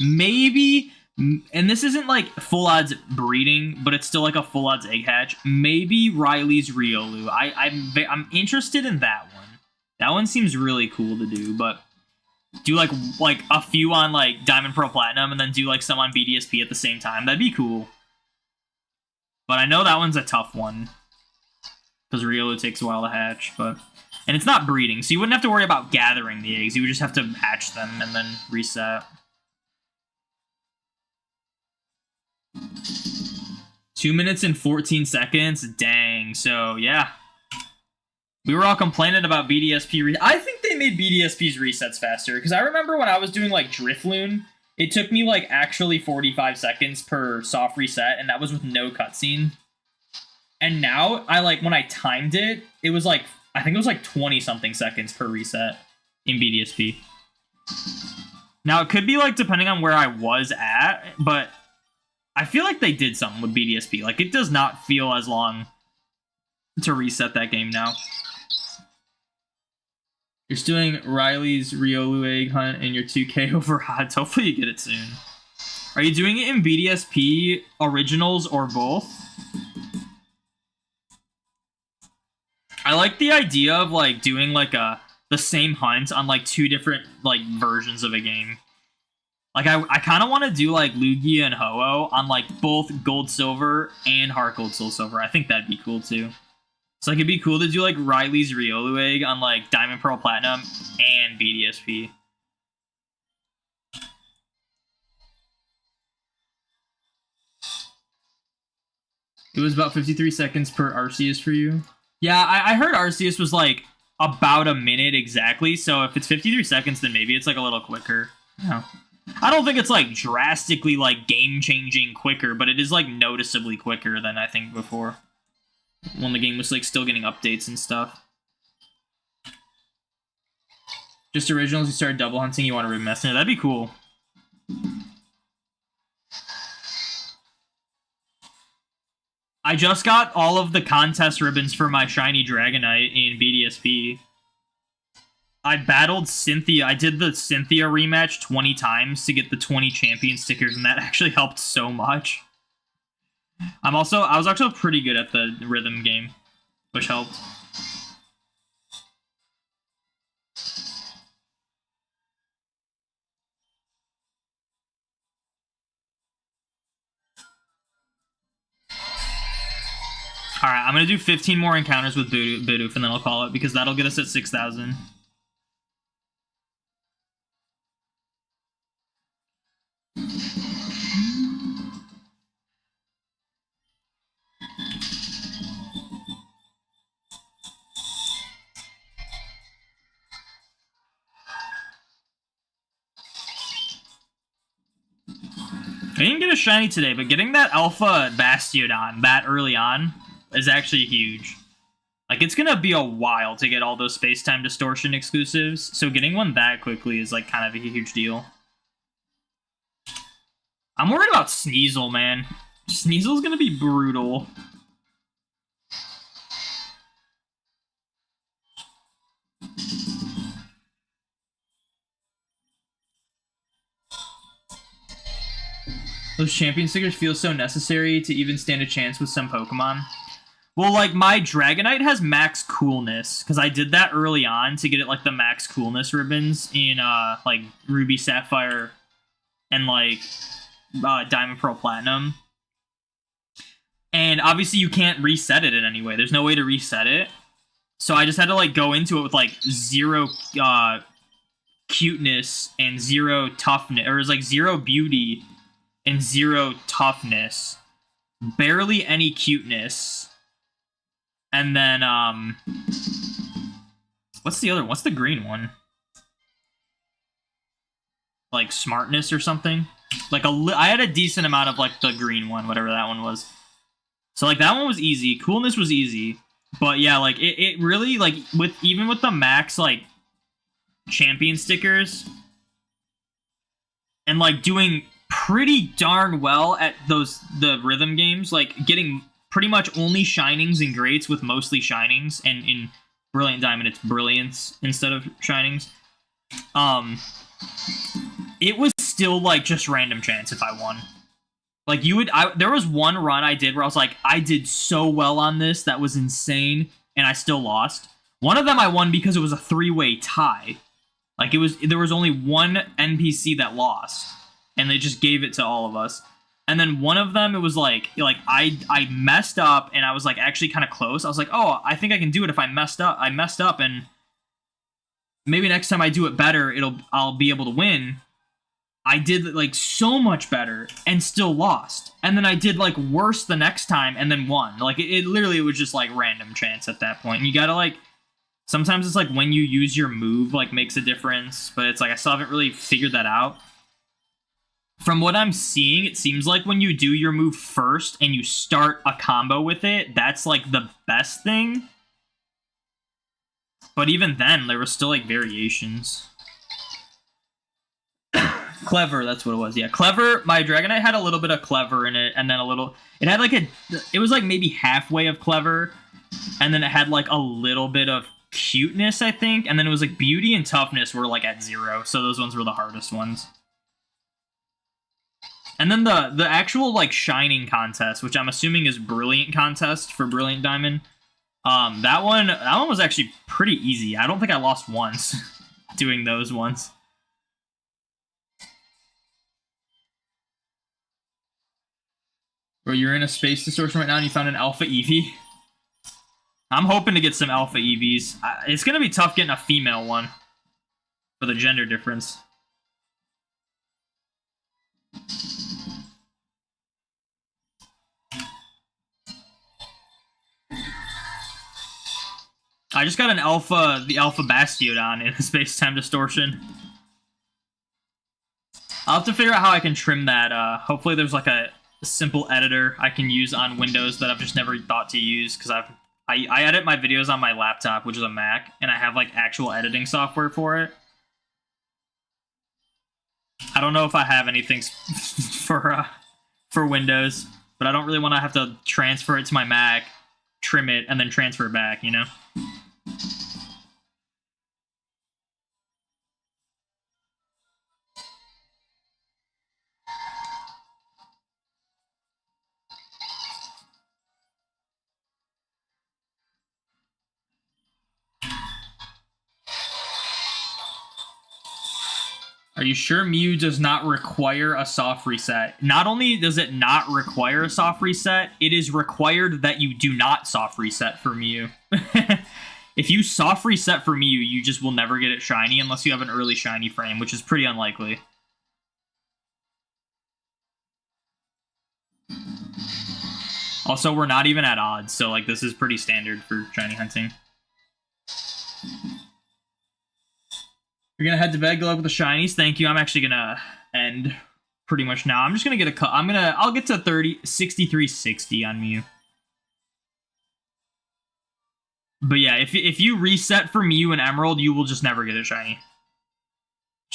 A: Maybe, and this isn't, like, full odds breeding, but it's still, like, a full odds egg hatch, maybe Riley's Riolu. I'm interested in that one. That one seems really cool to do, but... do, like a few on, like, Diamond, Pearl, Platinum, and then do, like, some on BDSP at the same time. That'd be cool. But I know that one's a tough one. Because Riolu takes a while to hatch, but... And it's not breeding, so you wouldn't have to worry about gathering the eggs. You would just have to hatch them and then reset. 2 minutes and 14 seconds? Dang. So, yeah. We were all complaining about BDSP. I think they made BDSP's resets faster, because I remember when I was doing, like, Drifloon, it took me, like, actually 45 seconds per soft reset, and that was with no cutscene. And now, when I timed it, it was, like, I think it was, like, 20-something seconds per reset in BDSP. Now, it could be, like, depending on where I was at, but I feel like they did something with BDSP. Like, it does not feel as long to reset that game now. You're still doing Riley's Riolu egg hunt in your 2K over odds. Hopefully you get it soon. Are you doing it in BDSP originals or both? I like the idea of like doing like the same hunt on like 2 different like versions of a game. Like I kind of want to do like Lugia and Ho-Oh on like both Gold Silver and Heart Gold Soul Silver. I think that'd be cool too. So like it'd be cool to do like Riley's Riolu egg on like Diamond Pearl Platinum and BDSP. It was about 53 seconds per Arceus for you. Yeah, I heard Arceus was like about a minute exactly. So if it's 53 seconds, then maybe it's like a little quicker. No. I don't think it's like drastically like game-changing quicker, but it is like noticeably quicker than I think before, when the game was like still getting updates and stuff. Just originals, you started double hunting, you want to remess it. That'd be cool. I just got all of the contest ribbons for my shiny Dragonite in BDSP. I battled Cynthia. I did the Cynthia rematch 20 times to get the 20 champion stickers, and that actually helped so much. I was actually pretty good at the rhythm game, which helped. Alright, I'm going to do 15 more encounters with Bidoof, and then I'll call it, because that'll get us at 6,000. I didn't get a shiny today, but getting that Alpha Bastiodon that early on is actually huge. Like, it's gonna be a while to get all those Space-Time Distortion exclusives, so getting one that quickly is, like, kind of a huge deal. I'm worried about Sneasel, man. Sneasel's gonna be brutal. Those champion stickers feel so necessary to even stand a chance with some Pokemon. Well, like, my Dragonite has max coolness, because I did that early on to get it, like, the max coolness ribbons in, like, Ruby Sapphire and, like, Diamond Pearl Platinum. And obviously you can't reset it in any way. There's no way to reset it. So I just had to, like, go into it with, like, 0 cuteness and 0 toughness, or it was, like, 0 beauty and 0 toughness. Barely any cuteness. And then, what's the other one? What's the green one? Like, smartness or something? Like, I had a decent amount of, like, the green one, whatever that one was. So, like, that one was easy. Coolness was easy. But, yeah, like, it really, like, even with the max, like, champion stickers, and, like, doing pretty darn well at the rhythm games, like, getting pretty much only shinings and greats with mostly shinings, and in Brilliant Diamond it's brilliance instead of shinings. It was still like just random chance if I won. Like there was one run I did where I was like, I did so well on this, that was insane, and I still lost. One of them I won because it was a 3-way tie. Like there was only one NPC that lost, and they just gave it to all of us. And then one of them, it was like I messed up, and I was like actually kind of close. I was like, oh, I think I can do it if I messed up. I messed up, and maybe next time I do it better, I'll be able to win. I did like so much better and still lost. And then I did like worse the next time and then won. Like it literally was just like random chance at that point. And you gotta like, sometimes it's like when you use your move like makes a difference, but it's like I still haven't really figured that out. From what I'm seeing, it seems like when you do your move first and you start a combo with it, that's like the best thing. But even then, there were still like variations. Clever, that's what it was. Yeah, Clever. My Dragonite had a little bit of Clever in it, and then a little. It had like it was like maybe halfway of Clever, and then it had like a little bit of Cuteness, I think, and then it was like Beauty and Toughness were like at 0, so those ones were the hardest ones. And then the actual like Shining contest, which I'm assuming is Brilliant contest for Brilliant Diamond. That one was actually pretty easy. I don't think I lost once doing those ones. Bro, you're in a space distortion right now and you found an Alpha Eevee? I'm hoping to get some Alpha Eevees. It's going to be tough getting a female one for the gender difference. I just got the Alpha Bastiodon in a space-time distortion. I'll have to figure out how I can trim that. Hopefully there's like a simple editor I can use on Windows that I've just never thought to use, because I edit my videos on my laptop, which is a Mac, and I have like actual editing software for it. I don't know if I have anything for Windows, but I don't really want to have to transfer it to my Mac, trim it, and then transfer it back, you know? Are you sure Mew does not require a soft reset? Not only does it not require a soft reset, it is required that you do not soft reset for Mew. If you soft reset for Mew, you just will never get it shiny unless you have an early shiny frame, which is pretty unlikely. Also, we're not even at odds, so like this is pretty standard for shiny hunting. You're gonna head to bed, good luck with the shinies. Thank you. I'm actually gonna end pretty much now. I'm just gonna get a cut. I'll get to 6360 on Mew. But yeah, if you reset for Mew and Emerald, you will just never get a shiny.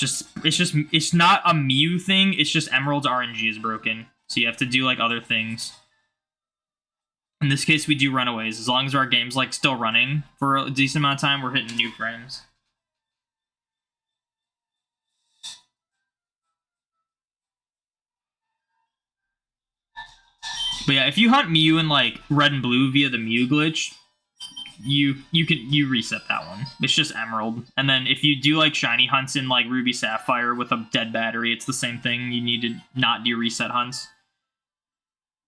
A: It's not a Mew thing. It's just Emerald's RNG is broken, so you have to do like other things. In this case, we do runaways. As long as our game's like still running for a decent amount of time, we're hitting new frames. But yeah, if you hunt Mew in like red and blue via the Mew glitch, you reset that one. It's just Emerald. And then if you do like shiny hunts in like Ruby Sapphire with a dead battery, it's the same thing. You need to not do reset hunts.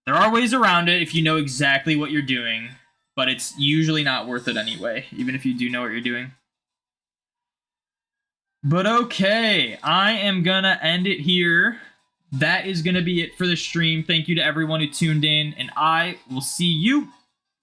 A: There are ways around it if you know exactly what you're doing, but it's usually not worth it anyway, even if you do know what you're doing. But okay, I am gonna end it here. That is going to be it for the stream. Thank you to everyone who tuned in, and I will see you